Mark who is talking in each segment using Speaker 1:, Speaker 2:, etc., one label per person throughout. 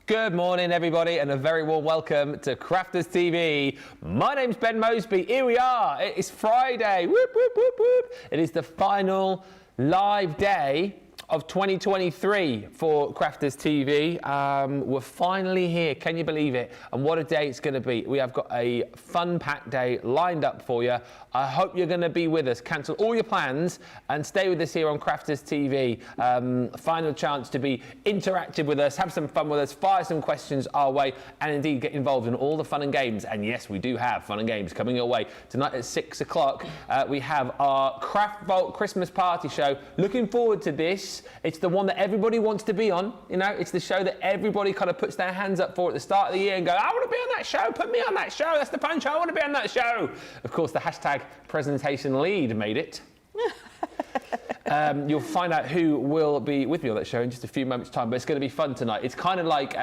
Speaker 1: Good morning, everybody, and a very warm welcome to Crafters TV. My name's Ben Moseby. Here we are. It is Friday. Whoop, whoop, whoop, whoop. It is the final live day of 2023 for Crafters TV. We're finally here. Can you believe it? And what a day it's going to be. We have got a fun-packed day lined up for you. I hope you're going to be with us. Cancel all your plans and stay with us here on Crafters TV. Final chance to be interactive with us, have some fun with us, fire some questions our way, and indeed get involved in all the fun and games. And yes, we do have fun and games coming your way. Tonight at 6 o'clock, we have our Craft Vault Christmas party show. Looking forward to this. It's the one that everybody wants to be on. You know, it's the show that everybody kind of puts their hands up for at the start of the year and go, I want to be on that show. Put me on that show. That's the fun show. I want to be on that show. Of course, the hashtag presentation lead made it. You'll find out who will be with me on that show in just a few moments' time, but it's going to be fun tonight. It's kind of like,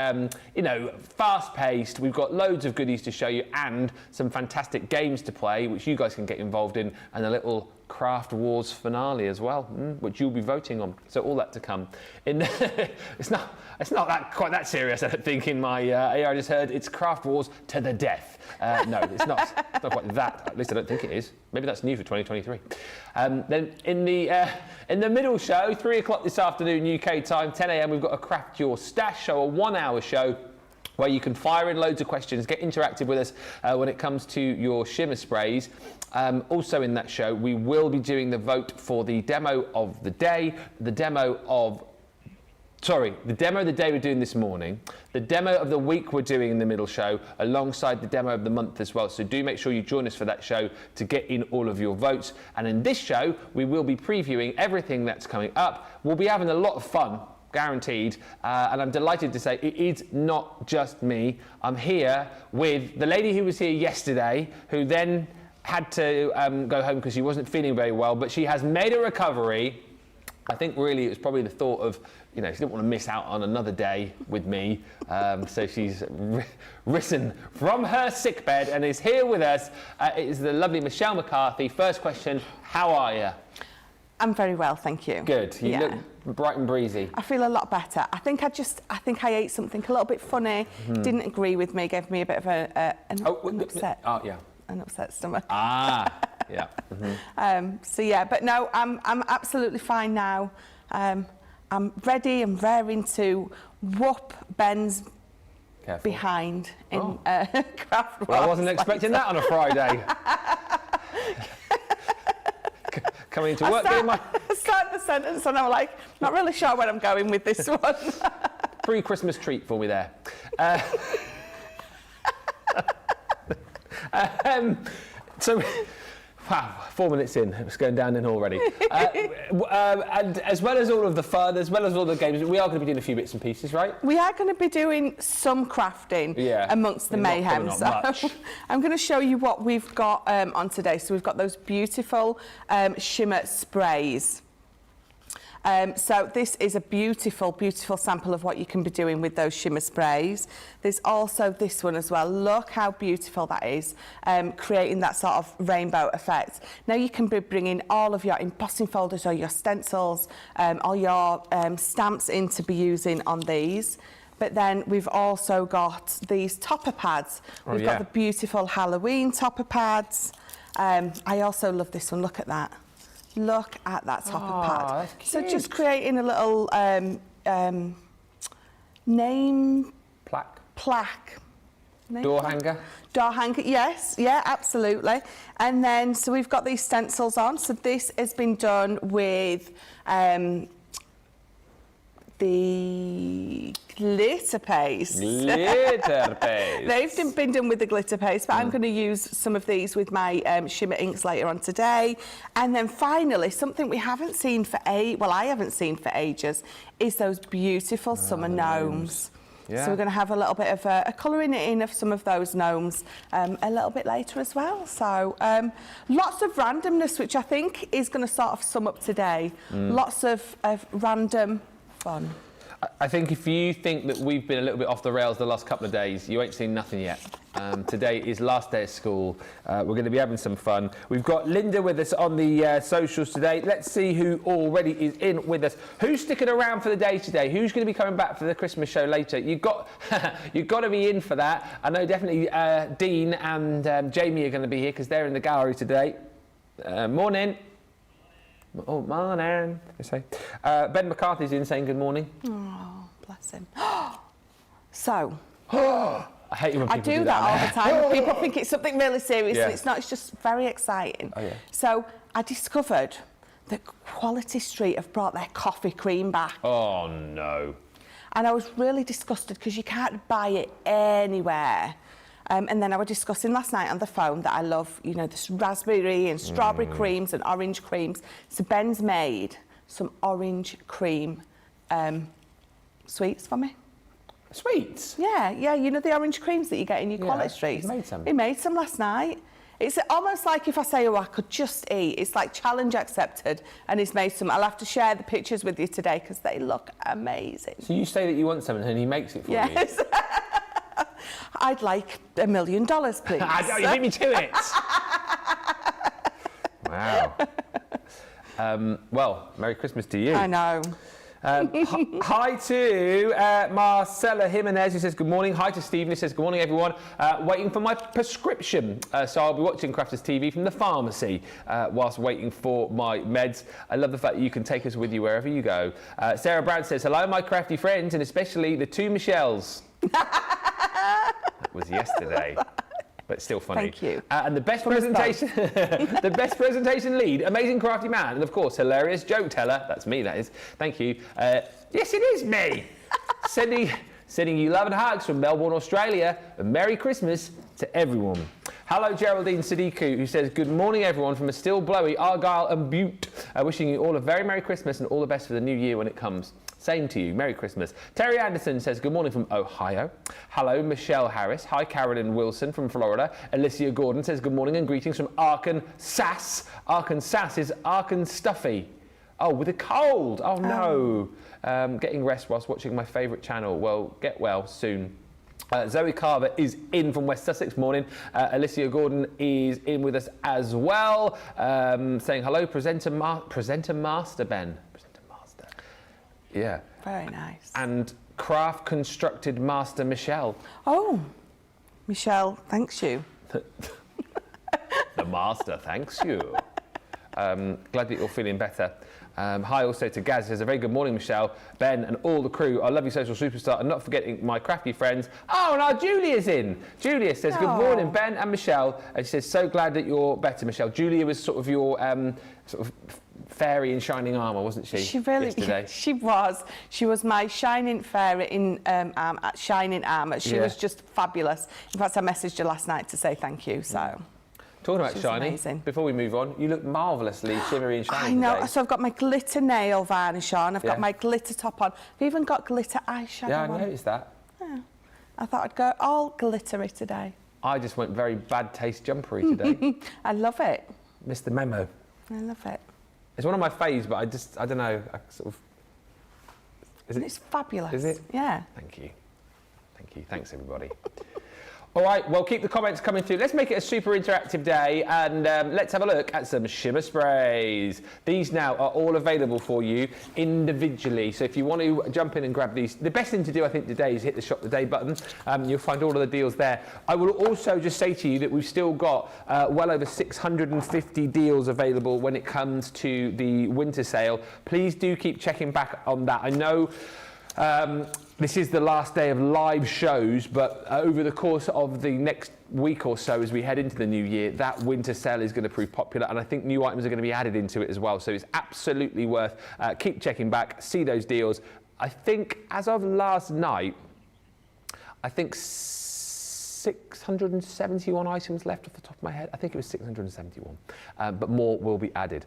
Speaker 1: you know, fast-paced. We've got loads of goodies to show you and some fantastic games to play, which you guys can get involved in, and a little Craft Wars finale as well, which you'll be voting on. So all that to come. It's not quite that serious, I don't think, in my ear. I just heard it's Craft Wars to the death. No, it's not. It's not quite that. At least I don't think it is. Maybe that's new for 2023. Then in the middle show, 3 o'clock this afternoon UK time, 10 a.m. we've got a Craft Your Stash show, a 1-hour show where you can fire in loads of questions, get interactive with us when it comes to your Shimmer sprays. Also in that show, we will be doing the vote for the demo of the day, the demo of the day we're doing this morning, the demo of the week we're doing in the middle show, alongside the demo of the month as well. So do make sure you join us for that show to get in all of your votes. And in this show, we will be previewing everything that's coming up. We'll be having a lot of fun, guaranteed, and I'm delighted to say it is not just me. I'm here with the lady who was here yesterday, who then had to go home because she wasn't feeling very well, but she has made a recovery. I think really it was probably the thought of, you know, she didn't want to miss out on another day with me, so she's risen from her sickbed and is here with us. It is the lovely Mccarthy. First question, how are you?
Speaker 2: I'm very well, thank you.
Speaker 1: Good. You look bright and breezy.
Speaker 2: I feel a lot better. I think I ate something a little bit funny, didn't agree with me, gave me a bit of an upset.
Speaker 1: Oh, yeah.
Speaker 2: An upset stomach.
Speaker 1: Ah, yeah.
Speaker 2: So yeah, but no, I'm absolutely fine now. I'm ready and raring to whoop Ben's behind in Craft Wars.
Speaker 1: Well, I wasn't expecting that on a Friday. Coming into work, I
Speaker 2: start the sentence and I'm like, not really sure where I'm going with this one.
Speaker 1: Pre-Christmas treat for me there. So, wow, 4 minutes in, it's going down in already. And as well as all of the fun, as well as all the games, we are going to be doing a few bits and pieces, right?
Speaker 2: We are going to be doing some crafting amongst the mayhem. So I'm going to show you what we've got on today. So we've got those beautiful Shimmer sprays. So this is a beautiful, beautiful sample of what you can be doing with those Shimmer sprays. There's also this one as well. Look how beautiful that is, creating that sort of rainbow effect. Now you can be bringing all of your embossing folders or your stencils, or your stamps in to be using on these. But then we've also got these topper pads. We've got the beautiful Halloween topper pads. I also love this one. Look at that. Look at that topper pad. So just creating a little name plaque.
Speaker 1: Door hanger?
Speaker 2: Door hanger, yes, yeah, absolutely. And then, so we've got these stencils on. So this has been done with the glitter paste.
Speaker 1: Glitter paste.
Speaker 2: They've been done with the glitter paste, but I'm going to use some of these with my Shimmer inks later on today. And then finally, something we haven't seen for I haven't seen for ages, is those beautiful summer gnomes. Yeah. So we're going to have a little bit of a colouring in of some of those gnomes a little bit later as well. So lots of randomness, which I think is going to sort of sum up today. Lots of random fun.
Speaker 1: I think if you think that we've been a little bit off the rails the last couple of days, you ain't seen nothing yet. Today is last day of school. We're going to be having some fun. We've got Linda with us on the socials today. Let's see who already is in with us. Who's sticking around for the day today? Who's going to be coming back for the Christmas show later? You've got to be in for that. I know definitely Dean and Jamie are going to be here because they're in the gallery today. Morning. Oh, morning. Ben McCarthy's in saying good morning.
Speaker 2: Oh, bless him. So.
Speaker 1: I hate it when people
Speaker 2: do that all the time. People think it's something really serious, and it's not. It's just very exciting.
Speaker 1: Oh, yeah.
Speaker 2: So I discovered that Quality Street have brought their coffee cream back.
Speaker 1: Oh, no.
Speaker 2: And I was really disgusted because you can't buy it anywhere. And then I was discussing last night on the phone that I love, you know, this raspberry and strawberry creams and orange creams. So Ben's made some orange cream sweets for me.
Speaker 1: Sweets?
Speaker 2: Yeah, you know the orange creams that you get in your Quality Streets?
Speaker 1: He's made some.
Speaker 2: He made some last night. It's almost like if I say, oh, I could just eat, it's like challenge accepted, and he's made some. I'll have to share the pictures with you today because they look amazing.
Speaker 1: So you say that you want something and he makes it for you?
Speaker 2: Yes. I'd like $1 million, please.
Speaker 1: You beat me to it. Wow. Well, Merry Christmas to you.
Speaker 2: I know.
Speaker 1: Hi to Marcella Jimenez, who says good morning. Hi to Stephen, who says good morning, everyone. Waiting for my prescription. So I'll be watching Crafters TV from the pharmacy whilst waiting for my meds. I love the fact that you can take us with you wherever you go. Sarah Brown says, hello, my crafty friends, and especially the two Michelles. That was yesterday. But still funny.
Speaker 2: Thank you.
Speaker 1: And the best presentation, the best presentation lead, amazing crafty man, and of course, hilarious joke teller. That's me, that is. Thank you. Yes, it is me. sending you love and hugs from Melbourne, Australia. And Merry Christmas to everyone. Hello, Geraldine Sadiku, who says, good morning, everyone, from a still blowy Argyle and Butte. Wishing you all a very Merry Christmas and all the best for the new year when it comes. Same to you. Merry Christmas. Terry Anderson says, good morning from Ohio. Hello, Michelle Harris. Hi, Carolyn Wilson from Florida. Alicia Gordon says, good morning and greetings from Arkansas. Arkansas is Arkanstuffy. Oh, with a cold. Oh, no. Getting rest whilst watching my favourite channel. Well, get well soon. Zoe Carver is in from West Sussex. Morning. Alicia Gordon is in with us as well. Saying hello, presenter master Ben. Yeah.
Speaker 2: Very nice.
Speaker 1: And craft constructed master Michelle.
Speaker 2: Oh, Michelle, thanks you.
Speaker 1: The master, thanks you. Glad that you're feeling better. Hi also to Gaz, says a very good morning, Michelle, Ben and all the crew. I love you, social superstar, and not forgetting my crafty friends. Oh, and our Julia's in. Julia says, good morning, Ben and Michelle. And she says, so glad that you're better, Michelle. Julia was sort of your sort of fairy in shining armour, wasn't she?
Speaker 2: She really,
Speaker 1: yesterday?
Speaker 2: She was. She was my shining fairy in shining armour. She was just fabulous. In fact, I messaged her last night to say thank you. So.
Speaker 1: Talking about shiny,
Speaker 2: amazing.
Speaker 1: Before we move on, you look marvellously shimmery and shiny
Speaker 2: I know,
Speaker 1: today.
Speaker 2: So I've got my glitter nail varnish on, I've got my glitter top on, I've even got glitter eyeshadow on.
Speaker 1: Yeah, I noticed that.
Speaker 2: Yeah. I thought I'd go all glittery today.
Speaker 1: I just went very bad taste jumpery today.
Speaker 2: I love it.
Speaker 1: Missed the memo.
Speaker 2: I love it.
Speaker 1: It's one of my faves, but I don't know, I sort of...
Speaker 2: It's fabulous.
Speaker 1: Is it?
Speaker 2: Yeah.
Speaker 1: Thank you. Thanks, everybody. All right, well, keep the comments coming through. Let's make it a super interactive day, and let's have a look at some Shimmer sprays. These now are all available for you individually, so if you want to jump in and grab these, the best thing to do, I think, today is hit the Shop Today button. You'll find all of the deals there. I will also just say to you that we've still got well over 650 deals available when it comes to the winter sale. Please do keep checking back on that. I know this is the last day of live shows, but over the course of the next week or so as we head into the new year, that winter sale is going to prove popular, and I think new items are going to be added into it as well, so it's absolutely worth keep checking back, see those deals. I think as of last night, I think 671 items left off the top of my head. I think it was 671, but more will be added.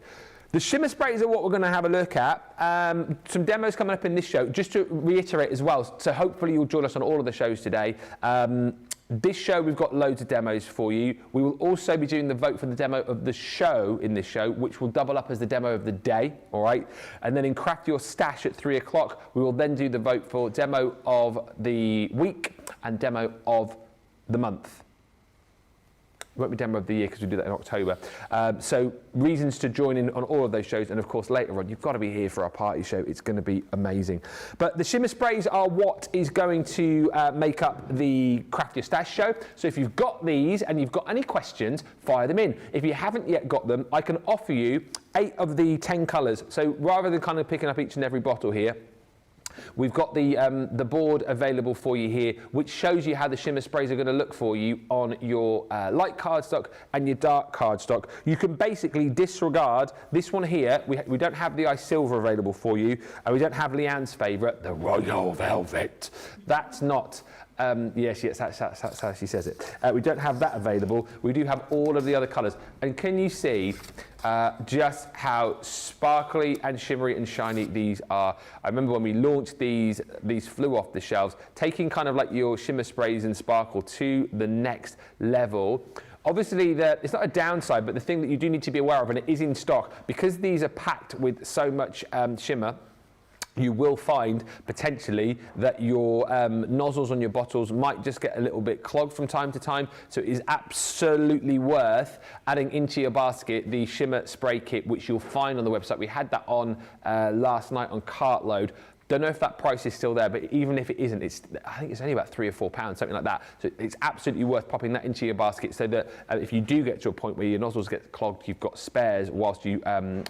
Speaker 1: The shimmer sprays are what we're going to have a look at. Some demos coming up in this show. Just to reiterate as well, so hopefully you'll join us on all of the shows today. This show, we've got loads of demos for you. We will also be doing the vote for the demo of the show in this show, which will double up as the demo of the day, all right? And then in Craft Your Stash at 3 o'clock, we will then do the vote for demo of the week and demo of the month. won't be demo of the year because we do that in October. So reasons to join in on all of those shows, and of course later on you've got to be here for our party show. It's going to be amazing. But the shimmer sprays are what is going to make up the Craft Your Stash show. So if you've got these and you've got any questions, fire them in. If you haven't yet got them, I can offer you 8 of the 10 colours. So rather than kind of picking up each and every bottle here, we've got the board available for you here, which shows you how the shimmer sprays are going to look for you on your light cardstock and your dark cardstock. You can basically disregard this one here. We don't have the ice silver available for you, and we don't have Leanne's favourite, the royal velvet. That's not... yes, that's how she says it. We don't have that available. We do have all of the other colours. And can you see just how sparkly and shimmery and shiny these are? I remember when we launched these flew off the shelves, taking kind of like your shimmer sprays and sparkle to the next level. Obviously, it's not a downside, but the thing that you do need to be aware of, and it is in stock, because these are packed with so much shimmer, you will find potentially that your nozzles on your bottles might just get a little bit clogged from time to time. So it is absolutely worth adding into your basket the shimmer spray kit, which you'll find on the website. We had that on last night on Cartload. Don't know if that price is still there, but even if it isn't, I think it's only about £3 or £4, something like that. So it's absolutely worth popping that into your basket so that if you do get to a point where your nozzles get clogged, you've got spares whilst you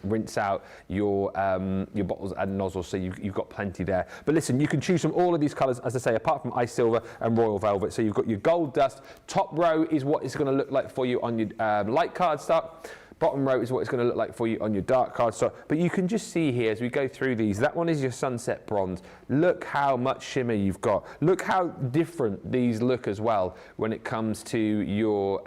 Speaker 1: rinse out your bottles and nozzles, so you've got plenty there. But listen, you can choose from all of these colours, as I say, apart from ice silver and royal velvet. So you've got your gold dust. Top row is what it's going to look like for you on your light cardstock. Bottom row is what it's going to look like for you on your dark cardstock. But you can just see here as we go through these, that one is your sunset bronze. Look how much shimmer you've got. Look how different these look as well when it comes to your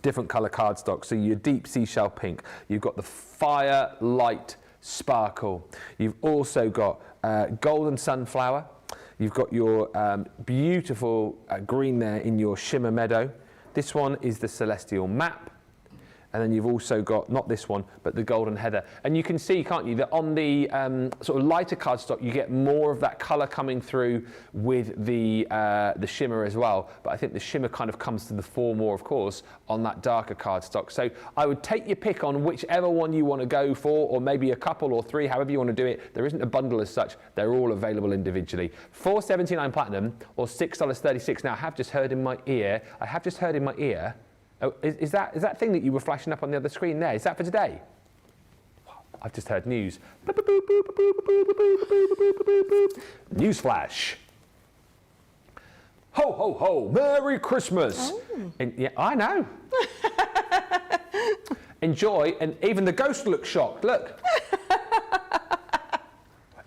Speaker 1: different colour cardstock. So your deep seashell pink, you've got the fire light sparkle. You've also got golden sunflower. You've got your beautiful green there in your shimmer meadow. This one is the celestial map. And then you've also got, not this one, but the golden heather. And you can see, can't you, that on the sort of lighter cardstock, you get more of that colour coming through with the shimmer as well. But I think the shimmer kind of comes to the fore more, of course, on that darker cardstock. So I would take your pick on whichever one you want to go for, or maybe a couple or 3, however you want to do it. There isn't a bundle as such. They're all available individually. $4.79 platinum or $6.36. Now, I have just heard in my ear, oh, is that thing that you were flashing up on the other screen there? Is that for today? I've just heard news. News flash. Ho, ho, ho, Merry Christmas. Oh. And, yeah, I know. Enjoy, and even the ghost looks shocked, look.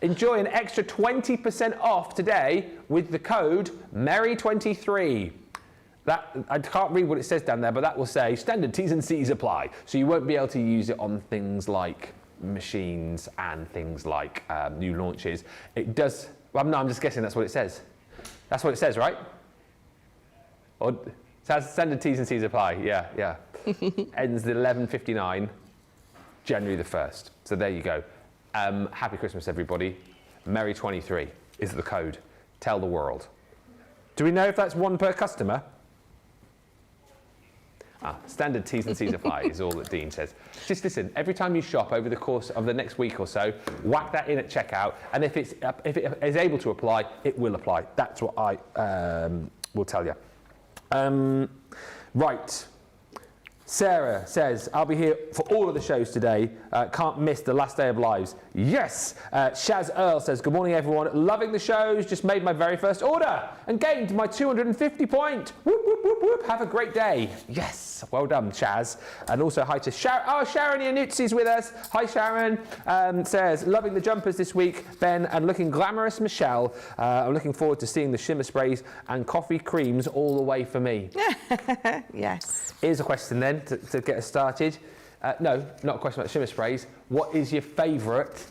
Speaker 1: Enjoy an extra 20% off today with the code MERRY23. That, I can't read what it says down there, but that will say standard T's and C's apply. So you won't be able to use it on things like machines and things like new launches. It does, well, no, I'm just guessing that's what it says. That's what it says, right? Or it says standard T's and C's apply, yeah. Ends at 11:59, January the 1st. So there you go. Happy Christmas, everybody. Merry23 is the code. Tell the world. Do we know if that's one per customer? Standard T's and C's apply is all that Dean says. Just listen, every time you shop over the course of the next week or so, whack that in at checkout, and if it is able to apply, it will apply. That's what I will tell you. Right. Sarah says, I'll be here for all of the shows today. Can't miss the last day of lives. Yes. Shaz Earl says, good morning, everyone. Loving the shows. Just made my very first order and gained my 250 point. Whoop, whoop, whoop, whoop. Have a great day. Yes. Well done, Shaz. And also hi to Sharon. Oh, Sharon Ianuzzi's with us. Hi, Sharon. Says, loving the jumpers this week, Ben, and looking glamorous, Michelle. I'm looking forward to seeing the shimmer sprays and coffee creams all the way for me.
Speaker 2: Yes.
Speaker 1: Here's a question then to get us started. No, not a question about shimmer sprays. What is your favourite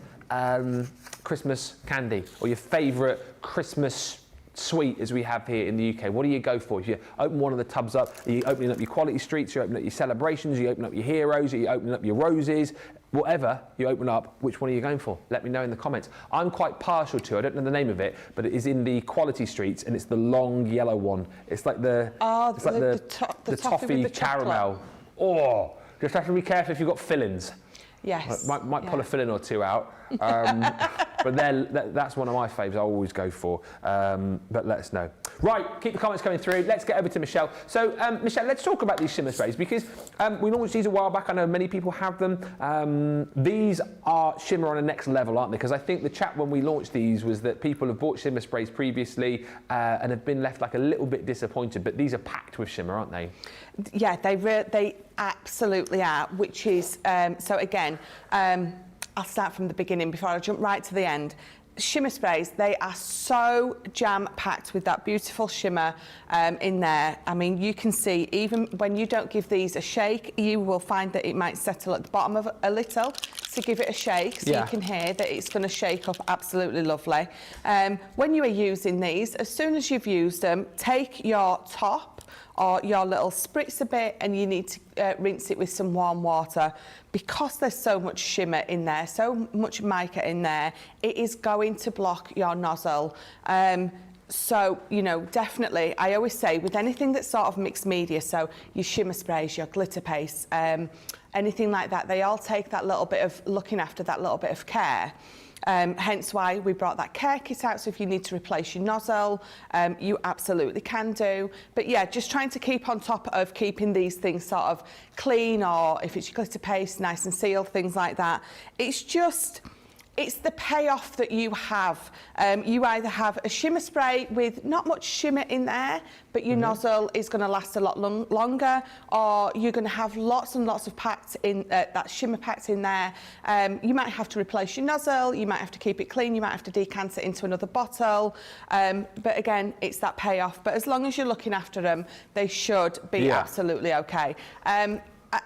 Speaker 1: Christmas candy or your favourite Christmas suite as we have here in the UK? What do you go for? If you open one of the tubs up, are you opening up your quality streets, you open up your celebrations, you open up your heroes, you opening up your roses, whatever you open up, which one are you going for? Let me know in the comments. I'm quite partial to, I don't know the name of it, but it is in the quality streets and it's the long yellow one. It's like the toffee caramel. Oh, just have to be careful if you've got fillings.
Speaker 2: Yes.
Speaker 1: Might pull a filling or two out. But that's one of my faves I always go for. But let us know. Right, keep the comments coming through. Let's get over to Michelle. So, Michelle, let's talk about these shimmer sprays because we launched these a while back. I know many people have them. These are shimmer on a next level, aren't they? Because I think the chat when we launched these was that people have bought shimmer sprays previously and have been left like a little bit disappointed. But these are packed with shimmer, aren't they?
Speaker 2: Yeah, they absolutely are, which is, so again, I'll start from the beginning before I jump right to the end. Shimmer sprays, they are so jam-packed with that beautiful shimmer in there. I mean, you can see, even when you don't give these a shake, you will find that it might settle at the bottom of a little. So give it a shake so you can hear that it's going to shake up absolutely lovely. When you are using these, as soon as you've used them, take your top or your little spritzer bit and you need to rinse it with some warm water. Because there's so much shimmer in there, so much mica in there, it is going to block your nozzle. So, you know, definitely, I always say with anything that's sort of mixed media, so your shimmer sprays, your glitter paste, anything like that, they all take that little bit of looking after, that little bit of care. Hence why we brought that care kit out, so if you need to replace your nozzle, you absolutely can do. But yeah, just trying to keep on top of keeping these things sort of clean, or if it's your glitter paste, nice and sealed, things like that. It's the payoff that you have. You either have a shimmer spray with not much shimmer in there, but your nozzle is going to last a lot longer, or you're going to have lots and lots of packed in that shimmer packed in there. You might have to replace your nozzle, you might have to keep it clean, you might have to decant it into another bottle. But again, it's that payoff. But as long as you're looking after them, they should be absolutely okay.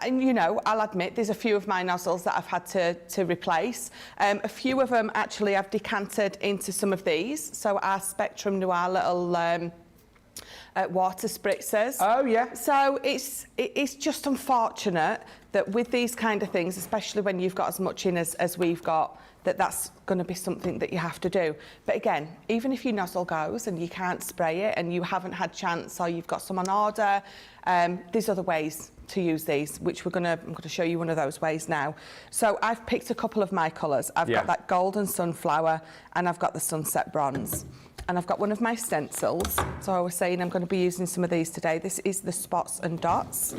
Speaker 2: And you know, I'll admit there's a few of my nozzles that I've had to replace. A few of them actually I've decanted into some of these. So our Spectrum Noir little water spritzers.
Speaker 1: Oh yeah.
Speaker 2: So it's just unfortunate that with these kind of things, especially when you've got as much in as we've got, that's going to be something that you have to do. But again, even if your nozzle goes and you can't spray it and you haven't had chance, or you've got some on order, there's other ways to use these, which I'm going to show you one of those ways now. So I've picked a couple of my colours. I've got that golden sunflower and I've got the sunset bronze. And I've got one of my stencils. So I was saying I'm going to be using some of these today. This is the spots and dots.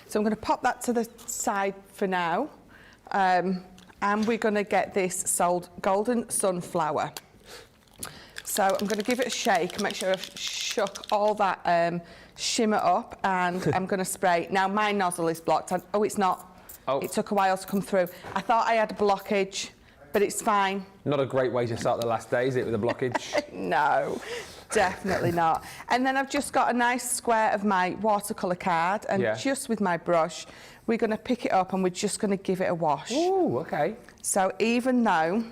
Speaker 2: So I'm going to pop that to the side for now. And we're going to get this golden sunflower. So I'm going to give it a shake and make sure I've shook all that shimmer up, and I'm going to spray. Now my nozzle is blocked. Oh, it's not. Oh. It took a while to come through. I thought I had a blockage, but it's fine. Not a great way to start the last day, is it, with a blockage? No, definitely not. And then I've just got a nice square of my watercolour card, and just with my brush, we're going to pick it up and we're just going to give it a wash. Ooh, okay. So even though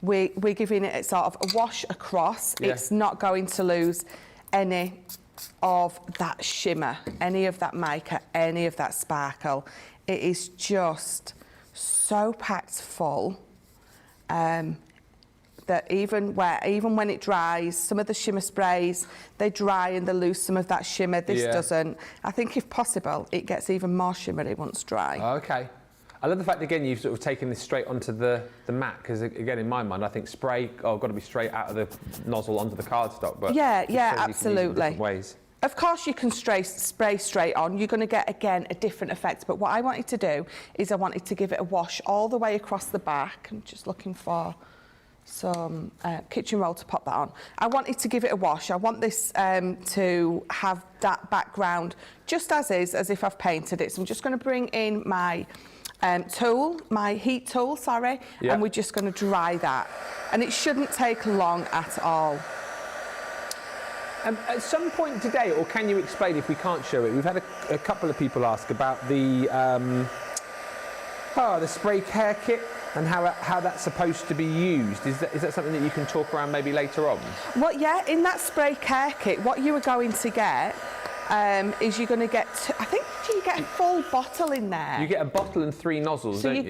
Speaker 2: we're giving it sort of a wash across, it's not going to lose any of that shimmer, any of that mica, any of that sparkle. It is just so packed full that even when it dries, some of the shimmer sprays, they dry and they lose some of that shimmer. This doesn't. I think if possible, it gets even more shimmery once dry. Okay. I love the fact, again, you've sort of taken this straight onto the mat, because, again, in my mind, I think spray, got to be straight out of the nozzle onto the cardstock. But yeah, absolutely. Ways. Of course, you can spray straight on. You're going to get, again, a different effect. But what I wanted to do is I wanted to give it a wash all the way across the back. I'm just looking for some kitchen roll to pop that on. I wanted to give it a wash. I want this to have that background just as is, as if I've painted it. So I'm just going to bring in my my heat tool, and we're just going to dry that. And it shouldn't take long at all. At some point today, or can you explain if we can't show it, we've had a couple of people ask about the spray care kit.
Speaker 1: And how that's supposed to be used? Is that something that you can talk around maybe later on?
Speaker 2: Well, yeah, in that spray care kit, what you are going to get is you're going to get, I think you get a full bottle in there.
Speaker 1: You get a bottle and 3 nozzles, don't you?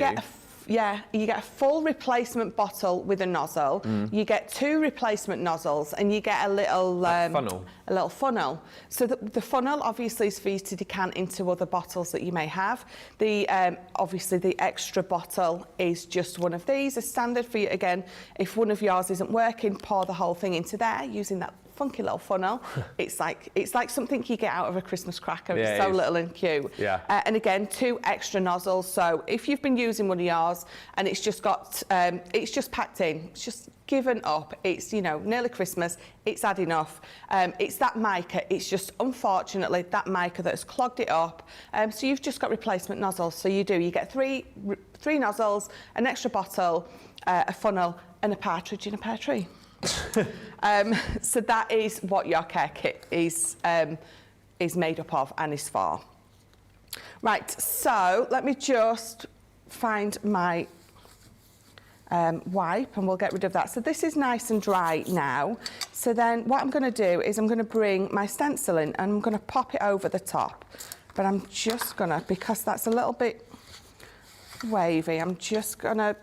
Speaker 2: You get a full replacement bottle with a nozzle. You get 2 replacement nozzles, and you get a little
Speaker 1: funnel.
Speaker 2: A little funnel. So the funnel obviously is for you to decant into other bottles that you may have. The obviously the extra bottle is just one of these, a standard for you. Again, if one of yours isn't working, pour the whole thing into there using that funky little funnel. It's like something you get out of a Christmas cracker.
Speaker 1: Yeah,
Speaker 2: it's so little and cute.
Speaker 1: Yeah.
Speaker 2: And again, 2 extra nozzles. So if you've been using one of yours and it's just got, it's just packed in, it's just given up. It's, you know, nearly Christmas. It's had enough. It's that mica. It's just unfortunately that mica that has clogged it up. So you've just got replacement nozzles. So you get 3 nozzles, an extra bottle, a funnel, and a partridge in a pear tree. So that is what your care kit is made up of and is for. Right, so let me just find my wipe and we'll get rid of that. So this is nice and dry now. So then what I'm going to do is I'm going to bring my stencil in and I'm going to pop it over the top. But I'm just going to, because that's a little bit wavy, I'm just going to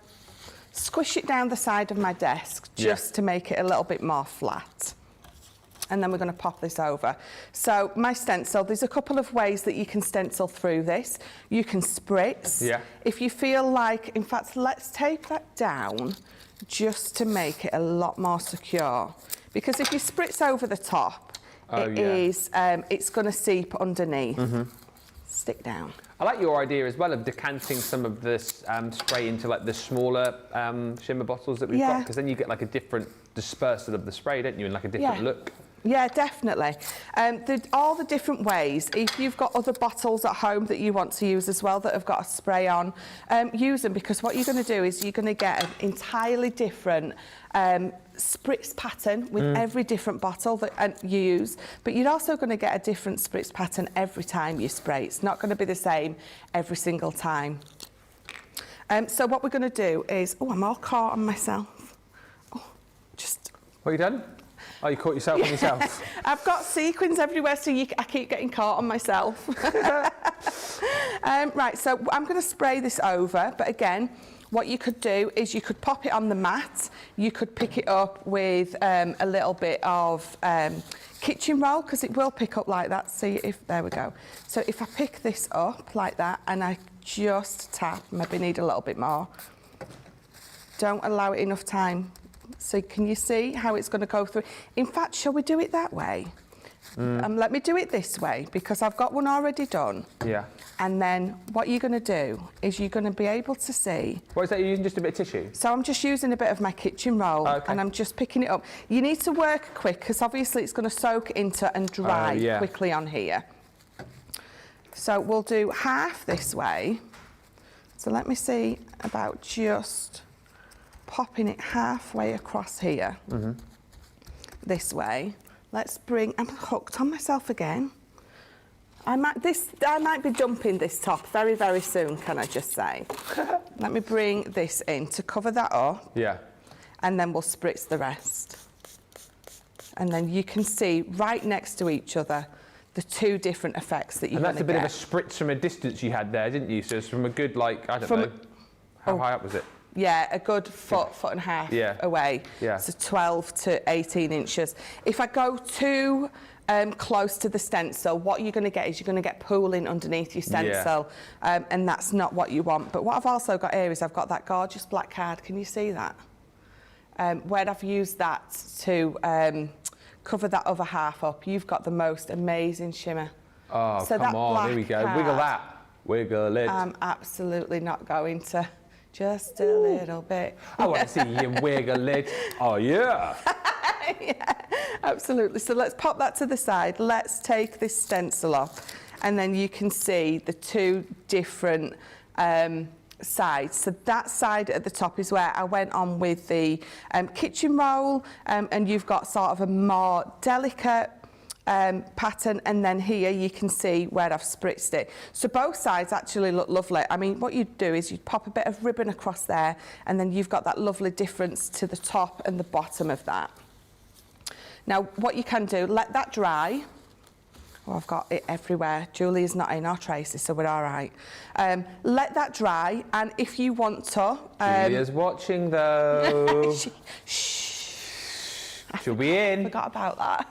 Speaker 2: squish it down the side of my desk just to make it a little bit more flat. And then we're going to pop this over. So my stencil, there's a couple of ways that you can stencil through this. You can spritz. Yeah. If you feel like, in fact, let's tape that down just to make it a lot more secure. Because if you spritz over the top, it's going to seep underneath. Stick down.
Speaker 1: I like your idea as well of decanting some of this spray into like the smaller shimmer bottles that we've got, because then you get like a different dispersal of the spray, don't you, and like a different look.
Speaker 2: Yeah, definitely. All the different ways, if you've got other bottles at home that you want to use as well that have got a spray on, use them, because what you're going to do is you're going to get an entirely different spritz pattern with every different bottle that you use, but you're also going to get a different spritz pattern every time you spray. It's not going to be the same every single time. So what we're going to do is, I'm all caught on myself.
Speaker 1: What have you done? Oh, you caught yourself on yourself.
Speaker 2: I've got sequins everywhere, so I keep getting caught on myself. Right, so I'm going to spray this over, but again, what you could do is you could pop it on the mat. You could pick it up with a little bit of kitchen roll, because it will pick up like that. See if, there we go. So if I pick this up like that and I just tap, maybe need a little bit more. Don't allow it enough time. So can you see how it's going to go through? In fact, shall we do it that way? Let me do it this way, because I've got one already done. Yeah. And then what you're going to do is you're going to be able to see...
Speaker 1: What is that, you're using just a bit of tissue?
Speaker 2: So I'm just using a bit of my kitchen roll, and I'm just picking it up. You need to work quick, because obviously it's going to soak into and dry quickly on here. So we'll do half this way. So let me see about just popping it halfway across here. This way. Let's bring... I'm hooked on myself again. I might be dumping this top very, very soon, can I just say? Let me bring this in to cover that up. Yeah. And then we'll spritz the rest. And then you can see right next to each other the 2 different effects that you're going to get.
Speaker 1: And that's a bit of a spritz from a distance you had there, didn't you? So it's from a good, like, I don't know, how high up was it?
Speaker 2: Yeah, a good foot and a half away. Yeah. So 12 to 18 inches. If I go too close to the stencil, what you're going to get is you're going to get pooling underneath your stencil, and that's not what you want. But what I've also got here is I've got that gorgeous black card. Can you see that? Where I've used that to cover that other half up. You've got the most amazing shimmer.
Speaker 1: Oh, so come on, here we go. Wiggle that. Wiggle it.
Speaker 2: I'm absolutely not going to. Just a little bit.
Speaker 1: I want to see you wiggle it. Oh, yeah.
Speaker 2: Yeah, absolutely. So let's pop that to the side. Let's take this stencil off, and then you can see the 2 different sides. So that side at the top is where I went on with the kitchen roll, and you've got sort of a more delicate pattern, and then here you can see where I've spritzed it. So both sides actually look lovely. I mean, what you'd do is you'd pop a bit of ribbon across there, and then you've got that lovely difference to the top and the bottom of that. Now, what you can do, let that dry. Oh, I've got it everywhere. Julie's not in, or Tracy, so we're all right. Let that dry, and if you want to...
Speaker 1: Julia's watching, though. She'll be in.
Speaker 2: I forgot about that.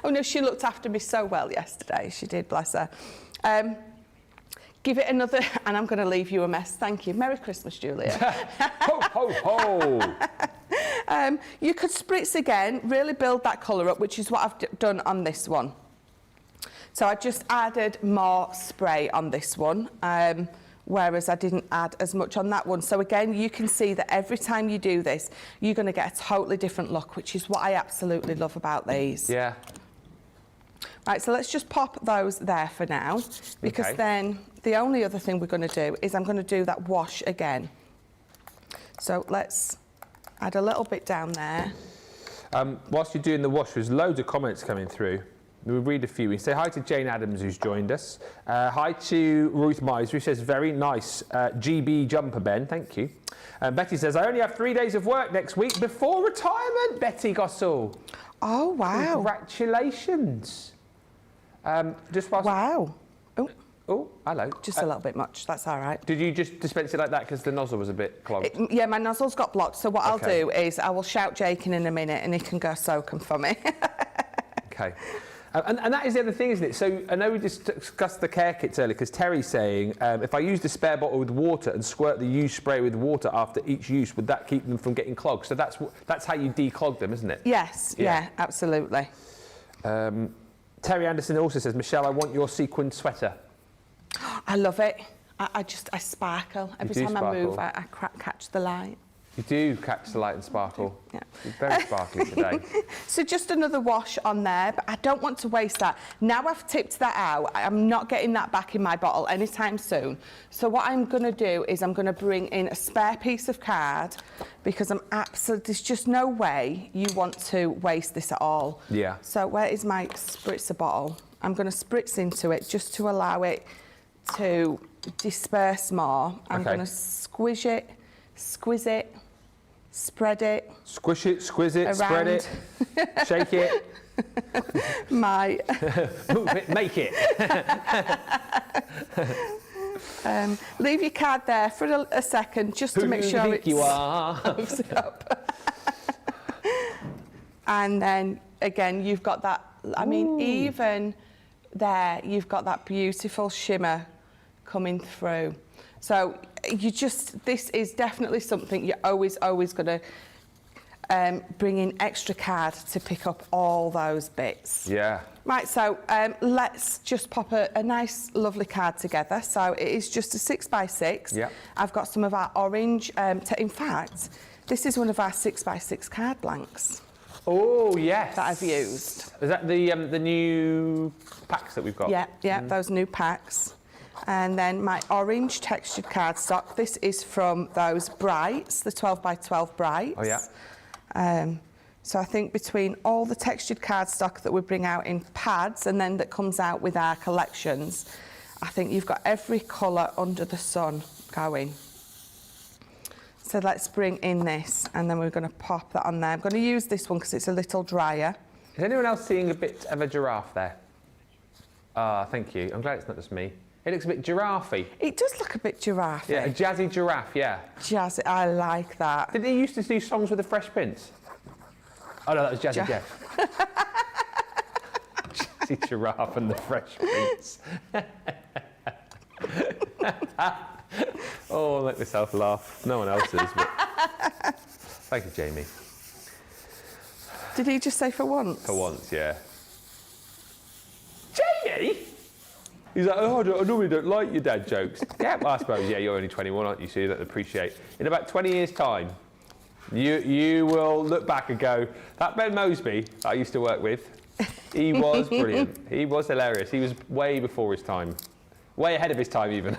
Speaker 2: Oh, no, she looked after me so well yesterday. She did, bless her. Give it another... And I'm going to leave you a mess. Thank you. Merry Christmas, Julia.
Speaker 1: Ho, ho, ho.
Speaker 2: You could spritz again, really build that colour up, which is what I've done on this one. So I just added more spray on this one, whereas I didn't add as much on that one. So again, you can see that every time you do this, you're going to get a totally different look, which is what I absolutely love about these.
Speaker 1: Yeah.
Speaker 2: Right, so let's just pop those there for now, because then the only other thing we're going to do is I'm going to do that wash again. So let's add a little bit down there.
Speaker 1: Whilst you're doing the wash, there's loads of comments coming through. We'll read a few. We say hi to Jane Adams, who's joined us. Hi to Ruth Miser, who says, very nice GB jumper, Ben. Thank you. Betty says, I only have 3 days of work next week before retirement, Betty Gossel.
Speaker 2: Oh, wow.
Speaker 1: Congratulations. Just whilst...
Speaker 2: Wow. Oh.
Speaker 1: Oh, hello.
Speaker 2: Just a little bit much, that's all right.
Speaker 1: Did you just dispense it like that because the nozzle was a bit clogged?
Speaker 2: Yeah, my nozzle's got blocked, so what I'll do is I will shout Jake in a minute and he can go soaking for me.
Speaker 1: Okay. And that is the other thing, isn't it? So I know we just discussed the care kits earlier, because Terry's saying, if I use the spare bottle with water and squirt the used spray with water after each use, would that keep them from getting clogged? So that's how you declog them, isn't it?
Speaker 2: Yes, yeah, absolutely.
Speaker 1: Terry Anderson also says, Michelle, I want your sequined sweater.
Speaker 2: I love it. I sparkle. Every time I move, I catch the light.
Speaker 1: You do catch the light and sparkle.
Speaker 2: Yeah.
Speaker 1: You're very sparkly today.
Speaker 2: So just another wash on there, but I don't want to waste that. Now I've tipped that out, I'm not getting that back in my bottle anytime soon. So what I'm going to do is I'm going to bring in a spare piece of card, because there's just no way you want to waste this at all.
Speaker 1: Yeah.
Speaker 2: So where is my spritzer bottle? I'm going to spritz into it just to allow it to disperse more. I'm going to squish it, squeeze it, spread it.
Speaker 1: Squish it, squeeze it, spread it, shake it.
Speaker 2: Move
Speaker 1: it, make it.
Speaker 2: Leave your card there for a second, just to make sure
Speaker 1: you are.
Speaker 2: Up. And then again, you've got that. I mean, even there, you've got that beautiful shimmer coming through. So this is definitely something you're always going to bring in extra card to pick up all those bits.
Speaker 1: Yeah.
Speaker 2: Right, so let's just pop a nice, lovely card together. So it is just a 6x6.
Speaker 1: Yeah. I've
Speaker 2: got some of our orange. In fact, this is one of our 6x6 card blanks.
Speaker 1: Oh, yes.
Speaker 2: That I've used.
Speaker 1: Is that the new packs that we've got?
Speaker 2: Yeah, those new packs. And then my orange textured cardstock. This is from those Brights, the 12x12 Brights.
Speaker 1: Oh, yeah.
Speaker 2: So I think between all the textured cardstock that we bring out in pads and then that comes out with our collections, I think you've got every colour under the sun going. So let's bring in this, and then we're going to pop that on there. I'm going to use this one because it's a little drier.
Speaker 1: Is anyone else seeing a bit of a giraffe there? Thank you. I'm glad it's not just me. It looks a bit giraffe-y.
Speaker 2: It does look a bit giraffe-y.
Speaker 1: Yeah, a jazzy giraffe, yeah.
Speaker 2: Jazzy, I like that.
Speaker 1: Did they used to do songs with the Fresh Prince? Oh, no, that was Jazzy Jeff. Jazzy Giraffe and the Fresh Prince. Oh, I'll make myself laugh. No one else is, but... Thank you, Jamie.
Speaker 2: Did he just say for once?
Speaker 1: For once, yeah. Jamie? He's like, oh, I normally don't like your dad jokes. Yeah, well, I suppose, yeah, you're only 21, aren't you? So you don't appreciate. In about 20 years' time, you will look back and go, that Ben Moseby I used to work with, he was brilliant. He was hilarious. He was way before his time. Way ahead of his time, even.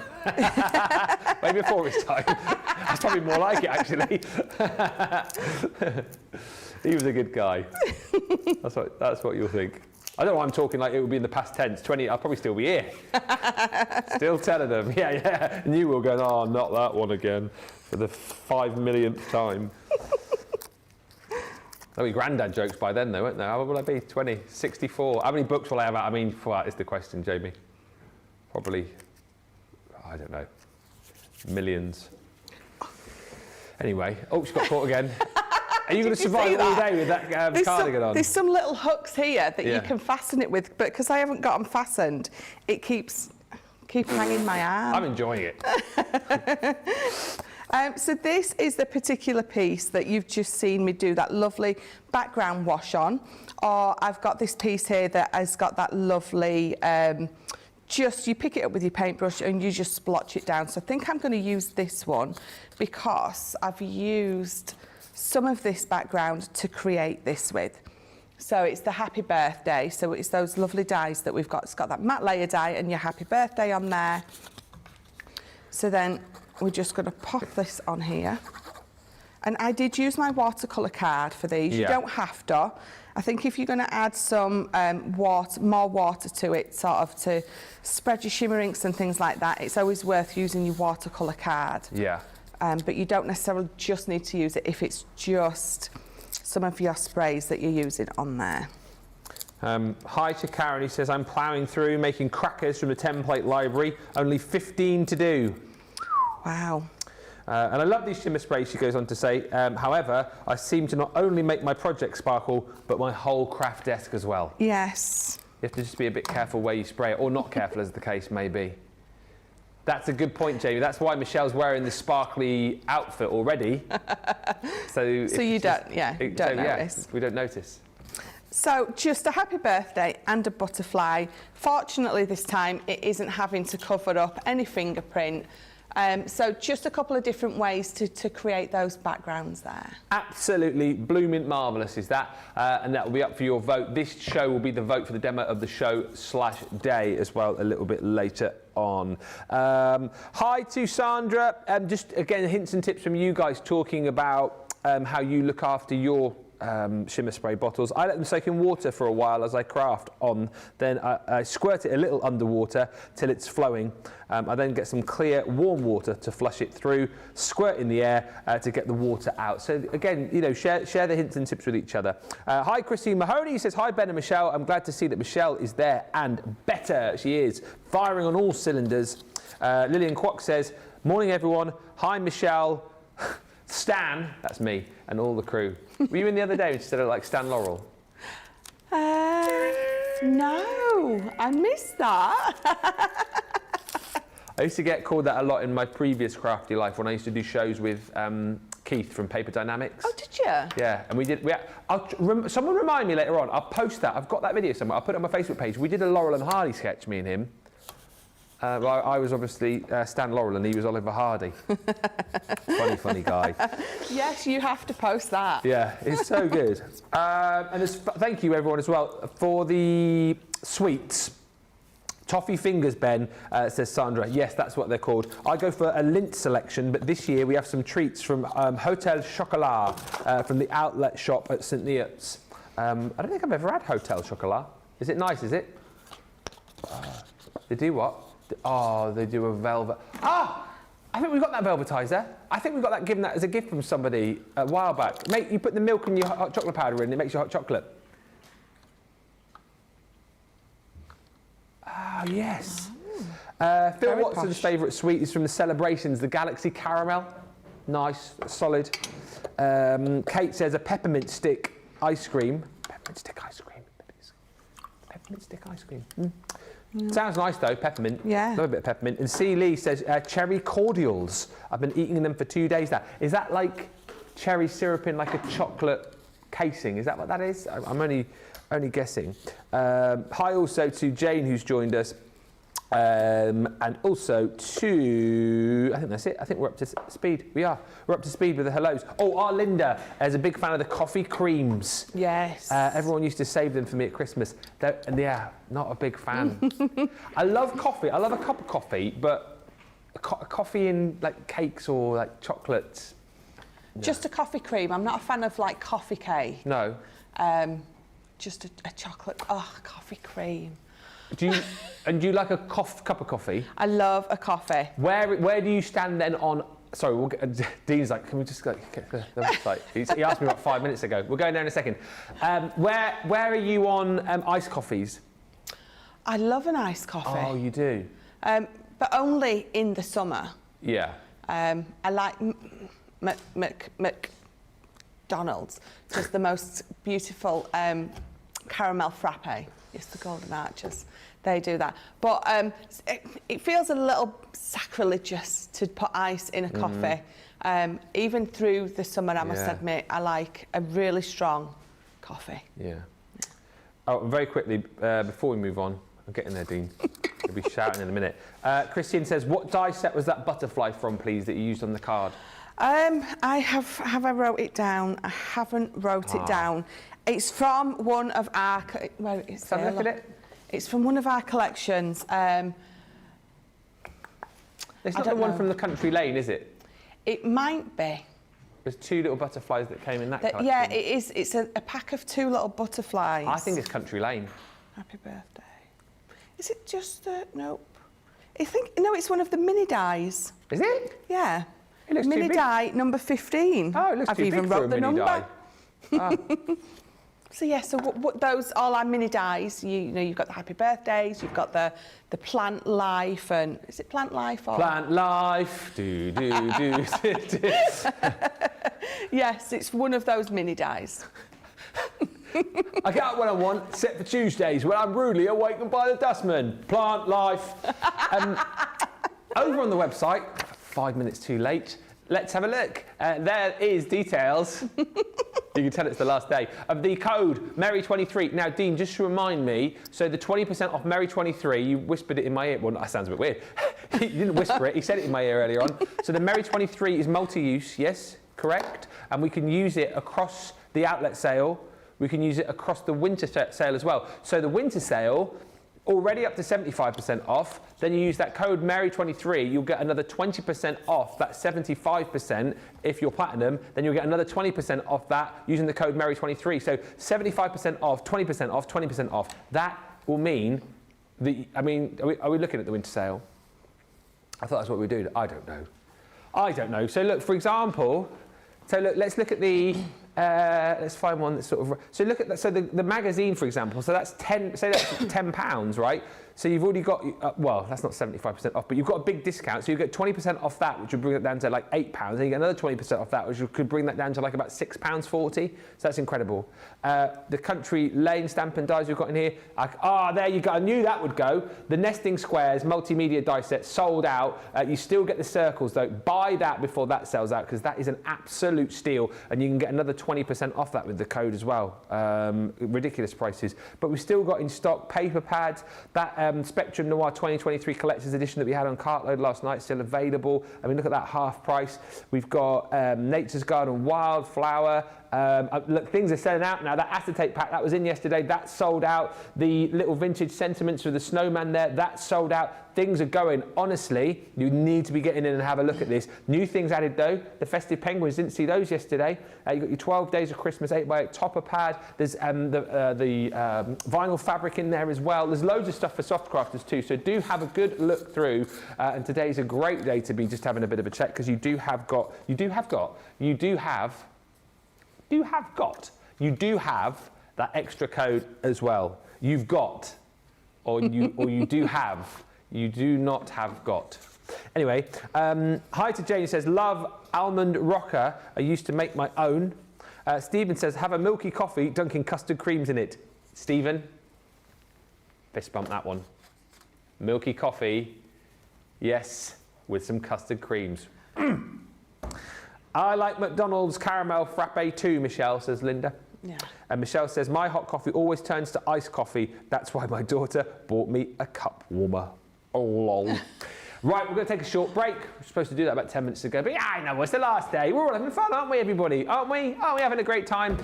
Speaker 1: Way before his time. That's probably more like it, actually. He was a good guy. That's what you'll think. I don't know why I'm talking like it would be in the past tense. 20, I'll probably still be here. Still telling them, yeah. And you will go, oh, not that one again, for the 5 millionth time. There'll be granddad jokes by then, though, won't there? How old will I be? 20, 64. How many books will I have out? I mean, that is the question, Jamie. Probably, I don't know, millions. Anyway, oh, she got caught again. Are you going to survive all day with that cardigan on?
Speaker 2: There's some little hooks here that you can fasten it with, but because I haven't got them fastened, it keeps hanging my arm.
Speaker 1: I'm enjoying it.
Speaker 2: So this is the particular piece that you've just seen me do that lovely background wash on. Or I've got this piece here that has got that lovely, just you pick it up with your paintbrush and you just splotch it down. So I think I'm going to use this one because I've used some of this background to create this with. So it's the happy birthday. So it's those lovely dies that we've got. It's got that matte layer die and your happy birthday on there. So then we're just going to pop this on here. And I did use my watercolour card for these. You don't have to. I think if you're going to add some more water to it, sort of to spread your shimmer inks and things like that, it's always worth using your watercolour card.
Speaker 1: Yeah.
Speaker 2: But you don't necessarily just need to use it if it's just some of your sprays that you're using on there.
Speaker 1: Hi to Karen, he says, I'm ploughing through, making crackers from the template library, only 15 to do.
Speaker 2: Wow.
Speaker 1: And I love these shimmer sprays, she goes on to say, however, I seem to not only make my project sparkle, but my whole craft desk as well.
Speaker 2: Yes.
Speaker 1: You have to just be a bit careful where you spray it, or not careful as the case may be. That's a good point, Jamie. That's why Michelle's wearing the sparkly outfit already. So you don't notice. We don't notice.
Speaker 2: So just a happy birthday and a butterfly. Fortunately this time it isn't having to cover up any fingerprint. So just a couple of different ways to create those backgrounds there. Absolutely
Speaker 1: blooming marvellous is that, and that will be up for your vote. This show will be the vote for the demo of the show/day as well a little bit later on. Hi to Sandra, just again hints and tips from you guys talking about how you look after your shimmer spray bottles. I let them soak in water for a while as I craft on, then I squirt it a little underwater till it's flowing. I then get some clear warm water to flush it through, squirt in the air to get the water out. So again, you know, share the hints and tips with each other. Hi Christine Mahoney says, hi Ben and Michelle, I'm glad to see that Michelle is there and better. She is firing on all cylinders. Lillian Kwok says, morning everyone, hi Michelle, Stan, that's me, and all the crew. Were you in the other day instead of like Stan Laurel?
Speaker 2: No, I missed that.
Speaker 1: I used to get called that a lot in my previous crafty life when I used to do shows with Keith from Paper Dynamics.
Speaker 2: Oh, did you?
Speaker 1: Yeah, and we did. Someone remind me later on. I'll post that. I've got that video somewhere. I'll put it on my Facebook page. We did a Laurel and Hardy sketch, me and him. I was obviously Stan Laurel and he was Oliver Hardy. funny guy.
Speaker 2: Yes, you have to post that.
Speaker 1: Yeah, it's so good. And thank you everyone as well for the sweets. Toffee fingers, Ben, says Sandra. Yes, that's what they're called. I go for a Lindt selection, but this year we have some treats from Hotel Chocolat from the outlet shop at St Neots. I don't think I've ever had Hotel Chocolat. Is it nice, is it? They do what? Oh, they do a velvet. Ah! I think we got that velvetizer. I think we got that given that as a gift from somebody a while back. Mate, you put the milk and your hot chocolate powder in, it makes your hot chocolate. Oh, yes. Phil Watson's favourite sweet is from the Celebrations, the Galaxy Caramel. Nice, solid. Kate says a peppermint stick ice cream. Peppermint stick ice cream. Peppermint stick ice cream. Sounds nice though, peppermint.
Speaker 2: Yeah.
Speaker 1: Love a bit of peppermint. And C. Lee says cherry cordials. I've been eating them for 2 days now. Is that like cherry syrup in like a chocolate casing? Is that what that is? I'm only guessing. Hi also to Jane who's joined us. And also to, I think that's it. I think we're up to speed. We are. We're up to speed with the hellos. Oh, our Linda is a big fan of the coffee creams.
Speaker 2: Yes.
Speaker 1: Everyone used to save them for me at Christmas. And yeah, not a big fan. I love coffee. I love a cup of coffee, but a coffee in like cakes or like chocolates.
Speaker 2: No. Just a coffee cream. I'm not a fan of like coffee cake.
Speaker 1: No.
Speaker 2: just a chocolate, coffee cream.
Speaker 1: Do you like a cup of coffee?
Speaker 2: I love a coffee.
Speaker 1: Where do you stand then on? Sorry, Dean's like, can we just go? He asked me about 5 minutes ago. We're going there in a second. Where are you on iced coffees?
Speaker 2: I love an iced coffee.
Speaker 1: Oh, you do?
Speaker 2: But only in the summer.
Speaker 1: Yeah.
Speaker 2: I like McDonald's. Just the most beautiful caramel frappe. It's the Golden Arches. They do that. But it feels a little sacrilegious to put ice in a coffee. Even through the summer, I must admit, I like a really strong coffee.
Speaker 1: Yeah. Oh, very quickly, before we move on, I'm getting there, Dean. I'll be shouting in a minute. Christian says, what die set was that butterfly from, please, that you used on the card?
Speaker 2: Have I wrote it down? I haven't wrote it down. It's from one of our... Where is it?
Speaker 1: Look at it.
Speaker 2: It's from one of our collections.
Speaker 1: It's not the one from the Country Lane, is it?
Speaker 2: It might be.
Speaker 1: There's two little butterflies that came in that collection.
Speaker 2: Yeah, it is. It's a pack of two little butterflies.
Speaker 1: I think it's Country Lane.
Speaker 2: Happy birthday. Is it just the... Nope. No, it's one of the mini dies.
Speaker 1: Is it?
Speaker 2: Yeah.
Speaker 1: It looks
Speaker 2: mini
Speaker 1: too big.
Speaker 2: Die number 15.
Speaker 1: Oh, it looks too big for a mini die.
Speaker 2: So yeah, so what those all our mini dies. You know, you've got the happy birthdays, you've got the plant life, and is it plant life or
Speaker 1: plant life? Do.
Speaker 2: Yes, it's one of those mini dies.
Speaker 1: I get up when I want, except for Tuesdays when I'm rudely awakened by the dustman. Plant life. Over on the website, 5 minutes too late. Let's have a look. There is details. You can tell it's the last day of the code Merry23. Now, Dean, just to remind me, so the 20% off Merry23, you whispered it in my ear. Well, that sounds a bit weird. He didn't whisper it, he said it in my ear earlier on. So the Merry23 is multi-use, yes, correct. And we can use it across the outlet sale. We can use it across the winter sale as well. So the winter sale, already up to 75% off. Then you use that code Merry23, you'll get another 20% off that 75% if you're platinum. Then you'll get another 20% off that using the code Merry23. So 75% off, 20% off, 20% off. That will mean, are we looking at the winter sale? I thought that's what we were doing. I don't know. So look, for example, let's look at the, let's find one that's sort of, so look at that, so the magazine, for example, so that's £10, right? So you've already got, well, that's not 75% off, but you've got a big discount, so you get 20% off that, which would bring it down to like £8, and you get another 20% off that, which could bring that down to like about £6.40, so that's incredible. The Country Lane stamp and dies we've got in here, there you go, I knew that would go. The Nesting Squares multimedia die set sold out. You still get the circles though. Buy that before that sells out, because that is an absolute steal, and you can get another 20% off that with the code as well. Ridiculous prices. But we've still got in stock paper pads. That Spectrum Noir 2023 Collector's Edition that we had on Cartload last night, still available. I mean, look at that half price. We've got Nature's Garden Wildflower. Look, things are selling out now. That acetate pack that was in yesterday, that's sold out. The little vintage sentiments with the snowman there, that's sold out. Things are going. Honestly, you need to be getting in and have a look at this. New things added though. The festive penguins, didn't see those yesterday. You've got your 12 Days of Christmas 8x8 topper pad. There's the vinyl fabric in there as well. There's loads of stuff for soft crafters too. So do have a good look through. And today's a great day to be just having a bit of a check, because you do have that extra code as well. You've got, or you do have. You do not have got. Anyway, hi to Jane, who says, love almond rocker. I used to make my own. Stephen says, have a milky coffee, dunking custard creams in it. Stephen, fist bump that one. Milky coffee, yes, with some custard creams. I like McDonald's caramel frappe too, Michelle, says Linda.
Speaker 2: Yeah.
Speaker 1: And Michelle says, my hot coffee always turns to iced coffee. That's why my daughter bought me a cup warmer. Oh, lol. Right, we're going to take a short break. We're supposed to do that about 10 minutes ago, but yeah, I know, it's the last day. We're all having fun, aren't we, everybody? Aren't we? Aren't we having a great time?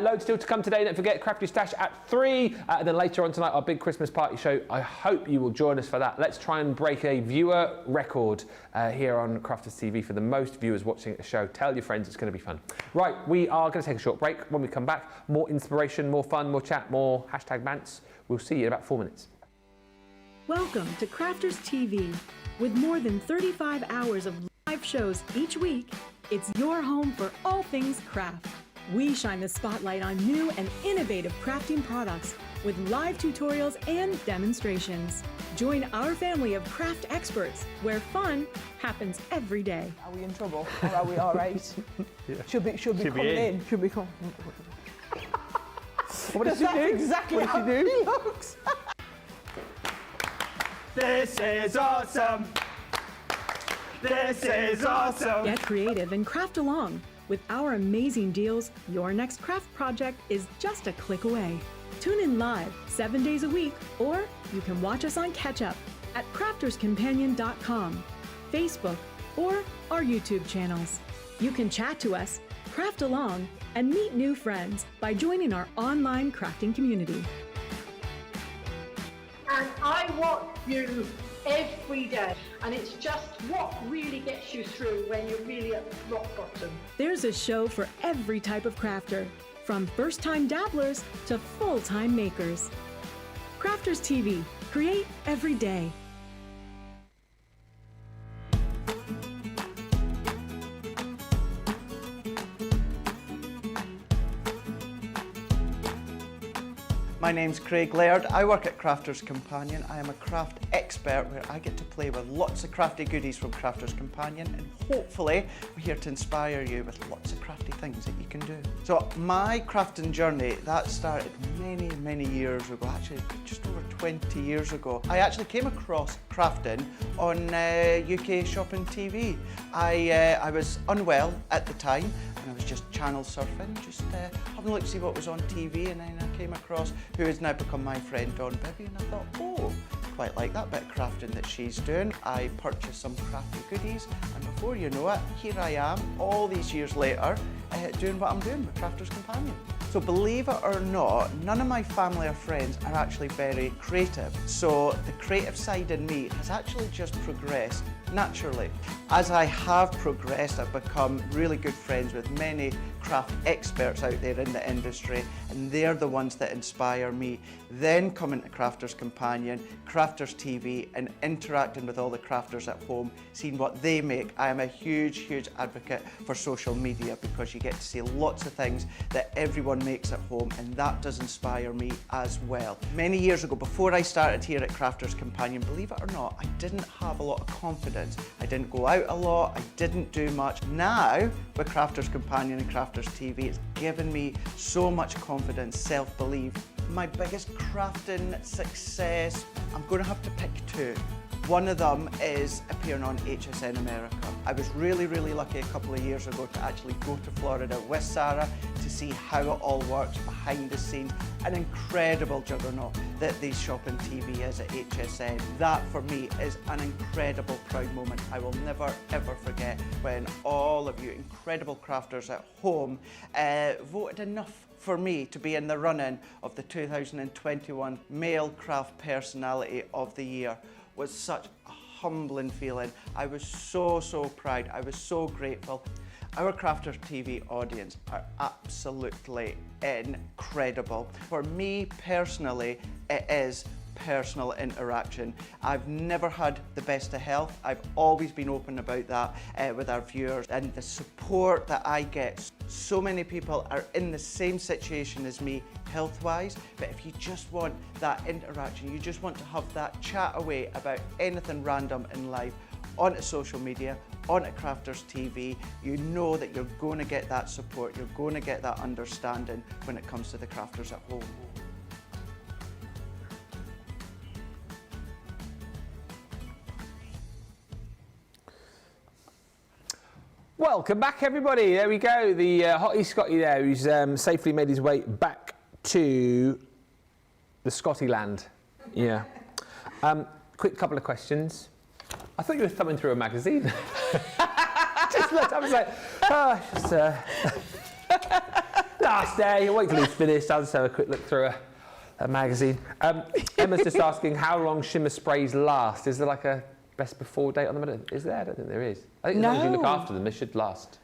Speaker 1: Loads still to come today. Don't forget, Craft Your Stash at 3. And then later on tonight, our big Christmas party show. I hope you will join us for that. Let's try and break a viewer record here on Crafters TV for the most viewers watching a show. Tell your friends, it's going to be fun. Right, we are going to take a short break. When we come back, more inspiration, more fun, more chat, more hashtag bants. We'll see you in about 4 minutes.
Speaker 3: Welcome to Crafters TV. With more than 35 hours of live shows each week, it's your home for all things craft. We shine the spotlight on new and innovative crafting products with live tutorials and demonstrations. Join our family of craft experts where fun happens every day.
Speaker 2: Are we in trouble or are we all right? Yeah. Should be coming in. Should be coming.
Speaker 1: What does she do?
Speaker 2: Exactly how he looks.
Speaker 4: This is awesome! This is awesome!
Speaker 3: Get creative and craft along. With our amazing deals, your next craft project is just a click away. Tune in live 7 days a week, or you can watch us on Catch Up at crafterscompanion.com, Facebook, or our YouTube channels. You can chat to us, craft along, and meet new friends by joining our online crafting community.
Speaker 5: And I watch you every day, and it's just what really gets you through when you're really at rock bottom.
Speaker 3: There's a show for every type of crafter, from first-time dabblers to full-time makers. Crafters TV, create every day.
Speaker 4: My name's Craig Laird. I work at Crafters Companion. I am a craft expert where I get to play with lots of crafty goodies from Crafters Companion, and hopefully we're here to inspire you with lots of crafty things that you can do. So my crafting journey, that started many years ago, actually just over 20 years ago. I actually came across crafting on UK Shopping TV. I was unwell at the time, and I was just channel surfing, just having a look to see what was on TV, and then I came across who has now become my friend, Dawn Bibby, and I thought, oh, quite like that bit of crafting that she's doing. I purchased some crafty goodies, and before you know it, here I am, all these years later, doing what I'm doing with Crafters Companion. So believe it or not, none of my family or friends are actually very creative. So the creative side in me has actually just progressed naturally. As I have progressed, I've become really good friends with many craft experts out there in the industry, and they're the ones that inspire me. Then coming to Crafters Companion, Crafters TV, and interacting with all the crafters at home, seeing what they make. I am a huge advocate for social media because you get to see lots of things that everyone makes at home, and that does inspire me as well. Many years ago, before I started here at Crafters Companion, believe it or not, I didn't have a lot of confidence. I didn't go out a lot, I didn't do much. Now, with Crafters Companion and Crafters TV, it's given me so much confidence, self-belief. My biggest crafting success, I'm going to have to pick two. One of them is appearing on HSN America. I was really lucky a couple of years ago to actually go to Florida with Sarah to see how it all works behind the scenes. An incredible juggernaut that the Shopping TV is at HSN. That for me is an incredible proud moment. I will never ever forget when all of you incredible crafters at home voted enough for me to be in the running of the 2021 Male Craft Personality of the Year. Was such a humbling feeling. I was so proud. I was so grateful. Our Crafters TV audience are absolutely incredible. For me personally, it is personal interaction. I've never had the best of health. I've always been open about that with our viewers, and the support that I get. So many people are in the same situation as me health-wise, but if you just want that interaction, you just want to have that chat away about anything random in life, onto social media, onto Crafters TV, you know that you're going to get that support, you're going to get that understanding when it comes to the crafters at home.
Speaker 1: Welcome back, everybody. There we go. The hottie Scotty there, who's safely made his way back to the Scotty land. Yeah. Quick couple of questions.
Speaker 2: I
Speaker 1: thought you were thumbing through a magazine. Just looked, I was like, oh, just last day, wait till he's finished, I'll just have a quick look through a magazine. Emma's just asking how long Shimmer sprays last. Is there like a best before date on them? Is there? I don't think there is. I think as long as you look after them, they should last.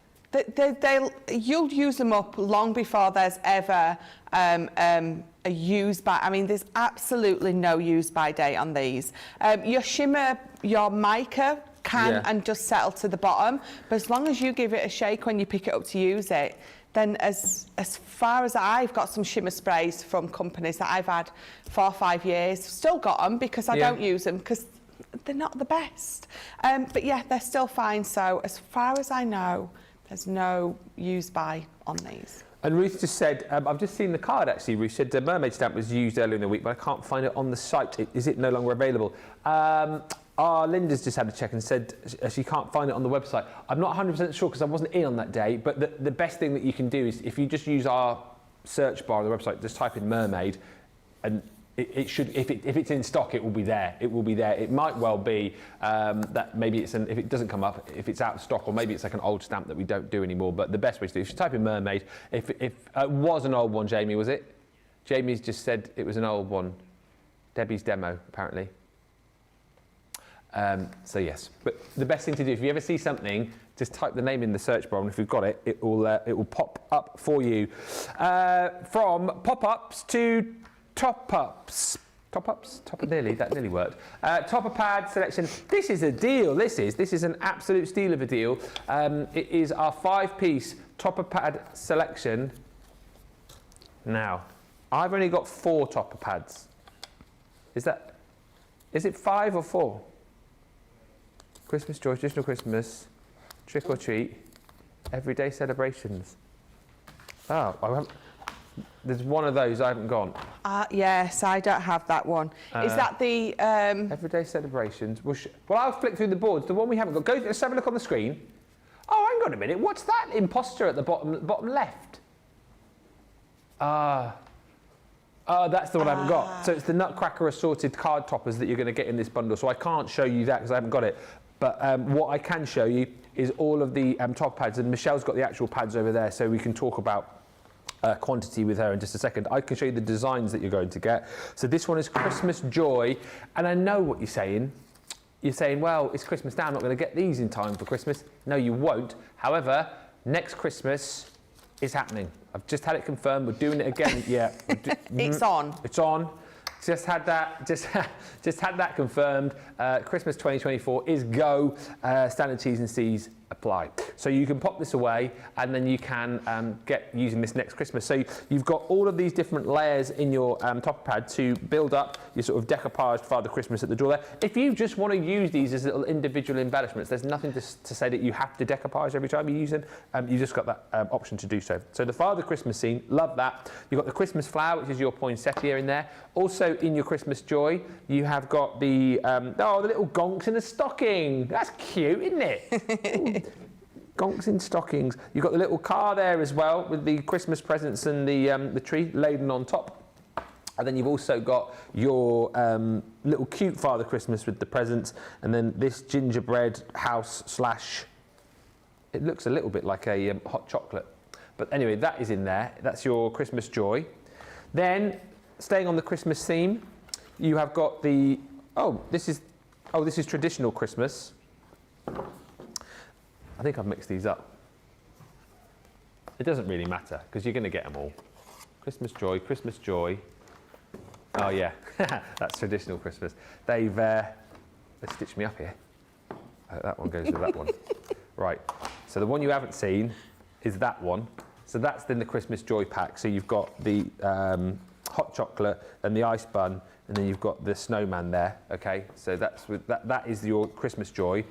Speaker 2: You'll use them up long before there's ever a use by. I mean, there's absolutely no use by date on these. Your Shimmer, your mica can and just settle to the bottom, but as long as you give it a shake when you pick it up to use it, then as far as I've got some Shimmer sprays from companies that I've had 4 or 5 years, still got them because I don't use them because they're not the best. But yeah, they're still fine. So as far as I know, there's no use by on these.
Speaker 1: And Ruth just said, I've just seen the card actually. Ruth said the mermaid stamp was used earlier in the week, but I can't find it on the site. Is it no longer available? Linda's just had a check and said she can't find it on the website. I'm not 100% sure because I wasn't in on that day, but the best thing that you can do is if you just use our search bar on the website, just type in mermaid, and it should, if it's in stock, it will be there. It will be there. It might well be that maybe if it doesn't come up, if it's out of stock, or maybe it's like an old stamp that we don't do anymore. But the best way to do it, if you type in mermaid, if it was an old one, Jamie, was it? Jamie's just said it was an old one. Debbie's demo, apparently. So yes, but the best thing to do, if you ever see something, just type the name in the search bar, and if you've got it, it will pop up for you. From pop-ups to top-ups. Top-ups? Nearly, that nearly worked. Topper pad selection. This is a deal, this is an absolute steal of a deal. It is our 5-piece topper pad selection. Now, I've only got 4 topper pads. Is it 5 or 4? Christmas joy, traditional Christmas, trick or treat, everyday celebrations. Oh, there's one of those I haven't gone.
Speaker 2: Yes, I don't have that one. Is that the...
Speaker 1: Everyday celebrations. Well, I'll flick through the boards. The one we haven't got. Let's have a look on the screen. Oh, hang on a minute. What's that imposter at the bottom left? That's the one I haven't got. So it's the Nutcracker assorted card toppers that you're going to get in this bundle. So I can't show you that because I haven't got it. But what I can show you is all of the top pads. And Michelle's got the actual pads over there, so we can talk about quantity with her in just a second. I can show you the designs that you're going to get. So this one is Christmas Joy. And I know what you're saying. You're saying, well, it's Christmas now. I'm not going to get these in time for Christmas. No, you won't. However, next Christmas is happening. I've just had it confirmed. We're doing it again. Yeah.
Speaker 2: It's on.
Speaker 1: It's on. Just had that confirmed. Christmas 2024 is go. Standard T's and C's apply. So you can pop this away and then you can get using this next Christmas. So you've got all of these different layers in your top pad to build up your sort of decoupaged Father Christmas at the door there. If you just want to use these as little individual embellishments, there's nothing to say that you have to decoupage every time you use them. You just got that option to do so. So the Father Christmas scene, love that. You've got the Christmas flower, which is your poinsettia in there. Also in your Christmas joy, you have got the little gonks in a stocking. That's cute, isn't it? Gonks in stockings. You've got the little car there as well with the Christmas presents and the tree laden on top. And then you've also got your little cute Father Christmas with the presents, and then this gingerbread house slash. It looks a little bit like a hot chocolate, but anyway, that is in there. That's your Christmas joy. Then, staying on the Christmas theme, you have got the this is traditional Christmas. I think I've mixed these up. It doesn't really matter because you're going to get them all. Christmas joy, Christmas joy. Oh yeah, that's traditional Christmas. They've stitched me up here. That one goes with that one. Right, so the one you haven't seen is that one. So that's in the Christmas joy pack. So you've got the hot chocolate and the ice bun, and then you've got the snowman there. Okay, so that is your Christmas joy.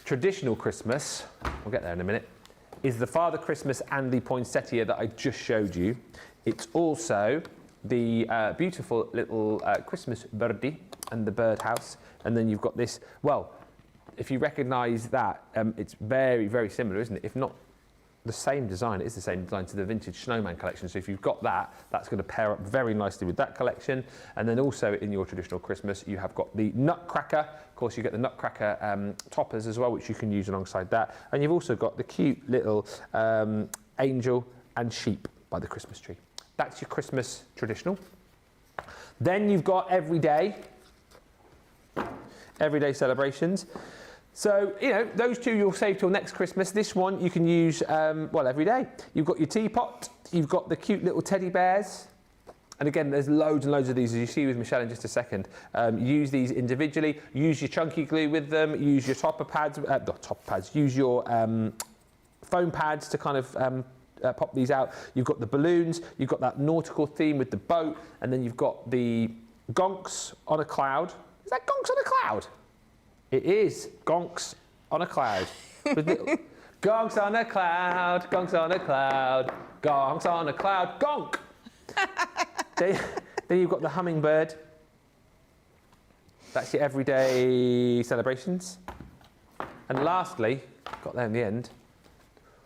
Speaker 1: Traditional Christmas, we'll get there in a minute, is the Father Christmas and the poinsettia that I just showed you. It's also the beautiful little Christmas birdie and the birdhouse. And then you've got this, well, if you recognise that, it's very, very similar, isn't it? If not the same design. It is the same design to the vintage snowman collection. So if you've got that, that's going to pair up very nicely with that collection. And then also in your traditional Christmas, you have got the Nutcracker. Of course, you get the Nutcracker toppers as well, which you can use alongside that. And you've also got the cute little angel and sheep by the Christmas tree. That's your Christmas traditional. Then you've got everyday celebrations. So, you know, those two you'll save till next Christmas. This one you can use, well, every day. You've got your teapot, you've got the cute little teddy bears. And again, there's loads and loads of these, as you see with Michelle in just a second. Use these individually, use your chunky glue with them, use your topper pads, not topper pads, use your foam pads to kind of pop these out. You've got the balloons, you've got that nautical theme with the boat, and then you've got the gonks on a cloud. Is that gonks on a cloud? It is gonks on a cloud. With little gonks on a cloud, gonks on a cloud, gonks on a cloud, gonk. Then you've got the hummingbird. That's your everyday celebrations. And lastly, got there in the end,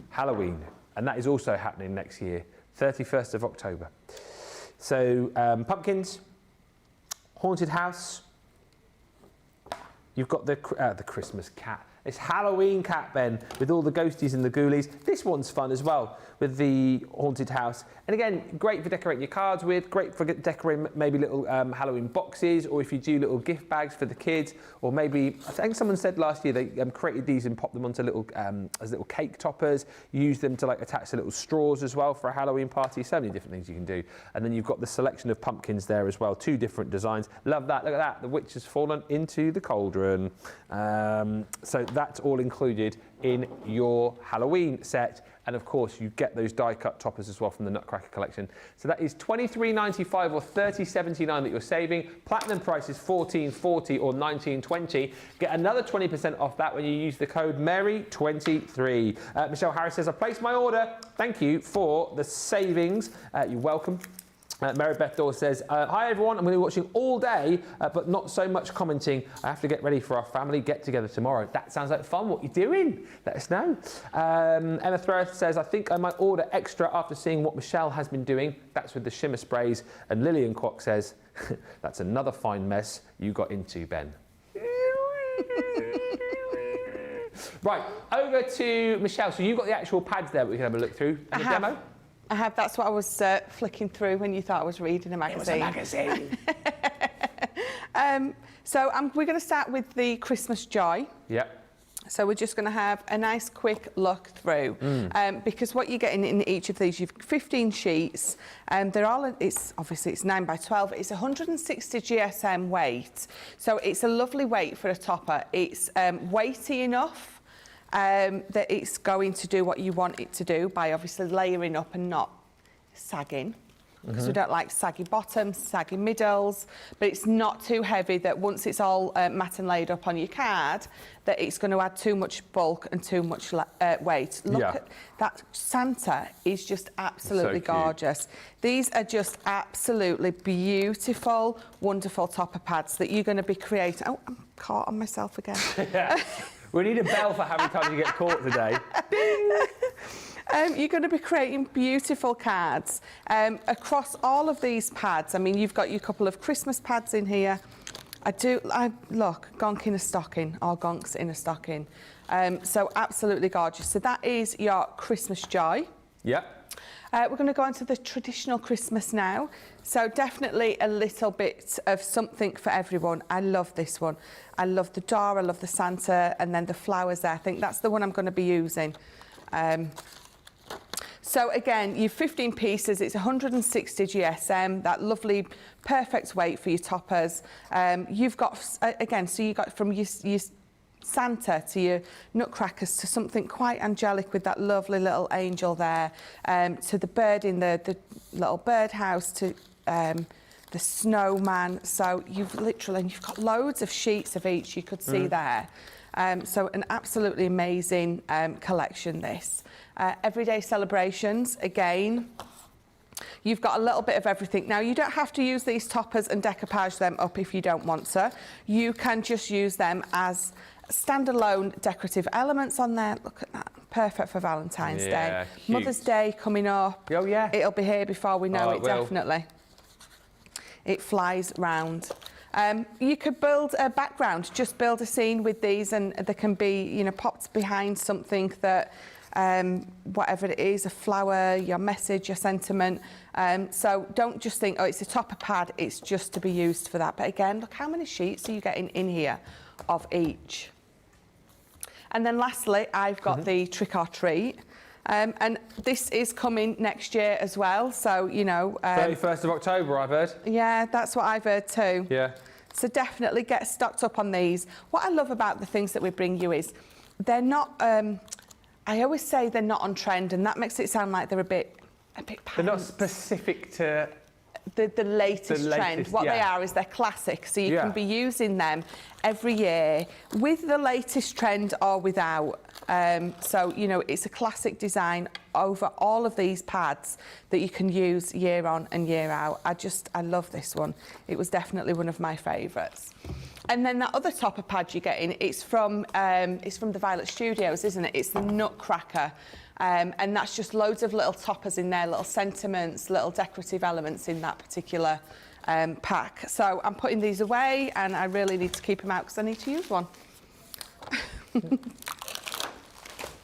Speaker 1: Halloween. And that is also happening next year, 31st of October. So pumpkins, haunted house. You've got the Christmas cat. It's Halloween cat, Ben, with all the ghosties and the ghoulies. This one's fun as well, with the haunted house. And again, great for decorating your cards with, great for decorating maybe little Halloween boxes, or if you do little gift bags for the kids, or maybe, I think someone said last year they created these and popped them onto little, as little cake toppers, use them to like attach to little straws as well for a Halloween party. So many different things you can do. And then you've got the selection of pumpkins there as well, 2 different designs. Love that, look at that, the witch has fallen into the cauldron. So that's all included in your Halloween set. And of course, you get those die-cut toppers as well from the Nutcracker collection. So that is $23.95 or $30.79 that you're saving. Platinum price is $14.40 or $19.20. Get another 20% off that when you use the code Mary23. Michelle Harris says, I placed my order. Thank you for the savings. You're welcome. Mary Beth Dawes says, hi everyone, I'm going to be watching all day, but not so much commenting. I have to get ready for our family get-together tomorrow. That sounds like fun. What are you doing? Let us know. Emma Threath says, I think I might order extra after seeing what Michelle has been doing. That's with the shimmer sprays. And Lillian Kwok says, that's another fine mess you got into, Ben. Right, over to Michelle. So you've got the actual pads there that we can have a look through. And the demo?
Speaker 2: I have. That's what I was flicking through when you thought I was reading a magazine.
Speaker 1: It was a magazine.
Speaker 2: So we're going to start with the Christmas Joy.
Speaker 1: Yep.
Speaker 2: So we're just going to have a nice quick look through because what you're getting in each of these, you've 15 sheets and they're all, it's 9 by 12. It's 160 GSM weight. So it's a lovely weight for a topper. It's weighty enough that it's going to do what you want it to do by obviously layering up and not sagging. Because we don't like saggy bottoms, saggy middles, but it's not too heavy that once it's all matte and laid up on your card, that it's going to add too much bulk and too much weight. Look at that. Santa is just absolutely gorgeous. These are just absolutely beautiful, wonderful topper pads that you're going to be creating. Oh, I'm caught on myself again.
Speaker 1: We need a bell for how many times you get caught today. Ding!
Speaker 2: You're going to be creating beautiful cards across all of these pads. I mean, you've got your couple of Christmas pads in here. Look, gonk in a stocking or gonks in a stocking. So absolutely gorgeous. So that is your Christmas Joy.
Speaker 1: Yep.
Speaker 2: We're going to go on to the traditional Christmas now. So definitely a little bit of something for everyone. I love this one. I love the door, I love the Santa, and then the flowers there. I think that's the one I'm going to be using. So again, you've 15 pieces, it's 160 GSM, that lovely, perfect weight for your toppers. You've got, again, so you've got from your Santa to your nutcrackers to something quite angelic with that lovely little angel there, to the bird in the little birdhouse, to the snowman. So you've got loads of sheets of each you could see there. So an absolutely amazing collection, this. Everyday celebrations, again, you've got a little bit of everything. Now, you don't have to use these toppers and decoupage them up if you don't want to. You can just use them as standalone decorative elements on there. Look at that, perfect for Valentine's
Speaker 1: Yeah,
Speaker 2: Day.
Speaker 1: cute.
Speaker 2: Mother's Day coming up.
Speaker 1: Oh, yeah.
Speaker 2: It'll be here before we know
Speaker 1: Oh,
Speaker 2: it,
Speaker 1: it will.
Speaker 2: definitely. It flies round. You could build a background, just build a scene with these, and they can be, you know, popped behind something that, whatever it is, a flower, your message, your sentiment. So don't just think, oh, it's a topper pad, it's just to be used for that. But again, look how many sheets are you getting in here of each. And then lastly, I've got the trick or treat. And this is coming next year as well, so, you know...
Speaker 1: 31st of October, I've heard.
Speaker 2: Yeah, that's what I've heard too.
Speaker 1: Yeah.
Speaker 2: So definitely get stocked up on these. What I love about the things that we bring you is they're not... I always say they're not on trend, and that makes it sound like they're a bit pants.
Speaker 1: They're not specific to...
Speaker 2: The latest trend. What they are is they're classic, so you can be using them every year with the latest trend or without. So, you know, it's a classic design over all of these pads that you can use year on and year out. I love this one. It was definitely one of my favourites. And then that other topper pad you're getting, it's from the Violet Studios, isn't it? It's the Nutcracker. And that's just loads of little toppers in there, little sentiments, little decorative elements in that particular pack. So I'm putting these away, and I really need to keep them out because I need to use one.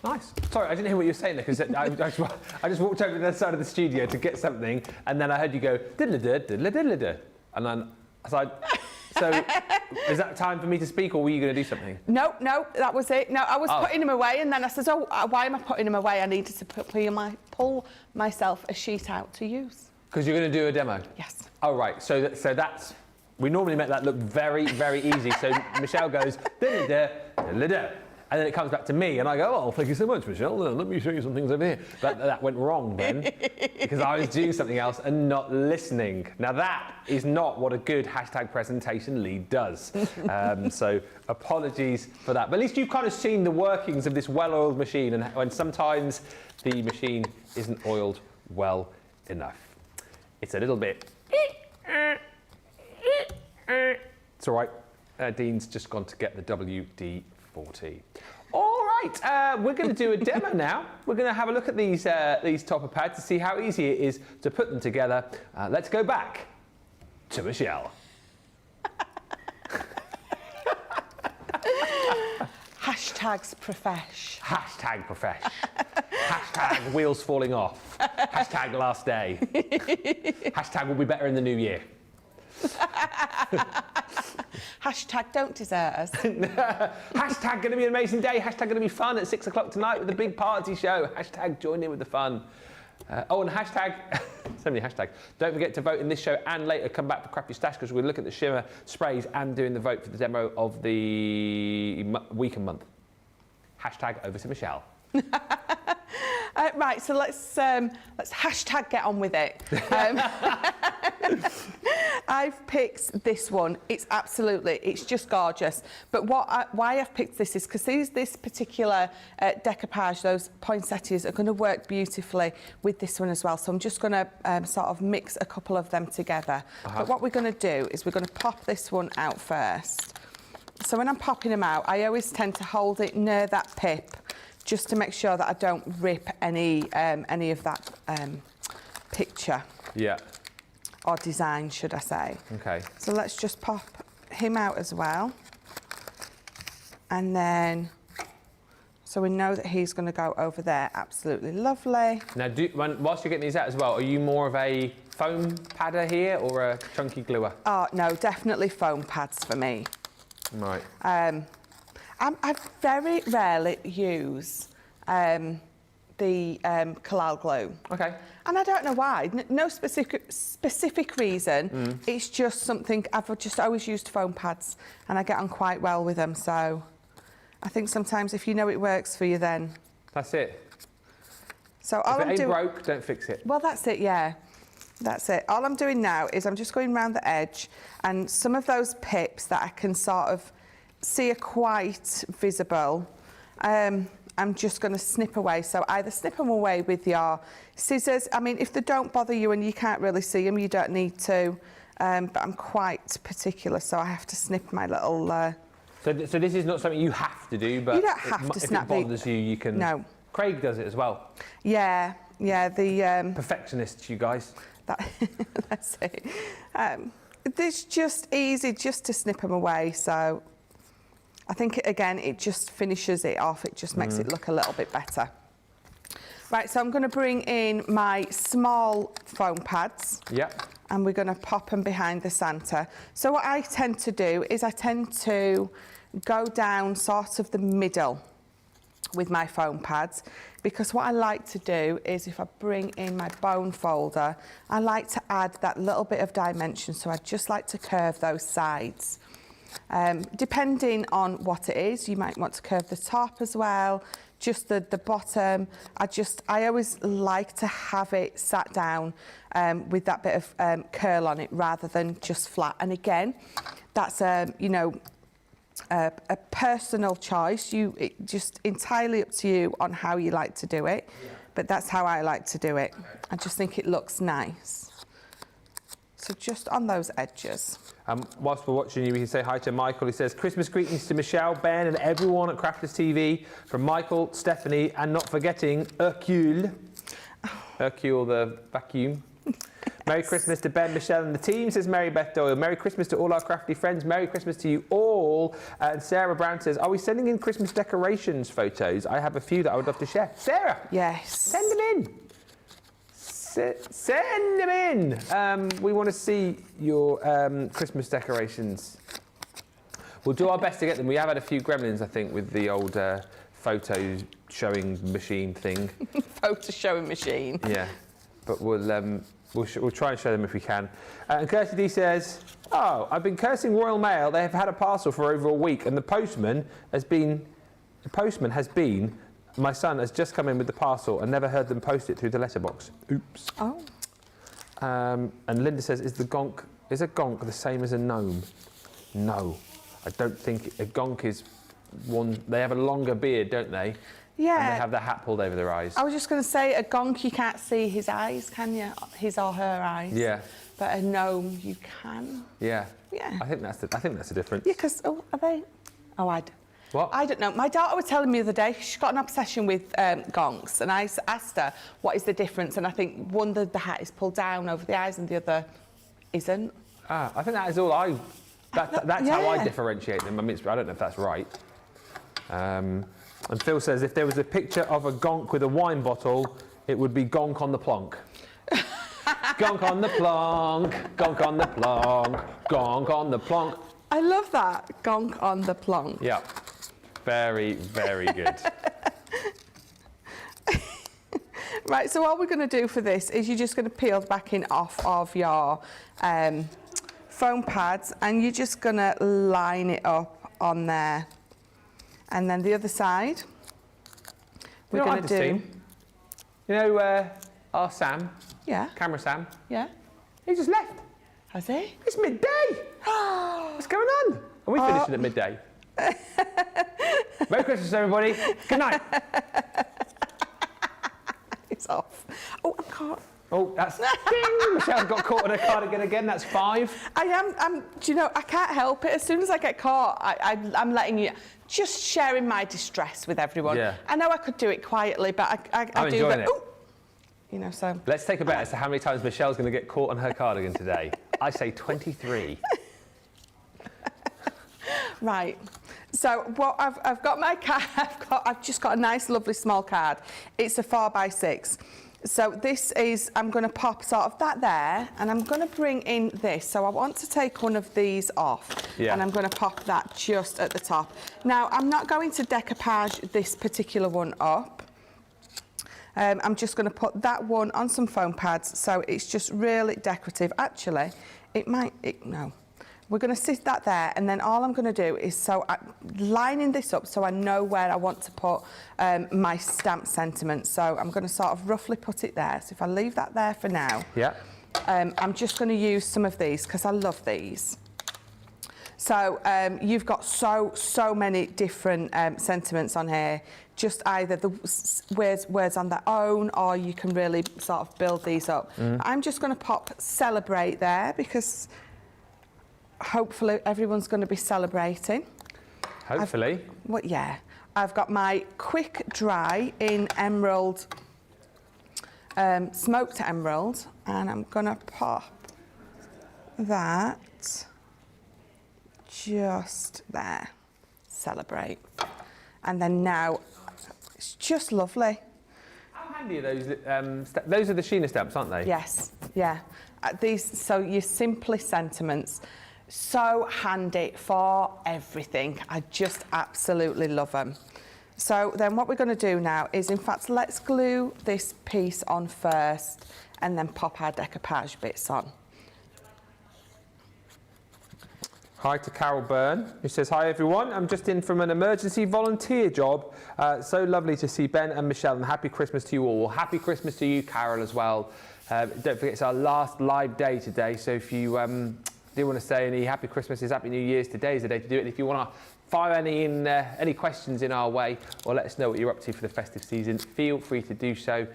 Speaker 1: Nice. Sorry, I didn't hear what you were saying there, because I just walked over to the other side of the studio to get something, and then I heard you go, diddle-a-da, diddle-a-diddle-a-da. And then I was like, so is that time for me to speak, or were you going to do something?
Speaker 2: No, that was it. No, I was putting them away, and then I said, oh, why am I putting them away? I needed to pull myself a sheet out to use.
Speaker 1: Because you're going to do a demo?
Speaker 2: Yes.
Speaker 1: Oh, right. So that's... We normally make that look very, very easy. So Michelle goes, diddle-a-da, diddle-a-da. And then it comes back to me, and I go, oh, thank you so much, Michelle. Let me show you some things over here. That went wrong then, because I was doing something else and not listening. Now, that is not what a good hashtag presentation lead does. So apologies for that. But at least you've kind of seen the workings of this well-oiled machine, and when sometimes the machine isn't oiled well enough. It's a little bit... It's all right. Dean's just gone to get the WD-40. All right, we're going to do a demo now. We're going to have a look at these topper pads to see how easy it is to put them together. Let's go back to Michelle.
Speaker 2: Hashtags profesh.
Speaker 1: Hashtag profesh. Hashtag wheels falling off. Hashtag last day. Hashtag will be better in the new year.
Speaker 2: Hashtag don't desert us.
Speaker 1: Hashtag going to be an amazing day. Hashtag going to be fun at 6 o'clock tonight with the big party show. Hashtag join in with the fun. And hashtag, so many hashtags. Don't forget to vote in this show and later come back for Crap Your Stash, because we'll look at the Shimmer sprays and doing the vote for the demo of the week and month. Hashtag over to Michelle.
Speaker 2: Right, so let's hashtag get on with it. I've picked this one. It's just gorgeous. But why I've picked this is because this particular decoupage, those poinsettias, are going to work beautifully with this one as well. So I'm just going to sort of mix a couple of them together. But what we're going to do is we're going to pop this one out first. So when I'm popping them out, I always tend to hold it near that pip, just to make sure that I don't rip any of that picture.
Speaker 1: Yeah.
Speaker 2: Or design, should I say.
Speaker 1: Okay.
Speaker 2: So let's just pop him out as well. And then, so we know that he's going to go over there. Absolutely lovely.
Speaker 1: Now, whilst you're getting these out as well, are you more of a foam padder here or a chunky gluer?
Speaker 2: Oh, no, definitely foam pads for me.
Speaker 1: Right.
Speaker 2: I very rarely use the Kalal glue.
Speaker 1: Okay.
Speaker 2: And I don't know why. No specific reason. It's just something I've just always used foam pads, and I get on quite well with them. So I think sometimes if you know it works for you, then
Speaker 1: That's it.
Speaker 2: So all
Speaker 1: if
Speaker 2: I'm
Speaker 1: it ain't
Speaker 2: doing,
Speaker 1: broke, don't fix it.
Speaker 2: Well, that's it. Yeah, that's it. All I'm doing now is I'm just going around the edge, and some of those pips that I can sort of see are quite visible. I'm just going to snip away. So either snip them away with your scissors. I mean, if they don't bother you and you can't really see them, you don't need to. But I'm quite particular, so I have to snip my little...
Speaker 1: So this is not something you have to do, but
Speaker 2: you don't have to snap
Speaker 1: if it bothers you, you can...
Speaker 2: No.
Speaker 1: Craig does it as well.
Speaker 2: Yeah, the...
Speaker 1: Perfectionists, you guys.
Speaker 2: That's it. It's just easy just to snip them away, so I think, again, it just finishes it off. It just makes it look a little bit better. Right, so I'm going to bring in my small foam pads.
Speaker 1: Yep.
Speaker 2: And we're going to pop them behind the Santa. So what I tend to do is I tend to go down sort of the middle with my foam pads, because what I like to do is, if I bring in my bone folder, I like to add that little bit of dimension, so I just like to curve those sides. Depending on what it is, you might want to curve the top as well, just the bottom. I always like to have it sat down with that bit of curl on it rather than just flat. And again, that's you know, a personal choice. It just entirely up to you on how you like to do it, but that's how I like to do it. I just think it looks nice. So just on those edges.
Speaker 1: Whilst we're watching you, we can say hi to Michael. He says, Christmas greetings to Michelle, Ben and everyone at Crafters TV, from Michael, Stephanie, and not forgetting Hercule. Hercule the vacuum. Merry Christmas to Ben, Michelle and the team, says Mary Beth Doyle. Merry Christmas to all our crafty friends. Merry Christmas to you all. And Sarah Brown says, are we sending in Christmas decorations photos? I have a few that I would love to share. Sarah!
Speaker 2: Yes.
Speaker 1: Send them in. Send them in. We want to see your Christmas decorations. We'll do our best to get them. We have had a few gremlins, I think, with the old photo showing machine thing.
Speaker 2: Photo showing machine.
Speaker 1: Yeah, but we'll try and show them if we can. And Kirsty D says, oh, I've been cursing Royal Mail. They have had a parcel for over a week, and the postman has been, my son has just come in with the parcel and never heard them post it through the letterbox. Oops.
Speaker 2: Oh.
Speaker 1: And Linda says, is a gonk the same as a gnome? No, I don't think a gonk is one. They have a longer beard, don't they?
Speaker 2: Yeah.
Speaker 1: And they have their hat pulled over their eyes.
Speaker 2: I was just going to say, a gonk, you can't see his eyes, can you? His or her eyes.
Speaker 1: Yeah.
Speaker 2: But a gnome, you can.
Speaker 1: Yeah.
Speaker 2: Yeah.
Speaker 1: I think that's the difference.
Speaker 2: Yeah, because, are they? Oh,
Speaker 1: What?
Speaker 2: I don't know. My daughter was telling me the other day, she's got an obsession with gonks, and I asked her, what is the difference? And I think one, the hat is pulled down over the eyes and the other isn't.
Speaker 1: Ah, I think that is all that's how I differentiate them. I mean, I don't know if that's right. And Phil says, if there was a picture of a gonk with a wine bottle, it would be gonk on the plonk. Gonk on the plonk, gonk on the plonk, gonk on the plonk.
Speaker 2: I love that, gonk on the plonk.
Speaker 1: Yeah, very, very good.
Speaker 2: Right, so what we're going to do for this is you're just going to peel the backing off of your foam pads, and you're just going to line it up on there. And then the other side, we're going to do...
Speaker 1: You know, our Sam,
Speaker 2: Yeah.
Speaker 1: camera Sam,
Speaker 2: Yeah.
Speaker 1: he just left.
Speaker 2: Has he?
Speaker 1: It's midday. What's going on? Are we finishing at midday? Merry Christmas, everybody. Good night.
Speaker 2: It's off. Oh, I'm caught.
Speaker 1: Oh, that's ding! Michelle's got caught in her cardigan again. That's 5.
Speaker 2: I'm, do you know, I can't help it. As soon as I get caught, I'm letting you, just sharing my distress with everyone.
Speaker 1: Yeah.
Speaker 2: I know I could do it quietly, but I
Speaker 1: I'm
Speaker 2: do.
Speaker 1: enjoying it.
Speaker 2: Ooh, you know, so.
Speaker 1: Let's take a bet as to how many times Michelle's going to get caught on her cardigan today. I say 23.
Speaker 2: Right. So what I've got my card. I've just got a nice, lovely small card. It's a 4x6. So this is, I'm going to pop sort of that there, and I'm going to bring in this. So I want to take one of these off, and I'm going to pop that just at the top. Now, I'm not going to decoupage this particular one up. I'm just going to put that one on some foam pads, so it's just really decorative. Actually, no. We're going to sit that there, and then all I'm going to do is lining this up so I know where I want to put my stamp sentiment. So I'm going to sort of roughly put it there. So if I leave that there for now, I'm just going to use some of these because I love these. So you've got so many different sentiments on here. Just either the words on their own, or you can really sort of build these up. I'm just going to pop celebrate there because hopefully everyone's going to be celebrating.
Speaker 1: Hopefully.
Speaker 2: Yeah. I've got my quick dry in emerald, smoked emerald, and I'm gonna pop that just there. Celebrate. And then now, it's just lovely.
Speaker 1: How handy are those? Those are the Shimmer stamps, aren't they?
Speaker 2: Yes, yeah. So your Simply Sentiments, so handy for everything. I just absolutely love them. So then what we're going to do now is, in fact, let's glue this piece on first and then pop our decoupage bits on.
Speaker 1: Hi to Carol Byrne, who says, hi everyone, I'm just in from an emergency volunteer job. So lovely to see Ben and Michelle, and happy Christmas to you all. Well, happy Christmas to you, Carol, as well. Don't forget, it's our last live day today, so if you do want to say any happy Christmases, happy New Year's, today is the day to do it. And if you want to fire any questions in our way, or let us know what you're up to for the festive season, feel free to do so.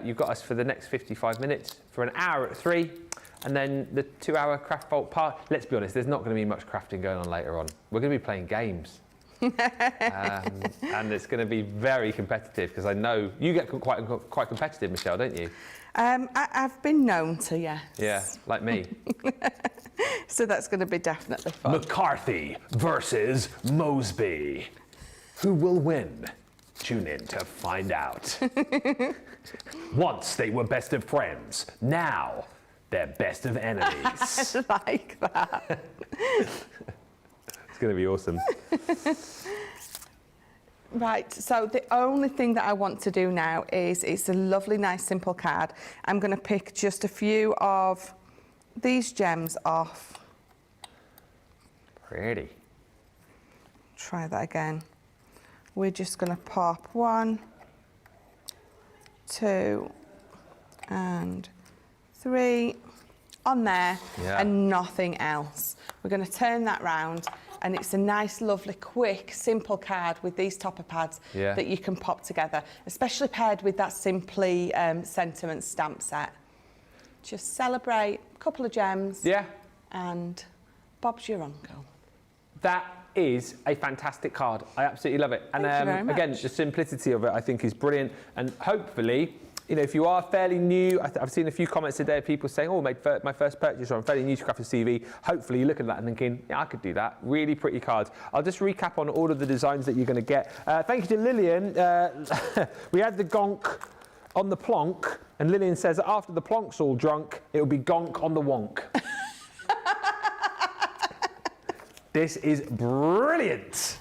Speaker 1: You've got us for the next 55 minutes, for an hour at 3. And then the 2-hour craft vault part. Let's be honest, there's not going to be much crafting going on later on. We're going to be playing games. And it's going to be very competitive, because I know you get quite competitive, Michelle, don't you?
Speaker 2: I've been known to, yes.
Speaker 1: Yeah, like me.
Speaker 2: So that's going to be definitely fun.
Speaker 1: McCarthy versus Moseby. Who will win? Tune in to find out. Once they were best of friends. Now they're best of enemies.
Speaker 2: I like that.
Speaker 1: It's going to be awesome.
Speaker 2: Right, so the only thing that I want to do now is, it's a lovely, nice, simple card. I'm going to pick just a few of these gems off.
Speaker 1: Pretty.
Speaker 2: Try that again. We're just going to pop 1, 2, and 3 on there, and nothing else. We're going to turn that round, and it's a nice, lovely, quick, simple card with these topper pads that you can pop together, especially paired with that Simply Sentiment stamp set. Just celebrate, a couple of gems, and Bob's your uncle. That
Speaker 1: is a fantastic card. I absolutely love it. And
Speaker 2: Thank you very much.
Speaker 1: again, the simplicity of it, I think, is brilliant. And hopefully, you know, if you are fairly new, I've seen a few comments today of people saying, oh, I made my first purchase, or I'm fairly new to Crafters TV. Hopefully you're looking at that and thinking, yeah, I could do that. Really pretty cards. I'll just recap on all of the designs that you're going to get. Thank you to Lillian. We had the gonk on the plonk, and Lillian says that after the plonk's all drunk, it'll be gonk on the wonk. This is brilliant.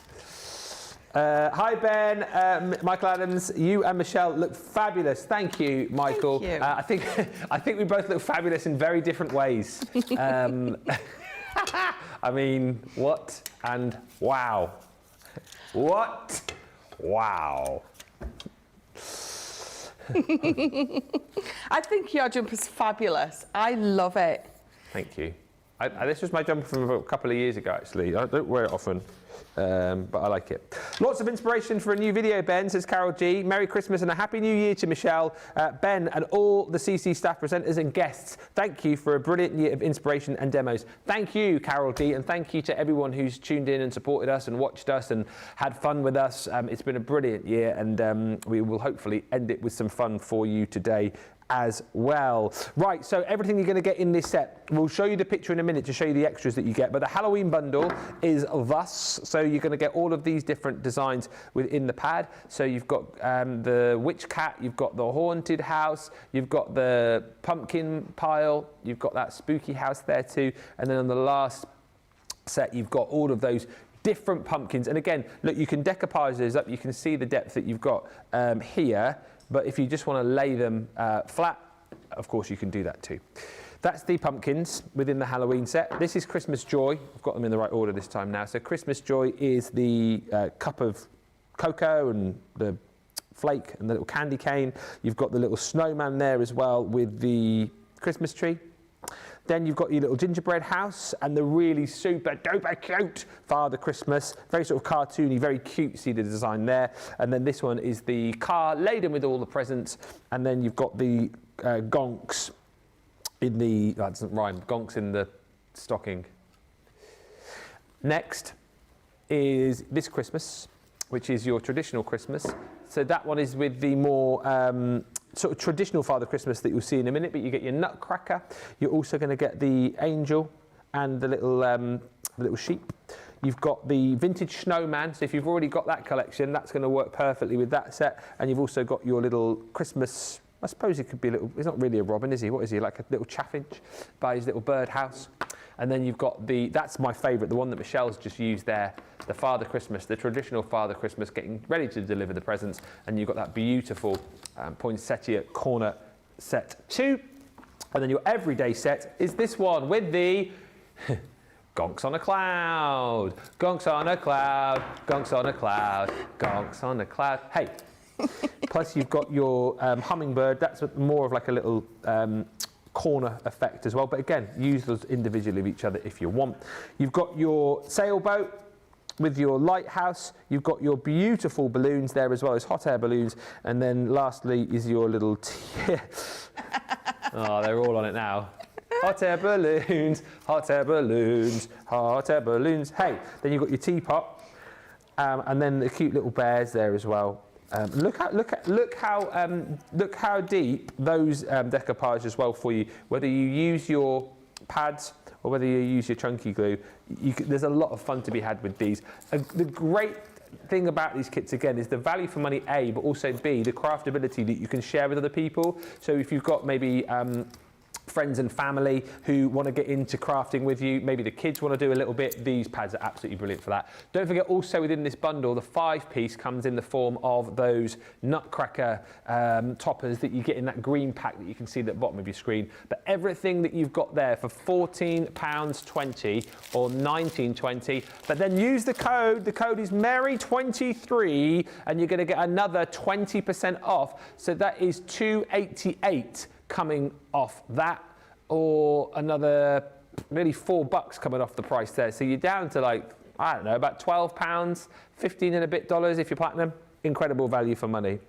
Speaker 1: Hi Ben, Michael Adams, you and Michelle look fabulous. Thank you, Michael.
Speaker 2: Thank you.
Speaker 1: I think we both look fabulous in very different ways. I mean, what and wow. What? Wow.
Speaker 2: I think your jumper's fabulous. I love it.
Speaker 1: Thank you. This was my jumper from a couple of years ago, actually. I don't wear it often, but I like it. Lots of inspiration for a new video, Ben, says Carol G. Merry Christmas and a Happy New Year to Michelle, Ben, and all the CC staff, presenters and guests. Thank you for a brilliant year of inspiration and demos. Thank you, Carol G, and thank you to everyone who's tuned in and supported us and watched us and had fun with us. It's been a brilliant year, and we will hopefully end it with some fun for you today as well. Right, so everything you're going to get in this set, we'll show you the picture in a minute to show you the extras that you get, but the Halloween bundle is thus. So you're going to get all of these different designs within the pad. So you've got the witch cat, you've got the haunted house, you've got the pumpkin pile, you've got that spooky house there too, and then on the last set you've got all of those different pumpkins. And again, look, you can decoupage those up, you can see the depth that you've got here. But if you just want to lay them flat, of course you can do that too. That's the pumpkins within the Halloween set. This is Christmas Joy. I've got them in the right order this time now. So Christmas Joy is the cup of cocoa and the flake and the little candy cane. You've got the little snowman there as well with the Christmas tree. Then you've got your little gingerbread house and the really super duper cute Father Christmas. Very sort of cartoony, very cutesy the design there. And then this one is the car laden with all the presents. And then you've got the gonks in the, that doesn't rhyme, gonks in the stocking. Next is this Christmas. which is your traditional Christmas. So that one is with the more sort of traditional Father Christmas that you'll see in a minute, but you get your nutcracker. You're also going to get the angel and the little sheep. You've got the vintage snowman, so if you've already got that collection, that's going to work perfectly with that set. And you've also got your little Christmas, I suppose it could be a little, he's not really a robin, is he? What is he, like a little chaffinch by his little birdhouse? And then you've got that's my favourite, the one that Michelle's just used there, the Father Christmas, the traditional Father Christmas, getting ready to deliver the presents. And you've got that beautiful poinsettia corner set 2. And then your everyday set is this one with the gonks on a cloud, gonks on a cloud, gonks on a cloud, gonks on a cloud. Hey, plus you've got your hummingbird. That's more of like a little corner effect as well. But again, use those individually with each other if you want. You've got your sailboat with your lighthouse. You've got your beautiful balloons there as well as hot air balloons. And then lastly is your little oh, they're all on it now. Hot air balloons, hot air balloons, hot air balloons. Hey, then you've got your teapot, and then the cute little bears there as well. Look how deep those decoupage as well for you. Whether you use your pads or whether you use your chunky glue, there's a lot of fun to be had with these. The great thing about these kits again is the value for money, A, but also B, the craftability that you can share with other people. So if you've got maybe friends and family who want to get into crafting with you, maybe the kids want to do a little bit, these pads are absolutely brilliant for that. Don't forget also within this bundle, the 5-piece comes in the form of those nutcracker toppers that you get in that green pack that you can see at the bottom of your screen. But everything that you've got there for £14.20 or £19.20, but then use the code is Merry23 and you're going to get another 20% off. So that is £2.88 coming off that, or another nearly $4 coming off the price there. So you're down to like, I don't know, about £12, 15 and a bit dollars if you're platinum. Incredible value for money.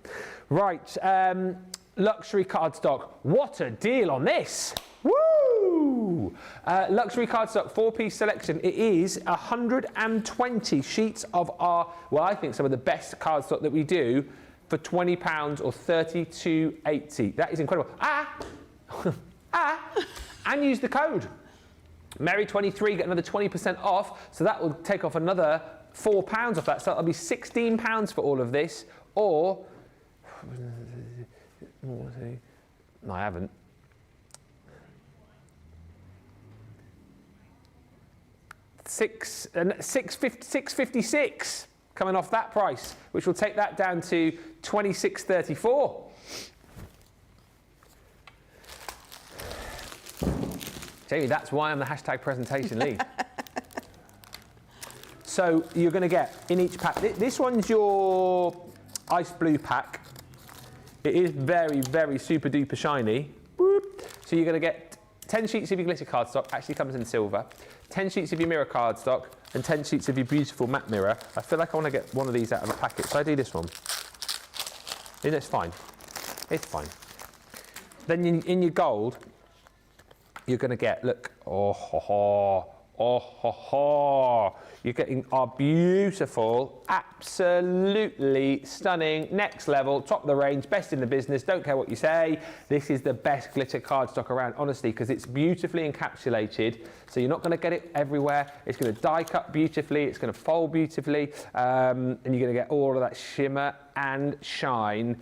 Speaker 1: Right, luxury cardstock. What a deal on this. Woo! Luxury cardstock 4-piece selection. It is 120 sheets of our, well, I think some of the best cardstock that we do for £20 or $32.80. That is incredible. And use the code Merry23, get another 20% off. So that will take off another £4 off that. So that'll be £16 for all of this. Or no, I haven't. $6.56 coming off that price, which will take that down to $26.34. Jamie, that's why I'm the hashtag presentation lead. So you're going to get in each pack. This one's your ice blue pack. It is very, very super duper shiny. Whoop. So you're going to get 10 sheets of your glitter cardstock. Actually comes in silver. 10 sheets of your mirror cardstock and 10 sheets of your beautiful matte mirror. I feel like I want to get one of these out of a packet. So I do this one. And it's fine. It's fine. Then in your gold, you're going to get, look, you're getting our beautiful, absolutely stunning, next level, top of the range, best in the business, don't care what you say. This is the best glitter cardstock around, honestly, because it's beautifully encapsulated. So you're not going to get it everywhere. It's going to die cut beautifully. It's going to fold beautifully. And you're going to get all of that shimmer and shine.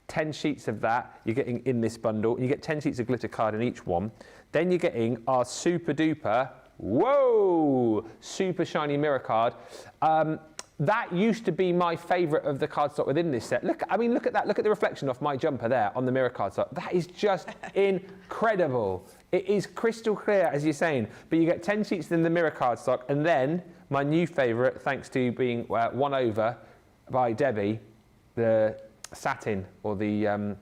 Speaker 1: 10 sheets of that you're getting in this bundle. You get 10 sheets of glitter card in each one. Then you're getting our super duper, whoa, super shiny mirror card. That used to be my favourite of the cardstock within this set. Look, I mean, look at that. Look at the reflection off my jumper there on the mirror cardstock. That is just incredible. It is crystal clear, as you're saying. But you get 10 sheets in the mirror cardstock, and then my new favourite, thanks to being won over by Debbie, the satin or the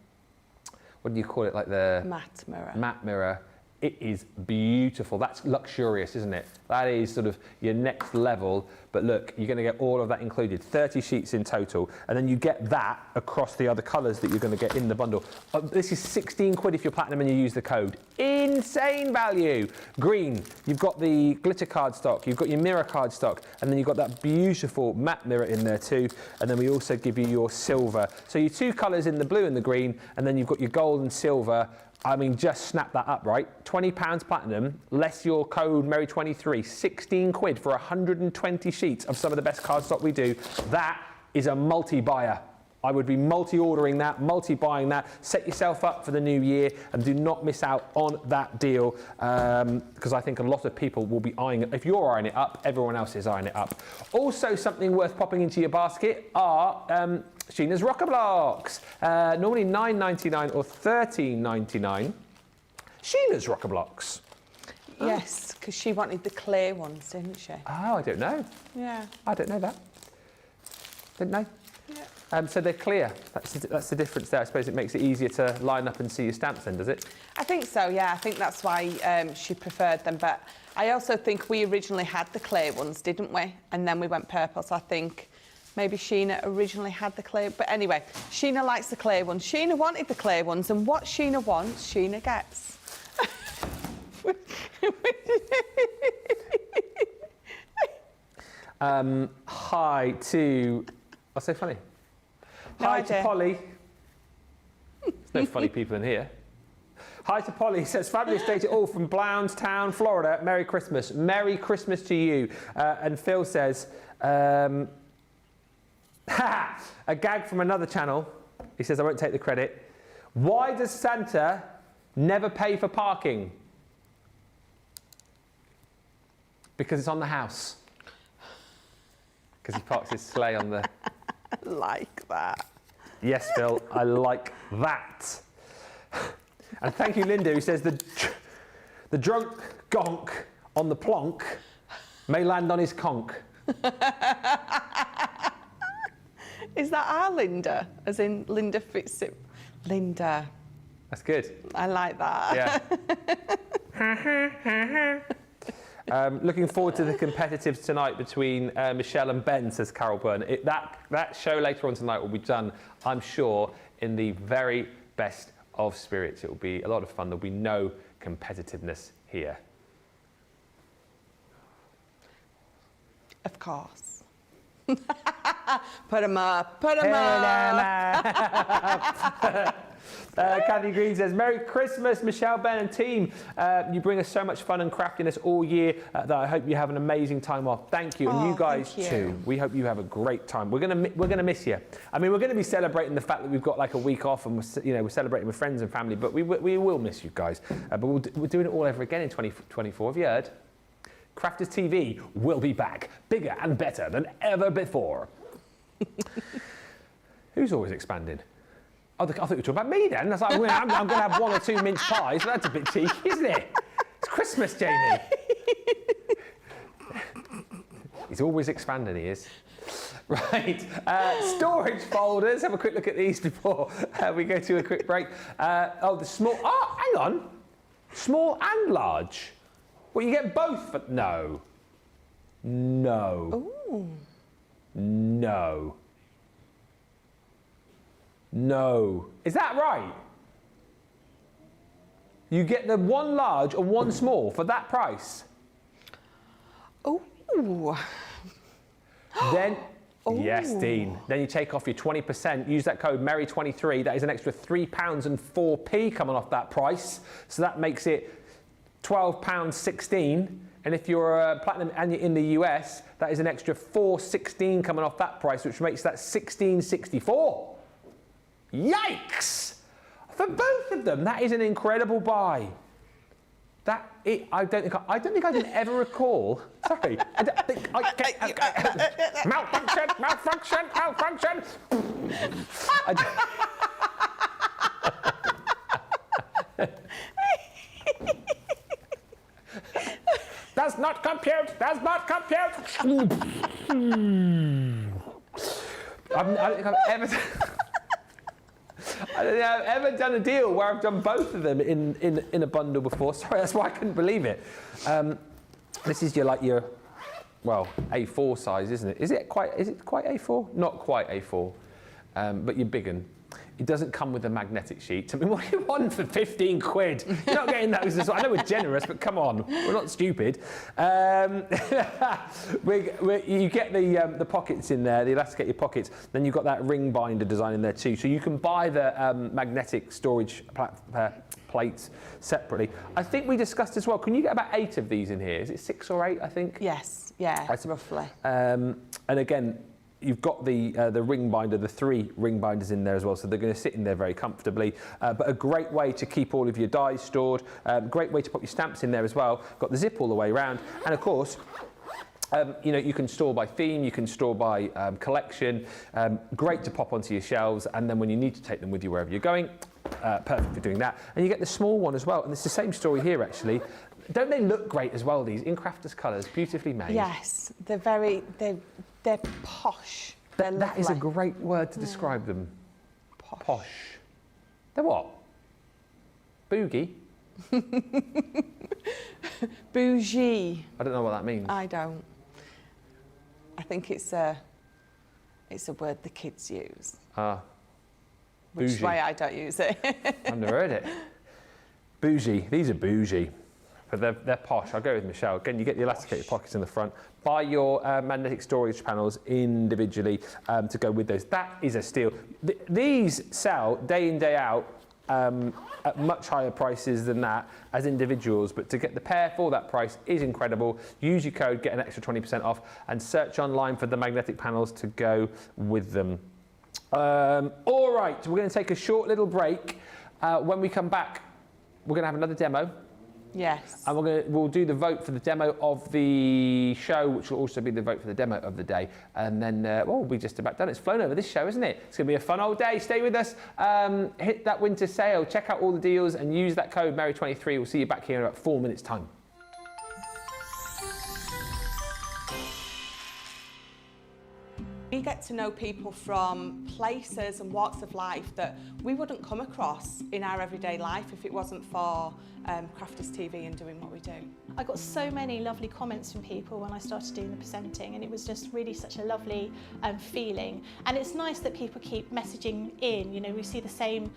Speaker 1: what do you call it? Like the
Speaker 2: matte mirror.
Speaker 1: Matte mirror. It is beautiful. That's luxurious, isn't it? That is sort of your next level. But look, you're going to get all of that included. 30 sheets in total. And then you get that across the other colours that you're going to get in the bundle. This is 16 quid if you're platinum and you use the code. Insane value. Green, you've got the glitter cardstock. You've got your mirror cardstock. And then you've got that beautiful matte mirror in there too. And then we also give you your silver. So your 2 colours in the blue and the green. And then you've got your gold and silver. I mean, just snap that up, right? £20 platinum, less your code Mary23, 16 quid for 120 sheets of some of the best cardstock we do. That is a multi-buyer. I would be multi-ordering that, multi-buying that. Set yourself up for the new year and do not miss out on that deal because I think a lot of people will be eyeing it. If you're eyeing it up, everyone else is eyeing it up. Also, something worth popping into your basket are Sheena's Rocker Blocks. Normally £9.99 or £13.99. Sheena's Rocker Blocks.
Speaker 2: Yes, because she wanted the clear ones, didn't she?
Speaker 1: Oh, I don't know.
Speaker 2: Yeah.
Speaker 1: I don't know that. Didn't know.
Speaker 2: Yeah.
Speaker 1: So they're clear. That's the difference there. I suppose it makes it easier to line up and see your stamps then, does it?
Speaker 2: I think so, yeah. I think that's why she preferred them. But I also think we originally had the clear ones, didn't we? And then we went purple. So I think maybe Sheena originally had the clear. But anyway, Sheena likes the clear ones. Sheena wanted the clear ones. And what Sheena wants, Sheena gets.
Speaker 1: Hi to... What's so funny? Hi to Polly. There's no funny people in here. Hi to Polly. Says, fabulous day to all from Blountstown, Florida. Merry Christmas. Merry Christmas to you. And Phil says, a gag from another channel. He says, I won't take the credit. Why does Santa never pay for parking? Because it's on the house. Because he parks his sleigh on the...
Speaker 2: Like that.
Speaker 1: Yes, Phil, I like that. And thank you, Linda, who says the drunk gonk on the plonk may land on his conch.
Speaker 2: Is that our Linda? As in Linda Fitzip? Linda.
Speaker 1: That's good.
Speaker 2: I like that.
Speaker 1: Yeah. Looking forward to the competitives tonight between Michelle and Ben, says Carol Byrne. That show later on tonight will be done, I'm sure, in the very best of spirits. It will be a lot of fun. There'll be no competitiveness here.
Speaker 2: Of course. Put 'em up. Put 'em up.
Speaker 1: Kathy Green says, Merry Christmas, Michelle, Ben and team. You bring us so much fun and craftiness all year that I hope you have an amazing time off. Thank you. And you guys too. We hope you have a great time. We're gonna miss you. I mean, we're going to be celebrating the fact that we've got like a week off and we're celebrating with friends and family, but we will miss you guys. But we're doing it all over again in 2024. Have you heard? Crafters TV will be back, bigger and better than ever before. Who's always expanding? Oh, I thought you were talking about me then. I was like, I'm going to have 1 or 2 mince pies. That's a bit cheeky, isn't it? It's Christmas, Jamie. He's always expanding, he is. Right, storage folders. Have a quick look at these before we go to a quick break. The small, hang on. Small and large. Well, you get both, but no. No.
Speaker 2: Ooh.
Speaker 1: No. No. Is that right? You get the 1 large and 1 small for that price?
Speaker 2: Ooh.
Speaker 1: Then, yes, Dean. Then you take off your 20%, use that code Mary23. That is an extra £3 and 4p coming off that price. So that makes it £12.16. And if you're platinum and you're in the US, that is an extra $4.16 coming off that price, which makes that $16.64. Yikes! For both of them, that is an incredible buy. I don't think I can ever recall. Sorry, I don't think malfunction. Does not compute. I don't think I've ever. I don't think I've ever done a deal where I've done both of them in a bundle before. Sorry, that's why I couldn't believe it. This is your A4 size, isn't it? Is it quite A4? Not quite A4, but you're big un. It doesn't come with a magnetic sheet. I mean, what do you want for 15 quid? You're not getting those as well. I know we're generous, but come on, we're not stupid. You get the pockets in there, the elasticated pockets, then you've got that ring binder design in there too. So you can buy the magnetic storage plates separately. I think we discussed as well, can you get about 8 of these in here? Is it 6 or 8, I think?
Speaker 2: Yes, yeah, roughly.
Speaker 1: And again, you've got the ring binder, the 3 ring binders in there as well, so they're going to sit in there very comfortably. But a great way to keep all of your dies stored, great way to put your stamps in there as well. Got the zip all the way around, and of course, you can store by theme, you can store by collection. Great to pop onto your shelves, and then when you need to take them with you wherever you're going, perfect for doing that. And you get the small one as well, and it's the same story here actually. Don't they look great as well, these, in crafters colours, beautifully made?
Speaker 2: Yes, they're posh.
Speaker 1: That is a great word to describe them. Posh. They're what? Boogie?
Speaker 2: Bougie.
Speaker 1: I don't know what that means.
Speaker 2: I don't. I think it's a word the kids use.
Speaker 1: Ah.
Speaker 2: Which is
Speaker 1: Bougie.
Speaker 2: why I don't use it.
Speaker 1: I've never heard it. Bougie. These are bougie. But they're posh. I'll go with Michelle. Again, you get the elasticated pockets in the front. Buy your magnetic storage panels individually to go with those. That is a steal. These sell day in, day out at much higher prices than that as individuals, but to get the pair for that price is incredible. Use your code, get an extra 20% off, and search online for the magnetic panels to go with them. All right, we're going to take a short little break. When we come back, we're going to have another demo.
Speaker 2: Yes.
Speaker 1: And we'll do the vote for the demo of the show, which will also be the vote for the demo of the day. And then, we'll be just about done. It's flown over this show, isn't it? It's going to be a fun old day. Stay with us. Hit that winter sale. Check out all the deals and use that code Mary23. We'll see you back here in about 4 minutes' time.
Speaker 2: We get to know people from places and walks of life that we wouldn't come across in our everyday life if it wasn't for Crafters TV and doing what we do.
Speaker 6: I got so many lovely comments from people when I started doing the presenting, and it was just really such a lovely feeling. And it's nice that people keep messaging in. You know, we see the same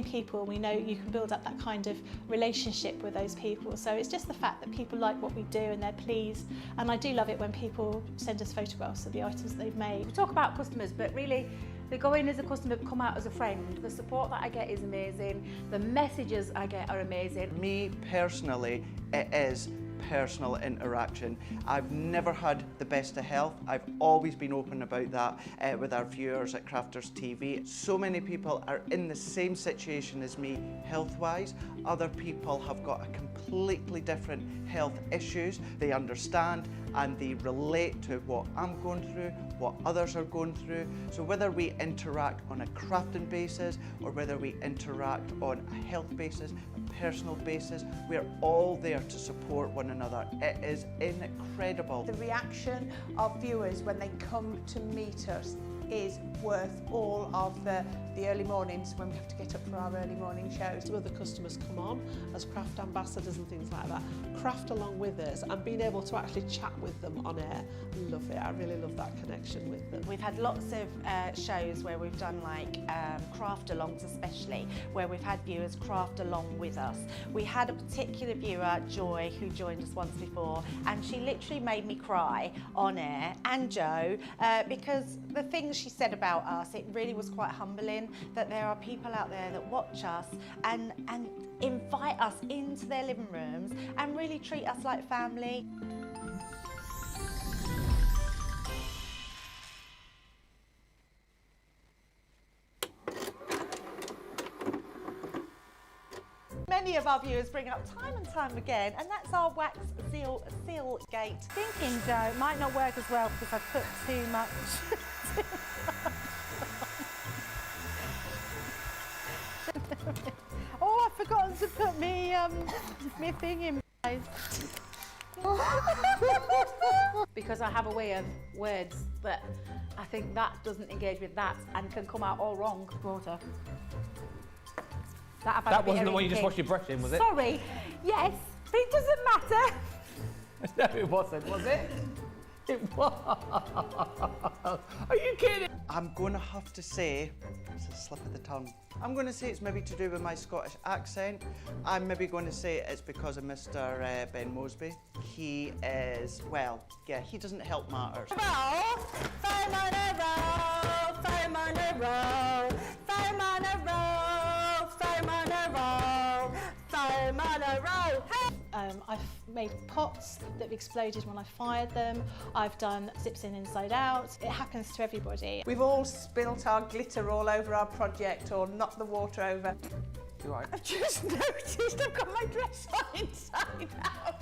Speaker 6: people, and we know you can build up that kind of relationship with those people. So it's just the fact that people like what we do and they're pleased. And I do love it when people send us photographs of the items they've made.
Speaker 7: We talk about customers, but really they go in as a customer, come out as a friend. The support that I get is amazing. The messages I get are amazing.
Speaker 4: Me personally, it is personal interaction. I've never had the best of health. I've always been open about that with our viewers at Crafters TV. So many people are in the same situation as me health-wise. Other people have got a completely different health issues. They understand and they relate to what I'm going through, what others are going through. So whether we interact on a crafting basis or whether we interact on a health basis, a personal basis, we're all there to support one another. It is incredible.
Speaker 8: The reaction of viewers when they come to meet us is worth all of the early mornings when we have to get up for our early morning shows.
Speaker 9: Some of the customers come on as craft ambassadors and things like that, craft along with us, and being able to actually chat with them on air. I love it. I really love that connection with them.
Speaker 10: We've had lots of shows where we've done like craft alongs, especially where we've had viewers craft along with us. We had a particular viewer, Joy, who joined us once before, and she literally made me cry on air, and Joe, because the things she said about us, it really was quite humbling that there are people out there that watch us and invite us into their living rooms and really treat us like family. Many of our viewers bring up time and time again, and that's our wax seal gate.
Speaker 7: Thinking, Joe, it might not work as well because I've put too much. Oh, I've forgotten to put me thing in, guys. because I have a way of words that I think that doesn't engage with that and can come out all wrong. Water.
Speaker 1: That wasn't the one you just washed your brush in, was it?
Speaker 7: Sorry. Yes, but it doesn't matter.
Speaker 1: No, it wasn't, was it? It was. Are you kidding?
Speaker 4: I'm going to have to say, it's a slip of the tongue. I'm going to say it's maybe to do with my Scottish accent. I'm maybe going to say it's because of Mr. Ben Moseby. He is, well, yeah, he doesn't help matters.
Speaker 6: I've made pots that have exploded when I fired them. I've done zips in inside out. It happens to everybody.
Speaker 8: We've all spilt our glitter all over our project or knocked the water over.
Speaker 1: You right?
Speaker 8: I've just noticed I've got my dress on inside out.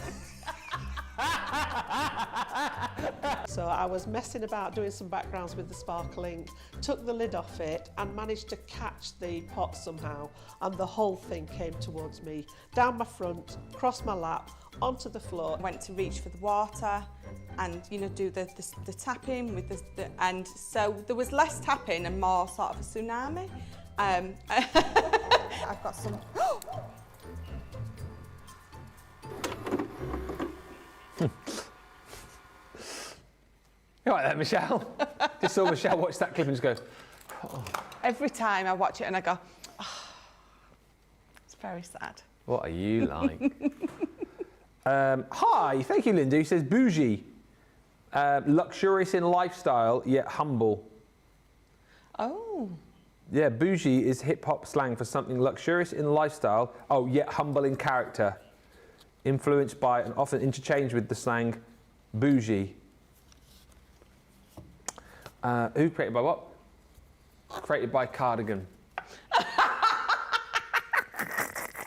Speaker 9: So I was messing about doing some backgrounds with the sparkling, took the lid off it and managed to catch the pot somehow, and the whole thing came towards me, down my front, across my lap, onto the floor.
Speaker 2: I went to reach for the water and, you know, do the tapping with and so there was less tapping and more sort of a tsunami. I've got some...
Speaker 1: You right there, Michelle? Just saw Michelle watch that clip and just go, oh.
Speaker 2: Every time I watch it and I go, oh, it's very sad.
Speaker 1: What are you like? Hi, thank you, Linda. Who says bougie, luxurious in lifestyle, yet humble.
Speaker 2: Oh.
Speaker 1: Yeah, bougie is hip-hop slang for something luxurious in lifestyle, yet humble in character. Influenced by and often interchanged with the slang bougie. Who created by what? Created by Cardigan.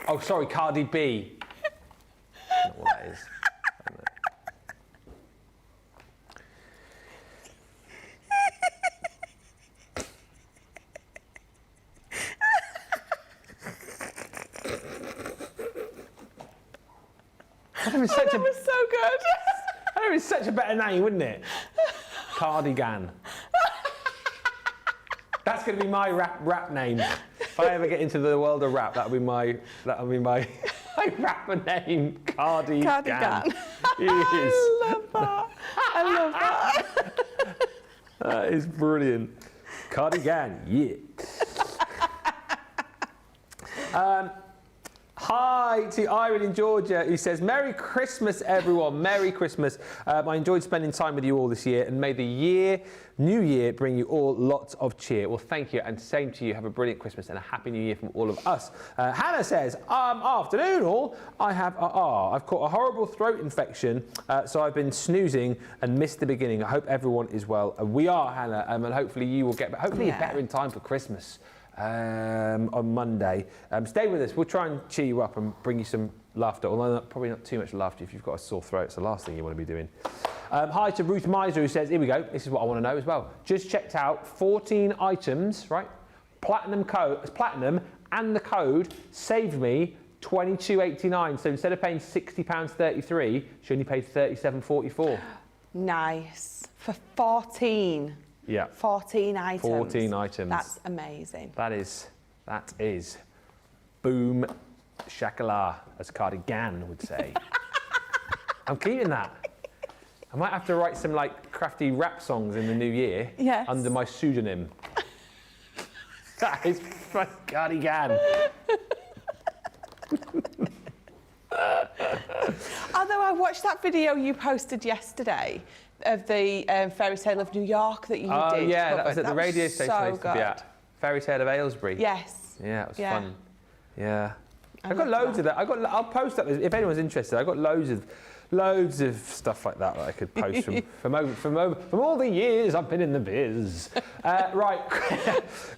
Speaker 1: Oh, sorry, Cardi B. I don't know what that is. That was so good. That was such a better name, wouldn't it? Cardigan. That's going to be my rap name. If I ever get into the world of rap, that'll be my rapper name. Cardigan.
Speaker 2: Cardigan.
Speaker 1: I
Speaker 2: love that. I love that.
Speaker 1: That is brilliant. Cardigan, yeah. Hi to Irene in Georgia, who says, Merry Christmas, everyone. Merry Christmas. I enjoyed spending time with you all this year, and may the new year bring you all lots of cheer. Well, thank you, and same to you. Have a brilliant Christmas and a happy new year from all of us. Hannah says, afternoon all. I've caught a horrible throat infection, so I've been snoozing and missed the beginning. I hope everyone is well. We are, Hannah, and hopefully you will hopefully you're better in time for Christmas. On Monday. Stay with us. We'll try and cheer you up and bring you some laughter, although probably not too much laughter if you've got a sore throat. It's the last thing you want to be doing. Hi to Ruth Miser, who says, here we go, this is what I want to know as well. Just checked out 14 items, right? Platinum and the code saved me £22.89. So instead of paying £60.33, she only paid £37.44.
Speaker 2: Nice. For 14.
Speaker 1: Yeah.
Speaker 2: 14 items.
Speaker 1: 14 items.
Speaker 2: That's amazing.
Speaker 1: That is boom shakala, as Cardigan would say. I'm keeping that. I might have to write some like crafty rap songs in the new year.
Speaker 2: Yes.
Speaker 1: Under my pseudonym. That is Cardigan.
Speaker 2: Although I watched that video you posted yesterday of the Fairy Tale of New York that you did.
Speaker 1: Oh yeah, that was at the radio station I used to be at. Fairy Tale of Aylesbury.
Speaker 2: Yes.
Speaker 1: Yeah, it was fun. Yeah. I got loads of that. I'll post that if anyone's interested. I got loads of stuff like that I could post from all the years I've been in the biz. Right,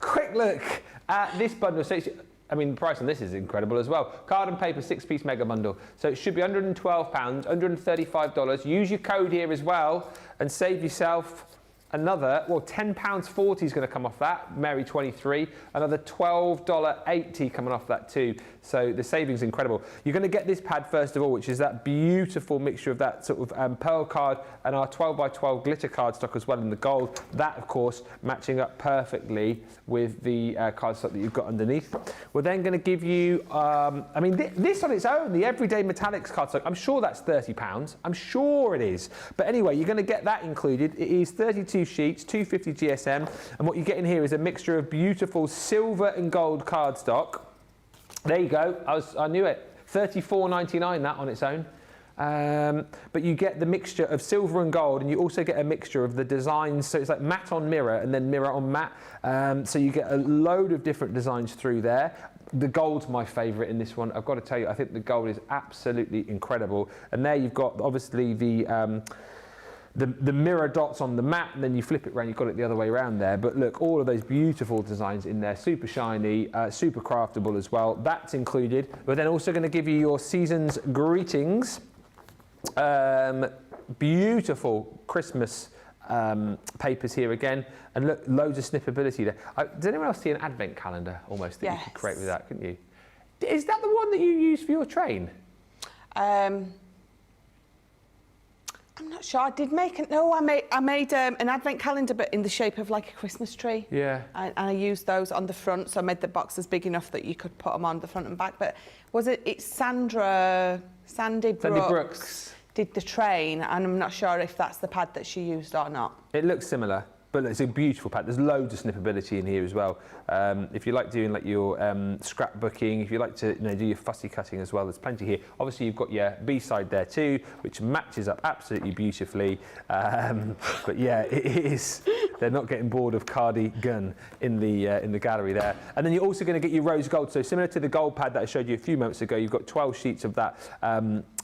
Speaker 1: quick look at this bundle. So the price on this is incredible as well. Card and paper 6-piece mega bundle. So it should be £112, $135. Use your code here as well and save yourself another, well, £10.40 is going to come off that, Mary 23, another $12.80 coming off that too. So the savings incredible. You're going to get this pad first of all, which is that beautiful mixture of that sort of pearl card and our 12x12 glitter cardstock as well in the gold. That, of course, matching up perfectly with the cardstock that you've got underneath. We're then going to give you, I mean, this on its own, the Everyday Metallics cardstock, I'm sure that's £30. I'm sure it is. But anyway, you're going to get that included. It is 32 sheets, 250 GSM, and what you get in here is a mixture of beautiful silver and gold cardstock. There you go, I knew it, $34.99 that on its own. But you get the mixture of silver and gold, and you also get a mixture of the designs, so it's like matte on mirror and then mirror on matte. So you get a load of different designs through there. The gold's my favourite in this one. I've got to tell you, I think the gold is absolutely incredible. And there you've got obviously the mirror dots on the mat, and then you flip it around, you've got it the other way around there. But look, all of those beautiful designs in there, super shiny, super craftable as well. That's included. We're then also going to give you your season's greetings. Beautiful Christmas papers here again, and look, loads of snippability there. Does anyone else see an advent calendar almost that you could create with that, couldn't you? Is that the one that you use for your train?
Speaker 2: I'm not sure. I did make it. No, I made an advent calendar, but in the shape of like a Christmas tree.
Speaker 1: Yeah.
Speaker 2: And I used those on the front, so I made the boxes big enough that you could put them on the front and back. But was it? It's Sandy Brooks did the train, and I'm not sure if that's the pad that she used or not.
Speaker 1: It looks similar, but it's a beautiful pad. There's loads of snippability in here as well. If you like doing like your scrapbooking, if you like to do your fussy cutting as well, there's plenty here. Obviously, you've got your B-side there too, which matches up absolutely beautifully. But yeah, it is. They're not getting bored of cardigan in the gallery there. And then you're also going to get your rose gold. So similar to the gold pad that I showed you a few moments ago, you've got 12 sheets of that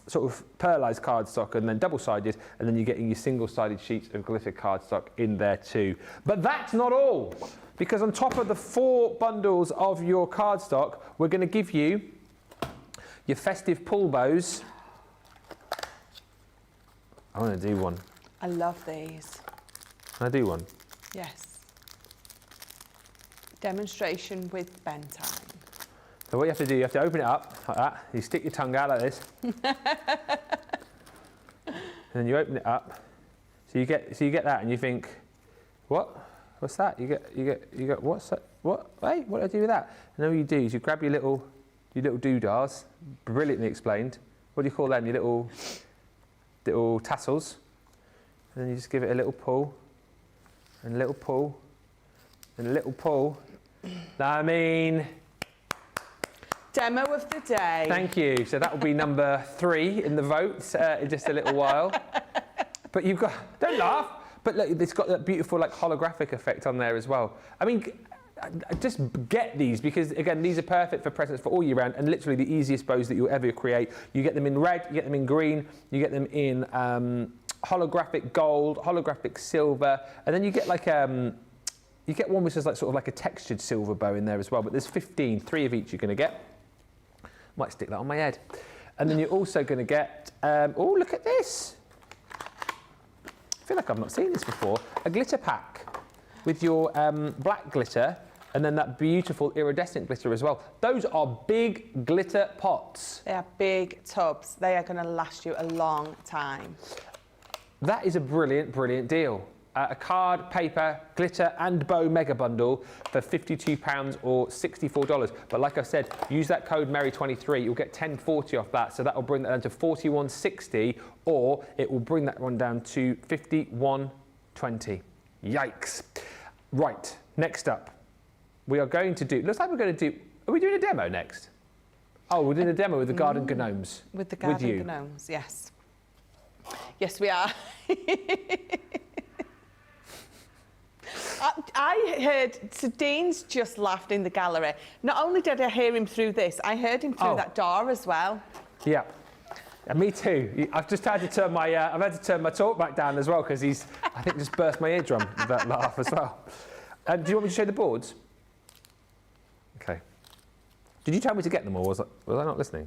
Speaker 1: sort of pearlized cardstock and then double-sided, and then you're getting your single-sided sheets of glitter cardstock in there too. But that's not all, because on top of the 4 bundles of your cardstock, we're going to give you your festive pull bows. I want to do one.
Speaker 2: I love these.
Speaker 1: Can I do one?
Speaker 2: Yes. Demonstration with Bentime.
Speaker 1: So what you have to do, you have to open it up like that. You stick your tongue out like this. And then you open it up. So you get that, and you think, what? What's that? You get what's that? What? Hey, what do I do with that? And then what you do is you grab your little doodahs, brilliantly explained. What do you call them? Your little tassels. And then you just give it a little pull, and a little pull, and a little pull. I mean,
Speaker 2: demo of the day.
Speaker 1: Thank you. So that will be number 3 in the votes in just a little while. But you've got, don't laugh, but look, it's got that beautiful like holographic effect on there as well. I mean, just get these, because again, these are perfect for presents for all year round, and literally the easiest bows that you'll ever create. You get them in red, you get them in green, you get them in holographic gold, holographic silver, and then you get like you get one which is like sort of like a textured silver bow in there as well. But there's 15, 3 of each you're going to get. Might stick that on my head. And then you're also going to get, oh, look at this. I feel like I've not seen this before. A glitter pack with your black glitter and then that beautiful iridescent glitter as well. Those are big glitter pots.
Speaker 2: They are big tubs. They are going to last you a long time.
Speaker 1: That is a brilliant, brilliant deal. A card, paper, glitter and bow mega bundle for £52 or $64. But like I said, use that code Mary23, you'll get $10.40 off that. So that will bring that down to $41.60, or it will bring that one down to $51.20. Yikes. Right, next up, we are going to do, looks like we're going to do, are we doing a demo next? Oh, we're doing a demo with the Garden Gnomes.
Speaker 2: With the Garden Gnomes, yes. Yes, we are. I heard, so Dean's just laughed in the gallery. Not only did I hear him through this, I heard him through that door as well.
Speaker 1: Yeah. And me too. I've just had to turn my, I've had to turn my talk back down as well, because he's, I think, just burst my eardrum with that laugh as well. Do you want me to show the boards? Okay. Did you tell me to get them, or was I not listening?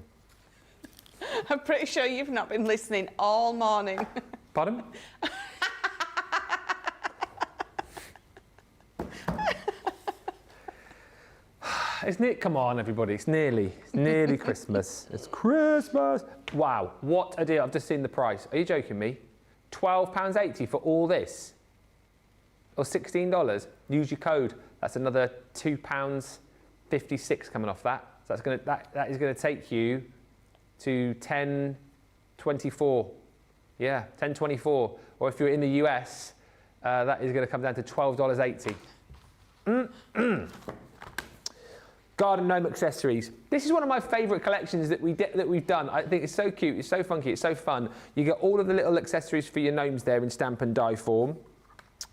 Speaker 2: I'm pretty sure you've not been listening all morning.
Speaker 1: Pardon? Isn't it? Come on, everybody. It's nearly Christmas. It's Christmas. Wow, what a deal. I've just seen the price. Are you joking me? £12.80 for all this? Or $16? Use your code. That's another £2.56 coming off that. So that is going to take you to $10.24. Yeah, $10.24. Or if you're in the US, that is going to come down to $12.80. Garden gnome accessories. This is one of my favourite collections that we've done. I think it's so cute, it's so funky, it's so fun. You get all of the little accessories for your gnomes there in stamp and die form.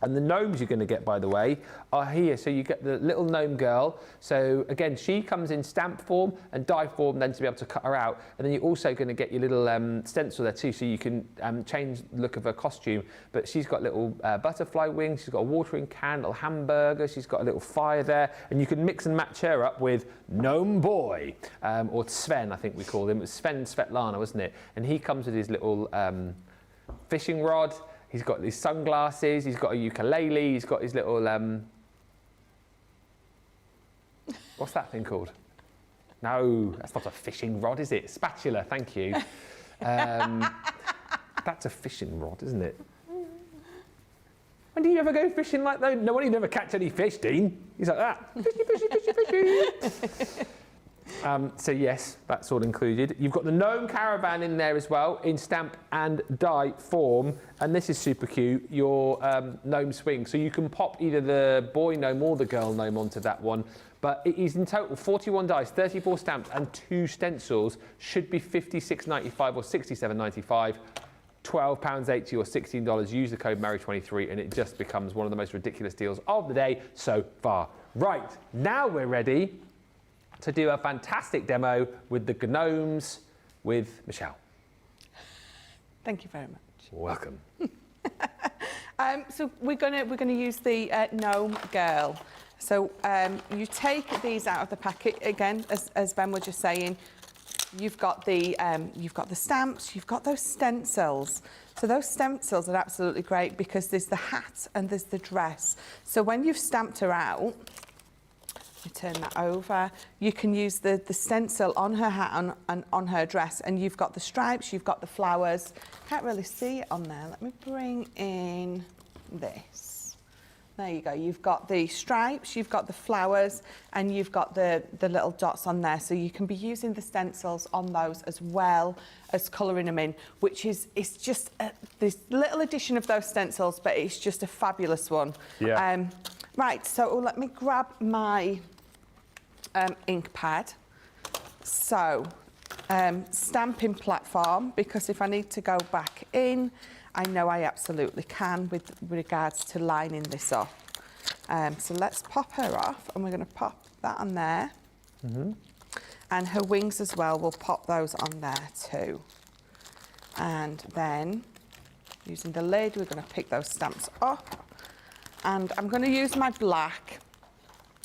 Speaker 1: And the gnomes you're going to get, by the way, are here. So you get the little gnome girl. So again, she comes in stamp form and die form, then to be able to cut her out. And then you're also going to get your little stencil there too, so you can change the look of her costume. But she's got little butterfly wings, she's got a watering can, little hamburger, she's got a little fire there. And you can mix and match her up with Gnome Boy, or Sven, I think we called him. It was Sven Svetlana, wasn't it? And he comes with his little fishing rod. He's got his sunglasses, he's got a ukulele, he's got his little, what's that thing called? No, that's not a fishing rod, is it? Spatula, thank you. That's a fishing rod, isn't it? When do you ever go fishing like that? No one, you never catch any fish, Dean. He's like that. Fishy, fishy, fishy, fishy. So yes, that's all included. You've got the gnome caravan in there as well, in stamp and die form, and this is super cute, your gnome swing. So you can pop either the boy gnome or the girl gnome onto that one, but it is in total 41 dice, 34 stamps and 2 stencils. Should be $56.95 or $67.95. £12.80 or $16. Use the code Mary23 and it just becomes one of the most ridiculous deals of the day so far. Right, now we're ready to do a fantastic demo with the gnomes with Michelle.
Speaker 2: Thank you very much.
Speaker 1: Welcome.
Speaker 2: So we're gonna use the gnome girl. So you take these out of the packet again, as Ben was just saying. You've got the stamps, you've got those stencils. So those stencils are absolutely great because there's the hat and there's the dress. So when you've stamped her out, you turn that over, you can use the stencil on her hat and on her dress, and you've got the stripes, you've got the flowers. Can't really see it on there. Let me bring in this. There you go. You've got the stripes, you've got the flowers, and you've got the little dots on there. So you can be using the stencils on those as well as colouring them in, which is, it's just this little addition of those stencils, but it's just a fabulous one.
Speaker 1: Yeah.
Speaker 2: Right, so let me grab my ink pad. So, stamping platform, because if I need to go back in, I know I absolutely can with regards to lining this up. So let's pop her off, and we're going to pop that on there. Mm-hmm. And her wings as well, we'll pop those on there too. And then, using the lid, we're going to pick those stamps up. And I'm going to use my black.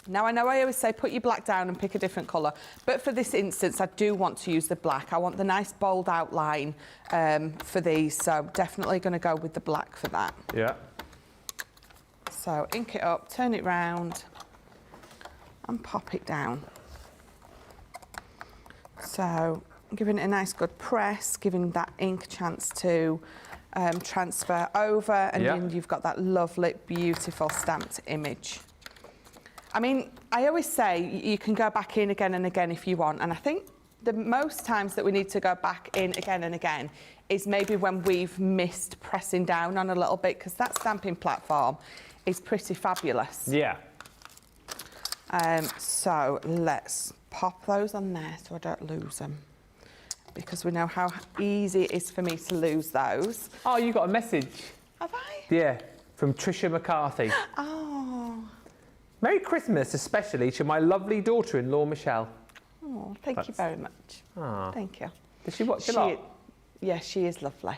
Speaker 2: Now, I know I always say put your black down and pick a different colour, but for this instance, I do want to use the black. I want the nice bold outline for these, so definitely going to go with the black for that.
Speaker 1: Yeah.
Speaker 2: So ink it up, turn it round, and pop it down. So giving it a nice good press, giving that ink a chance to transfer over, and then you've got that lovely, beautiful stamped image. I mean, I always say you can go back in again and again if you want, and I think the most times that we need to go back in again and again is maybe when we've missed pressing down on a little bit, because that stamping platform is pretty fabulous.
Speaker 1: Yeah.
Speaker 2: So let's pop those on there so I don't lose them, because we know how easy it is for me to lose those.
Speaker 1: Oh, you got a message.
Speaker 2: Have I?
Speaker 1: Yeah, from Trisha McCarthy.
Speaker 2: Oh.
Speaker 1: Merry Christmas, especially to my lovely daughter-in-law, Michelle.
Speaker 2: Oh, thank you very much.
Speaker 1: Oh.
Speaker 2: Thank you.
Speaker 1: Does she watch a lot?
Speaker 2: Yeah, she is lovely.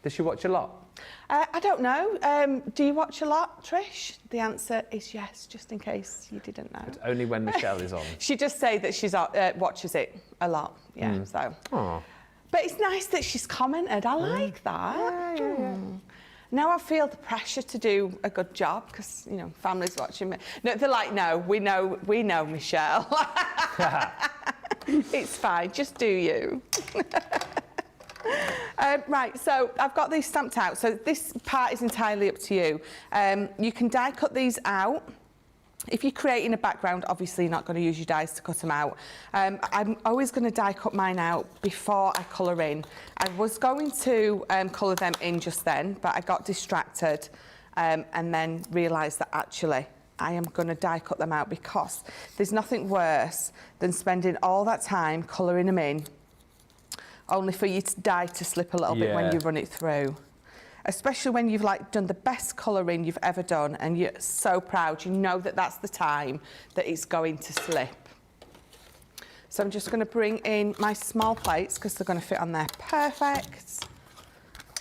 Speaker 1: Does she watch a lot?
Speaker 2: I don't know. Do you watch a lot, Trish? The answer is yes, just in case you didn't know.
Speaker 1: But only when Michelle is on.
Speaker 2: She just say that she's watches it a lot. Yeah, so.
Speaker 1: Aww.
Speaker 2: But it's nice that she's commented. I like that.
Speaker 1: Yeah.
Speaker 2: Now I feel the pressure to do a good job because, you know, family's watching me. No, they're like, no, we know, Michelle. It's fine, just do you. Right, so I've got these stamped out. So this part is entirely up to you. You can die cut these out. If you're creating a background, obviously you're not going to use your dies to cut them out. I'm always going to die cut mine out before I colour in. I was going to colour them in just then, but I got distracted and then realised that actually I am going to die cut them out because there's nothing worse than spending all that time colouring them in only for you to die to slip a little bit when you run it through. Especially when you've like done the best colouring you've ever done and you're so proud, you know that that's the time that it's going to slip. So I'm just going to bring in my small plates because they're going to fit on there perfect.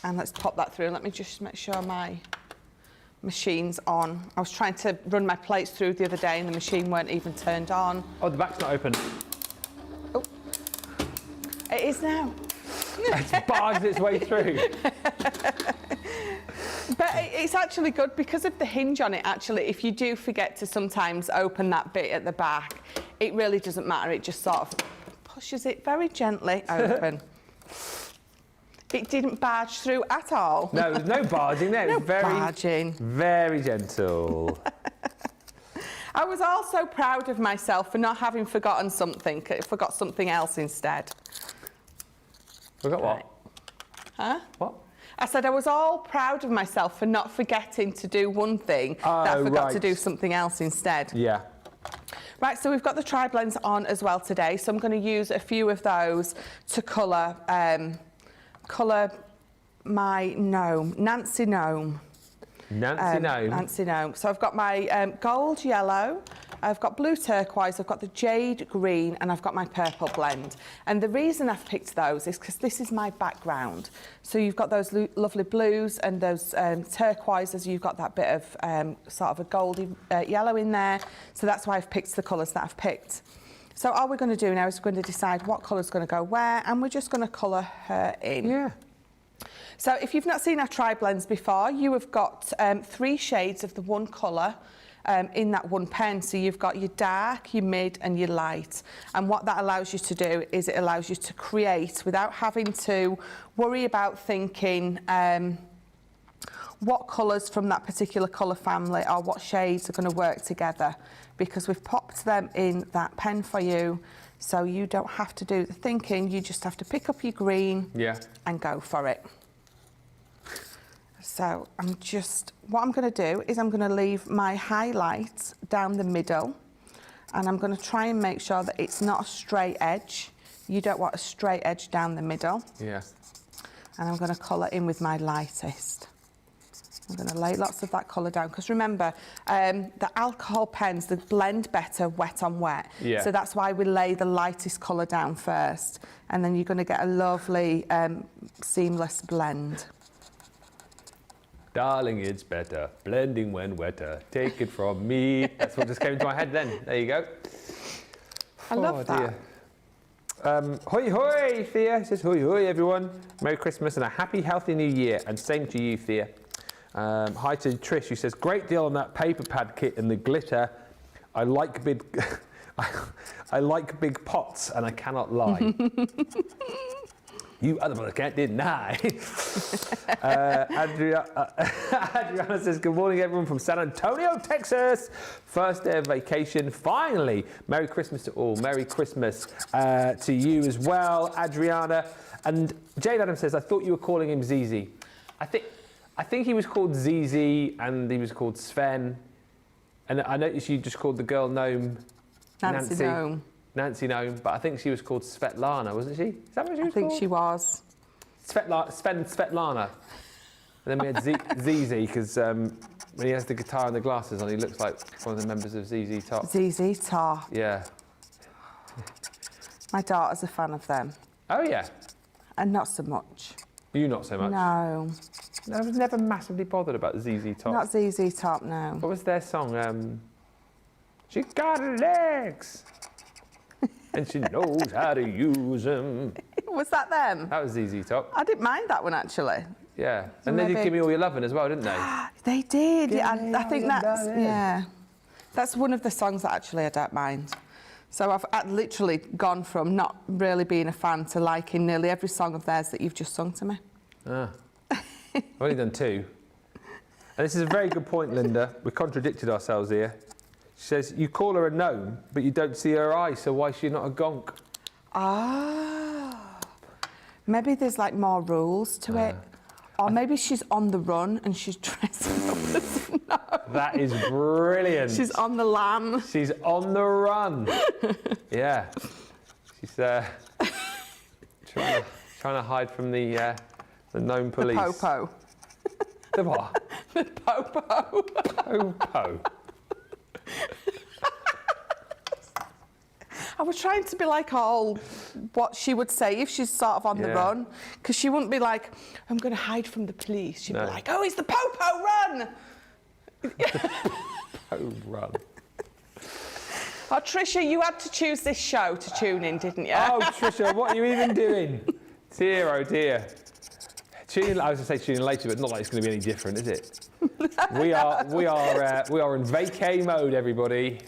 Speaker 2: And let's pop that through. Let me just make sure my machine's on. I was trying to run my plates through the other day and the machine weren't even turned on.
Speaker 1: Oh, the back's not open.
Speaker 2: Oh, it is now.
Speaker 1: It's barged its way through.
Speaker 2: But it's actually good because of the hinge on it. Actually, if you do forget to sometimes open that bit at the back, it really doesn't matter. It just sort of pushes it very gently open. It didn't barge through at all.
Speaker 1: No, there's no barging there.
Speaker 2: No
Speaker 1: It's very,
Speaker 2: barging.
Speaker 1: very gentle.
Speaker 2: I was also proud of myself for not having forgotten something. I forgot something else instead.
Speaker 1: Forgot what?
Speaker 2: Huh?
Speaker 1: What?
Speaker 2: I said I was all proud of myself for not forgetting to do one thing, that I forgot to do something else instead.
Speaker 1: Yeah.
Speaker 2: Right, so we've got the tri-blends on as well today, so I'm going to use a few of those to colour my gnome, Nancy Gnome.
Speaker 1: Nancy Gnome.
Speaker 2: Nancy Gnome. So I've got my gold yellow, I've got blue turquoise, I've got the jade green, and I've got my purple blend. And the reason I've picked those is because this is my background. So you've got those lovely blues and those turquoises, you've got that bit of sort of a goldy yellow in there. So that's why I've picked the colours that I've picked. So all we're going to do now is we're going to decide what colour's going to go where, and we're just going to colour her in.
Speaker 1: Yeah.
Speaker 2: So if you've not seen our tri-blends before, you have got 3 shades of the one colour in that one pen. So you've got your dark, your mid and your light. And what that allows you to do is it allows you to create without having to worry about thinking what colours from that particular colour family or what shades are going to work together, because we've popped them in that pen for you. So you don't have to do the thinking, you just have to pick up your green and go for it. So what I'm going to do is I'm going to leave my highlight down the middle, and I'm going to try and make sure that it's not a straight edge. You don't want a straight edge down the middle.
Speaker 1: Yeah.
Speaker 2: And I'm going to colour in with my lightest. I'm going to lay lots of that colour down, because remember, the alcohol pens, they blend better wet on wet.
Speaker 1: Yeah.
Speaker 2: So that's why we lay the lightest colour down first, and then you're going to get a lovely seamless blend.
Speaker 1: Darling, it's better, blending when wetter. Take it from me. That's what just came into my head then. There you go.
Speaker 2: I love that.
Speaker 1: Hoi hoi, Thea. Says hoi hoi, everyone. Merry Christmas and a happy, healthy new year. And same to you, Thea. Hi to Trish, who says, great deal on that paper pad kit and the glitter. I like big, I like big pots, and I cannot lie. You other mother can't deny. Adriana says, good morning, everyone from San Antonio, Texas. First day of vacation, finally. Merry Christmas to all. Merry Christmas to you as well, Adriana. And Jade Adams says, I thought you were calling him Zizi. I think he was called Zizi and he was called Sven. And I noticed you just called the girl Gnome
Speaker 2: Nancy Gnome.
Speaker 1: Nancy Gnome, but I think she was called Svetlana, wasn't she? Is that what she was called?
Speaker 2: I think she was.
Speaker 1: Svetlana. And then we had ZZ, because when he has the guitar and the glasses on, he looks like one of the members of ZZ Top.
Speaker 2: ZZ Top.
Speaker 1: Yeah.
Speaker 2: My daughter's a fan of them.
Speaker 1: Oh, yeah.
Speaker 2: And not so much.
Speaker 1: You not so much?
Speaker 2: No.
Speaker 1: I was never massively bothered about ZZ Top.
Speaker 2: Not ZZ Top, no.
Speaker 1: What was their song? She got legs. And she knows how to use them.
Speaker 2: Was that them?
Speaker 1: That was ZZ Top.
Speaker 2: I didn't mind that one, actually.
Speaker 1: Yeah, and they did Give Me All Your Lovin' as well, didn't they?
Speaker 2: They did. Yeah, I think that's that's one of the songs that actually I don't mind. So I've literally gone from not really being a fan to liking nearly every song of theirs that you've just sung to me.
Speaker 1: Ah. I've only done 2. And this is a very good point, Linda. We contradicted ourselves here. She says, you call her a gnome, but you don't see her eyes, so why is she not a gonk?
Speaker 2: Ah. Maybe there's like more rules to it. Or maybe she's on the run and she's dressing up as a gnome.
Speaker 1: That is brilliant.
Speaker 2: She's on the lam.
Speaker 1: She's on the run. Yeah. She's trying to hide from the gnome police.
Speaker 2: The popo.
Speaker 1: The what?
Speaker 2: The popo.
Speaker 1: Popo.
Speaker 2: I was trying to be like all what she would say if she's sort of on the run, because she wouldn't be like, I'm going to hide from the police. She'd be like, oh, it's the popo run.
Speaker 1: Popo run.
Speaker 2: Oh, Trisha, you had to choose this show to tune in, didn't you?
Speaker 1: Oh, Trisha, what are you even doing? Dear, oh dear. I was going to say tune in later, but not like it's going to be any different, is it? We are in vacay mode, everybody.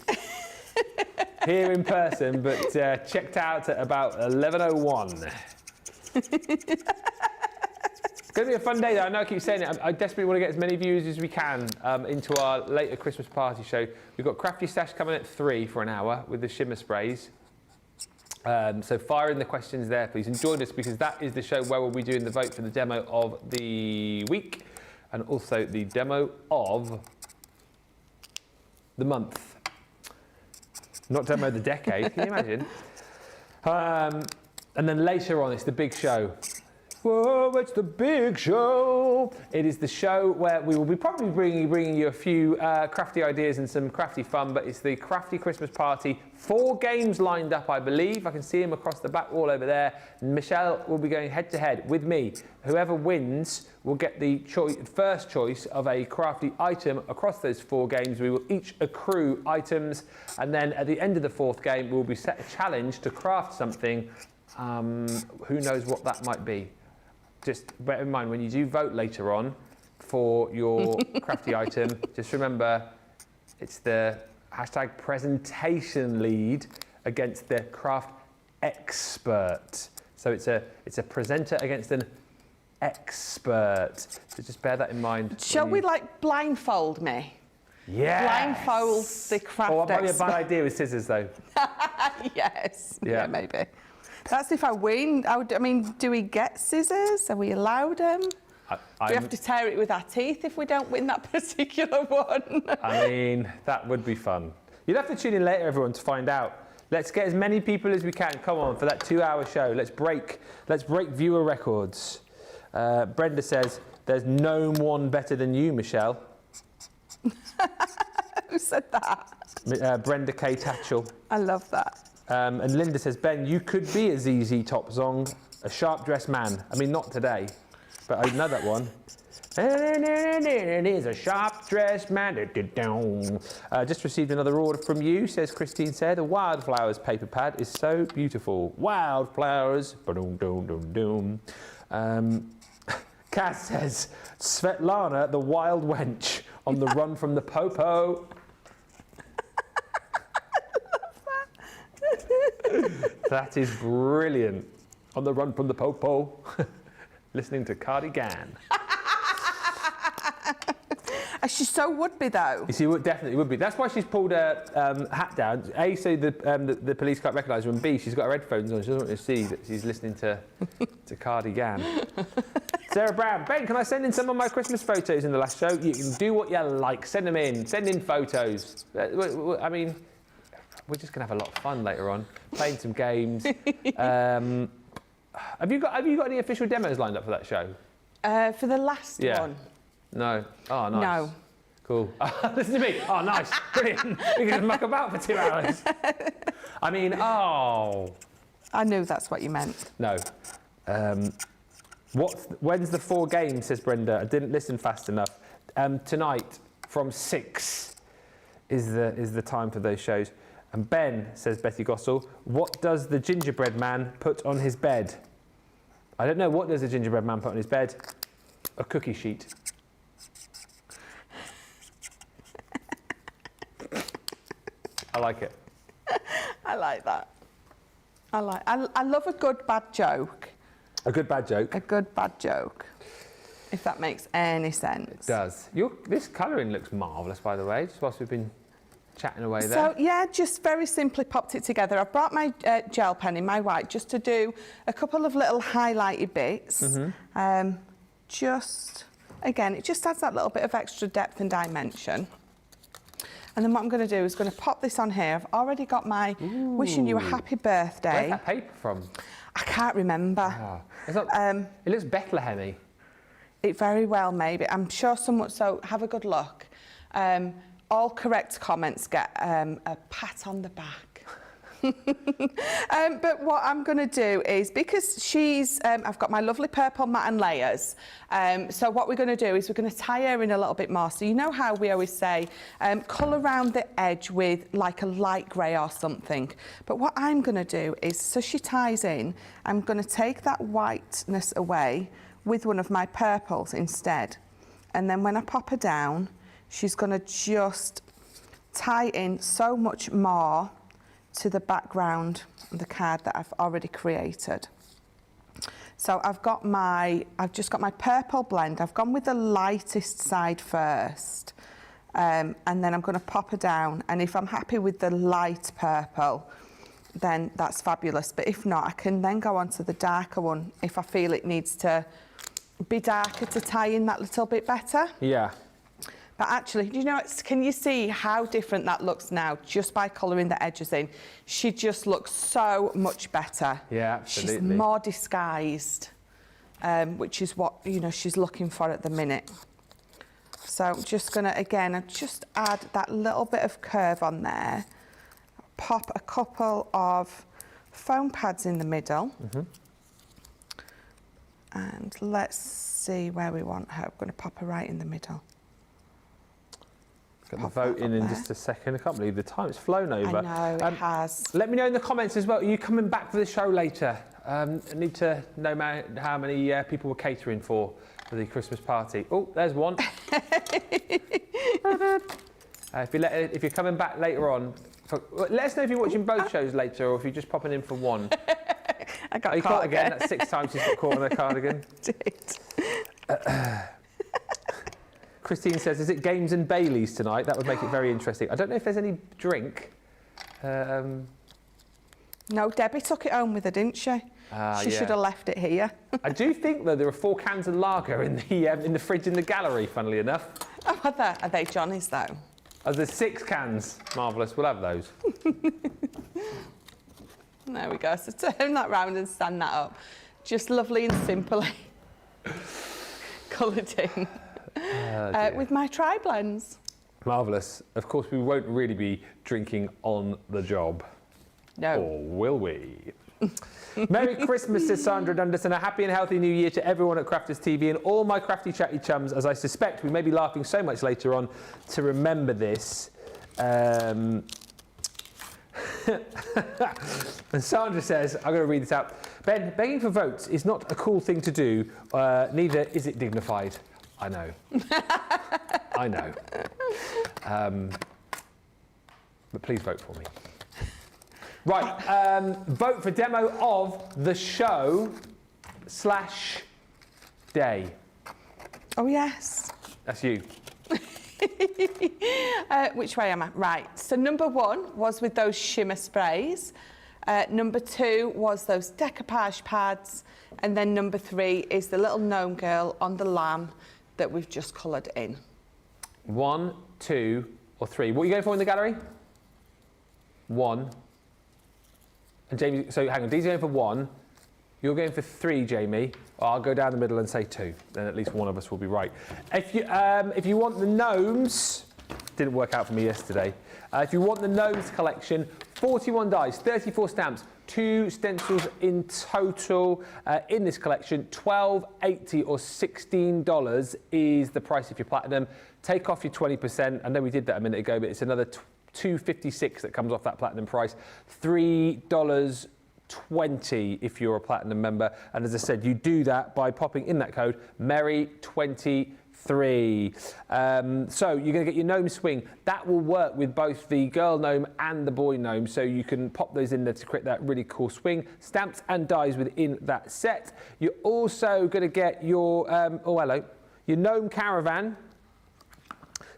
Speaker 1: Here in person, but checked out at about 11:01. It's going to be a fun day, though. I know I keep saying it. I desperately want to get as many viewers as we can into our later Christmas party show. We've got Crafty Stash coming at 3 for an hour with the Shimmer sprays. So fire in the questions there, please. And join us, because that is the show where we'll be doing the vote for the demo of the week and also the demo of the month. Not demo of the decade, can you imagine? And then later on, it's the big show. Whoa, it's the big show. It is the show where we will be probably bringing you a few crafty ideas and some crafty fun, but it's the Crafty Christmas Party. 4 games lined up, I believe. I can see them across the back wall over there. Michelle will be going head to head with me. Whoever wins will get the first choice of a crafty item across those 4 games. We will each accrue items, and then at the end of the 4th game, we'll be set a challenge to craft something. Who knows what that might be? Just bear in mind, when you do vote later on for your crafty item, just remember it's the hashtag presentation lead against the craft expert. So it's a presenter against an expert. So just bear that in mind.
Speaker 2: Shall we like blindfold me?
Speaker 1: Yes.
Speaker 2: Blindfold the craft expert.
Speaker 1: Probably a bad idea with scissors, though.
Speaker 2: Yes. Yeah, maybe. That's if I win. I mean, do we get scissors? Are we allowed them? Do we have to tear it with our teeth if we don't win that particular one?
Speaker 1: I mean, that would be fun. You'll have to tune in later, everyone, to find out. Let's get as many people as we can. Come on, for that 2-hour show. Let's break viewer records. Brenda says, there's no one better than you, Michelle.
Speaker 2: Who said that?
Speaker 1: Brenda K. Tatchell.
Speaker 2: I love that.
Speaker 1: And Linda says, Ben, you could be a ZZ Top song, a sharp-dressed man. I mean, not today, but I know that one. It is a sharp-dressed man. Just received another order from you, says Christine said. The Wildflowers paper pad is so beautiful. Wildflowers. Kaz says, Svetlana, the wild wench, on the run from the popo. That is brilliant. On the run from the popo, listening to Cardigan.
Speaker 2: She so would be, though.
Speaker 1: She definitely would be. That's why she's pulled her hat down. A, so the police can't recognise her, and B, she's got her headphones on. She doesn't want to see that she's listening to Cardigan. Sarah Brown, Ben, can I send in some of my Christmas photos in the last show? You can do what you like. Send them in. Send in photos. I mean, we're just going to have a lot of fun later on, playing some games. Have you got any official demos lined up for that show?
Speaker 2: For the last one?
Speaker 1: No. Oh, nice.
Speaker 2: No.
Speaker 1: Cool. Listen to me. Oh, nice. Brilliant. We can just muck about for 2 hours. I mean, I
Speaker 2: knew that's what you meant.
Speaker 1: No. When's the 4 games, says Brenda. I didn't listen fast enough. Tonight from 6 is the time for those shows. And Ben, says Betty Gossel, what does the gingerbread man put on his bed? I don't know. What does the gingerbread man put on his bed? A cookie sheet. I like it.
Speaker 2: I like that. I love a good bad joke.
Speaker 1: A good bad joke?
Speaker 2: A good bad joke, if that makes any sense.
Speaker 1: It does. This colouring looks marvellous, by the way, just whilst we've been chatting away there.
Speaker 2: So, yeah, just very simply popped it together. I've brought my gel pen in my white just to do a couple of little highlighty bits. Again, it just adds that little bit of extra depth and dimension. And then what I'm going to do is going to pop this on here. I've already got my wishing you a happy birthday.
Speaker 1: Where's that paper from?
Speaker 2: I can't remember.
Speaker 1: Oh. It looks Bethlehem-y.
Speaker 2: It very well may be. I'm sure someone, so have a good look. All correct comments get a pat on the back. But what I'm going to do is, because I've got my lovely purple matte and layers, so what we're going to do is we're going to tie her in a little bit more. So you know how we always say, colour around the edge with like a light grey or something. But what I'm going to do is, so she ties in, I'm going to take that whiteness away with one of my purples instead. And then when I pop her down, she's going to just tie in so much more to the background of the card that I've already created. So I've just got my purple blend. I've gone with the lightest side first, and then I'm going to pop her down. And if I'm happy with the light purple, then that's fabulous. But if not, I can then go on to the darker one if I feel it needs to be darker to tie in that little bit better.
Speaker 1: Yeah.
Speaker 2: But actually, you know, can you see how different that looks now just by colouring the edges in? She just looks so much better.
Speaker 1: Yeah, absolutely.
Speaker 2: She's more disguised, which is what, you know, she's looking for at the minute. So I'm just going to, again, just add that little bit of curve on there. Pop a couple of foam pads in the middle. And let's see where we want her. I'm going to pop her right in the middle.
Speaker 1: Get the vote in just a second. I can't believe the time. It's flown over.
Speaker 2: I know, it has.
Speaker 1: Let me know in the comments as well. Are you coming back for the show later? I need to know how many people we're catering for the Christmas party. Oh, there's one. If you're coming back later on, let us know if you're watching both shows later or if you're just popping in for one.
Speaker 2: I got
Speaker 1: caught again. That's 6 times she's got caught on her cardigan.
Speaker 2: Did.
Speaker 1: Christine says, is it Games and Baileys tonight? That would make it very interesting. I don't know if there's any drink.
Speaker 2: No, Debbie took it home with her, didn't she? She should have left it here.
Speaker 1: I do think, though, there are 4 cans of lager in the fridge in the gallery, funnily enough.
Speaker 2: Oh, are they Johnny's, though?
Speaker 1: Oh, there's 6 cans. Marvellous. We'll have those.
Speaker 2: There we go. So turn that round and stand that up. Just lovely and simply coloured in. With my tri-blends.
Speaker 1: Marvellous. Of course, we won't really be drinking on the job.
Speaker 2: No.
Speaker 1: Or will we? Merry Christmas, says Sandra Dunderson. A happy and healthy new year to everyone at Crafters TV and all my crafty chatty chums, as I suspect we may be laughing so much later on to remember this. And Sandra says, I'm going to read this out. Ben, begging for votes is not a cool thing to do, neither is it dignified. I know. I know. But please vote for me. Right, vote for demo of the show / day.
Speaker 2: Oh, yes.
Speaker 1: That's you.
Speaker 2: Which way am I? Right, so number 1 was with those shimmer sprays. Number 2 was those decoupage pads. And then number 3 is the little gnome girl on the lamb that we've just coloured in. 1, 2, or 3. What are you going for in the gallery? 1. And Jamie, so hang on, Dee's going for 1. You're going for 3, Jamie. I'll go down the middle and say 2. Then at least one of us will be right. If you want the gnomes, didn't work out for me yesterday. If you want the gnomes collection, 41 dies, 34 stamps, 2 stencils in total in this collection. $12.80 or $16 is the price if you're platinum. Take off your 20%. I know we did that a minute ago, but it's another $2.56 that comes off that platinum price. $3
Speaker 1: 20 if you're a platinum member. And as I said, you do that by popping in that code MERRY23. So you're going to get your gnome swing. That will work with both the girl gnome and the boy gnome. So you can pop those in there to create that really cool swing. Stamps and dies within that set. You're also going to get your, your gnome caravan.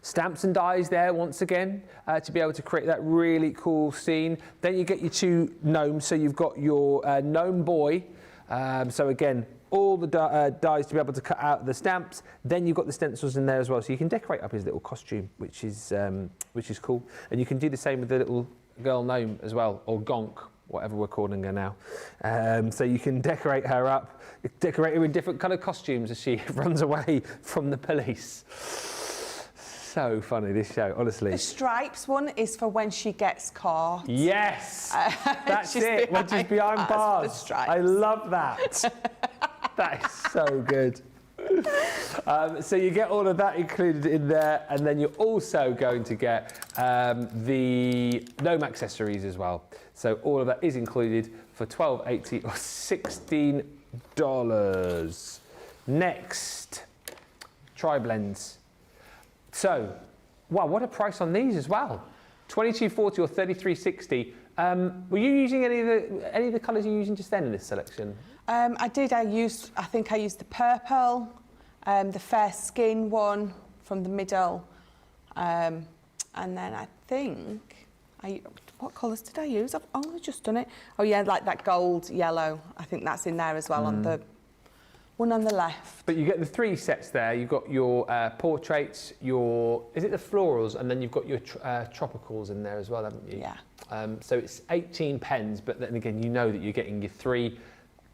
Speaker 1: Stamps and dies there once again to be able to create that really cool scene. Then you get your 2 gnomes, so you've got your gnome boy. So again, all the dies to be able to cut out the stamps. Then you've got the stencils in there as well, so you can decorate up his little costume, which is cool. And you can do the same with the little girl gnome as well, or gonk, whatever we're calling her now. So you can decorate her up, decorate her in different colour costumes as she runs away from the police. So funny, this show, honestly.
Speaker 2: The stripes one is for when she gets caught.
Speaker 1: Yes, that's it, when she's behind bars. I love that. That is so good. So you get all of that included in there, and then you're also going to get the gnome accessories as well. So all of that is included for $12.80 or $16. Next, tri-blends. So, wow, what a price on these as well. $22.40 or $33.60. Were you using any of the colours you're using just then in this selection?
Speaker 2: I did. I think I used the purple, the fair skin one from the middle, and then I think what colours did I use? I've only just done it. Oh yeah, like that gold yellow. I think that's in there as well on the one on the left.
Speaker 1: But you get the 3 sets there. You've got your portraits, is it the florals, and then you've got your tropicals in there as well, haven't you?
Speaker 2: Yeah.
Speaker 1: So it's 18 pens, but then again, you know that you're getting your 3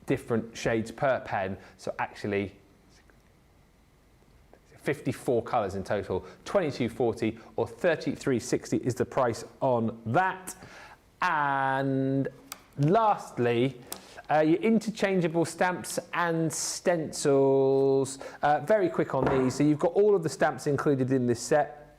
Speaker 1: different shades per pen. So actually, 54 colours in total. $22.40 or $33.60 is the price on that. And lastly, your interchangeable stamps and stencils. Very quick on these. So you've got all of the stamps included in this set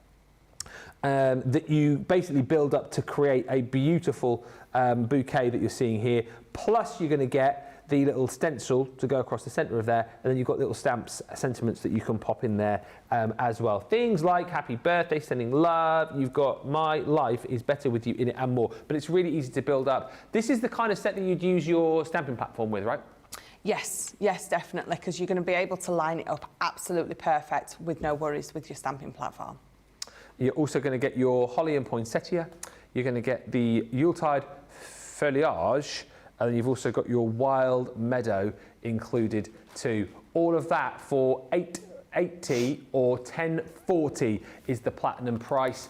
Speaker 1: that you basically build up to create a beautiful bouquet that you're seeing here. Plus you're going to get the little stencil to go across the centre of there, and then you've got little stamps, sentiments that you can pop in there as well. Things like happy birthday, sending love, you've got my life is better with you in it, and more. But it's really easy to build up. This is the kind of set that you'd use your stamping platform with, right?
Speaker 2: Yes, definitely, because you're going to be able to line it up absolutely perfect with no worries with your stamping platform.
Speaker 1: You're also going to get your holly and poinsettia. You're going to get the Yuletide foliage, and then you've also got your wild meadow included too. All of that for $8.80 or $10.40 is the platinum price.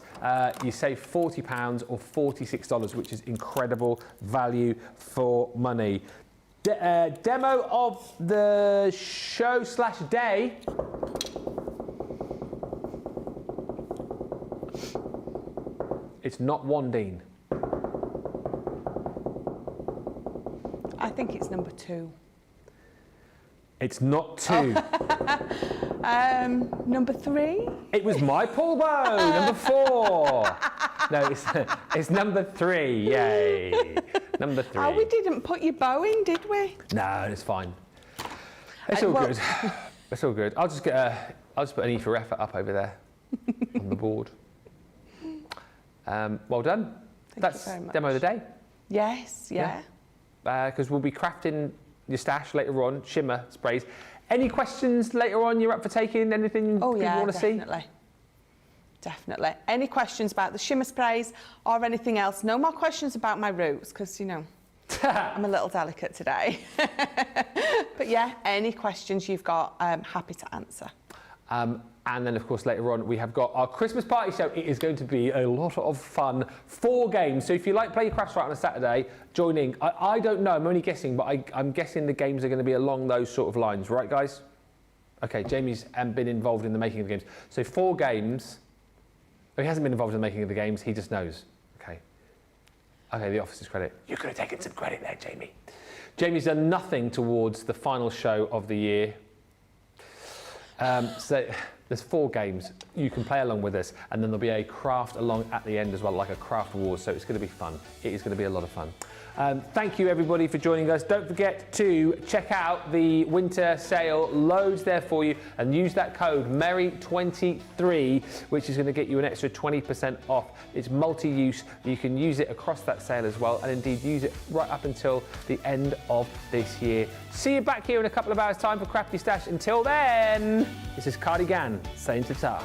Speaker 1: You save £40 or $46, which is incredible value for money. Demo of the show/day. It's not Wandine.
Speaker 2: I think it's number 2.
Speaker 1: It's not 2.
Speaker 2: Number 3?
Speaker 1: It was my Paul Bow, number 4. No, it's number 3, yay. Number 3.
Speaker 2: Oh, we didn't put your bow in, did we?
Speaker 1: No, it's fine. It's all good. It's all good. I'll just put an E for effort up over there on the board. Well done.
Speaker 2: Thank you very much.
Speaker 1: Demo of the day.
Speaker 2: Yes, yeah.
Speaker 1: Because we'll be crafting your stash later on, Shimmer sprays. Any questions later on you're up for taking? Anything you want to see?
Speaker 2: Definitely. Any questions about the Shimmer sprays or anything else? No more questions about my roots, because, you know, I'm a little delicate today. But yeah, any questions you've got, I'm happy to answer.
Speaker 1: And then, of course, later on, we have got our Christmas party show. It is going to be a lot of fun. 4 games. So if you like Play Your Crafts Right on a Saturday, join in. I don't know. I'm only guessing, but I'm guessing the games are going to be along those sort of lines. Right, guys? OK, Jamie's been involved in the making of the games. So 4 games. Oh, he hasn't been involved in the making of the games. He just knows. OK. OK, the officer's credit. You could have taken some credit there, Jamie. Jamie's done nothing towards the final show of the year. So There's 4 games. You can play along with us, and then there'll be a craft along at the end as well, like a craft wars. So it's going to be fun. It is going to be a lot of fun. Thank you everybody for joining us. Don't forget to check out the winter sale, loads there for you, and use that code MERRY23, which is going to get you an extra 20% off. It's multi-use. You can use it across that sale as well, and indeed use it right up until the end of this year. See you back here in a couple of hours time for Crafty Stash. Until then, this is Cardigan saying ta-ta.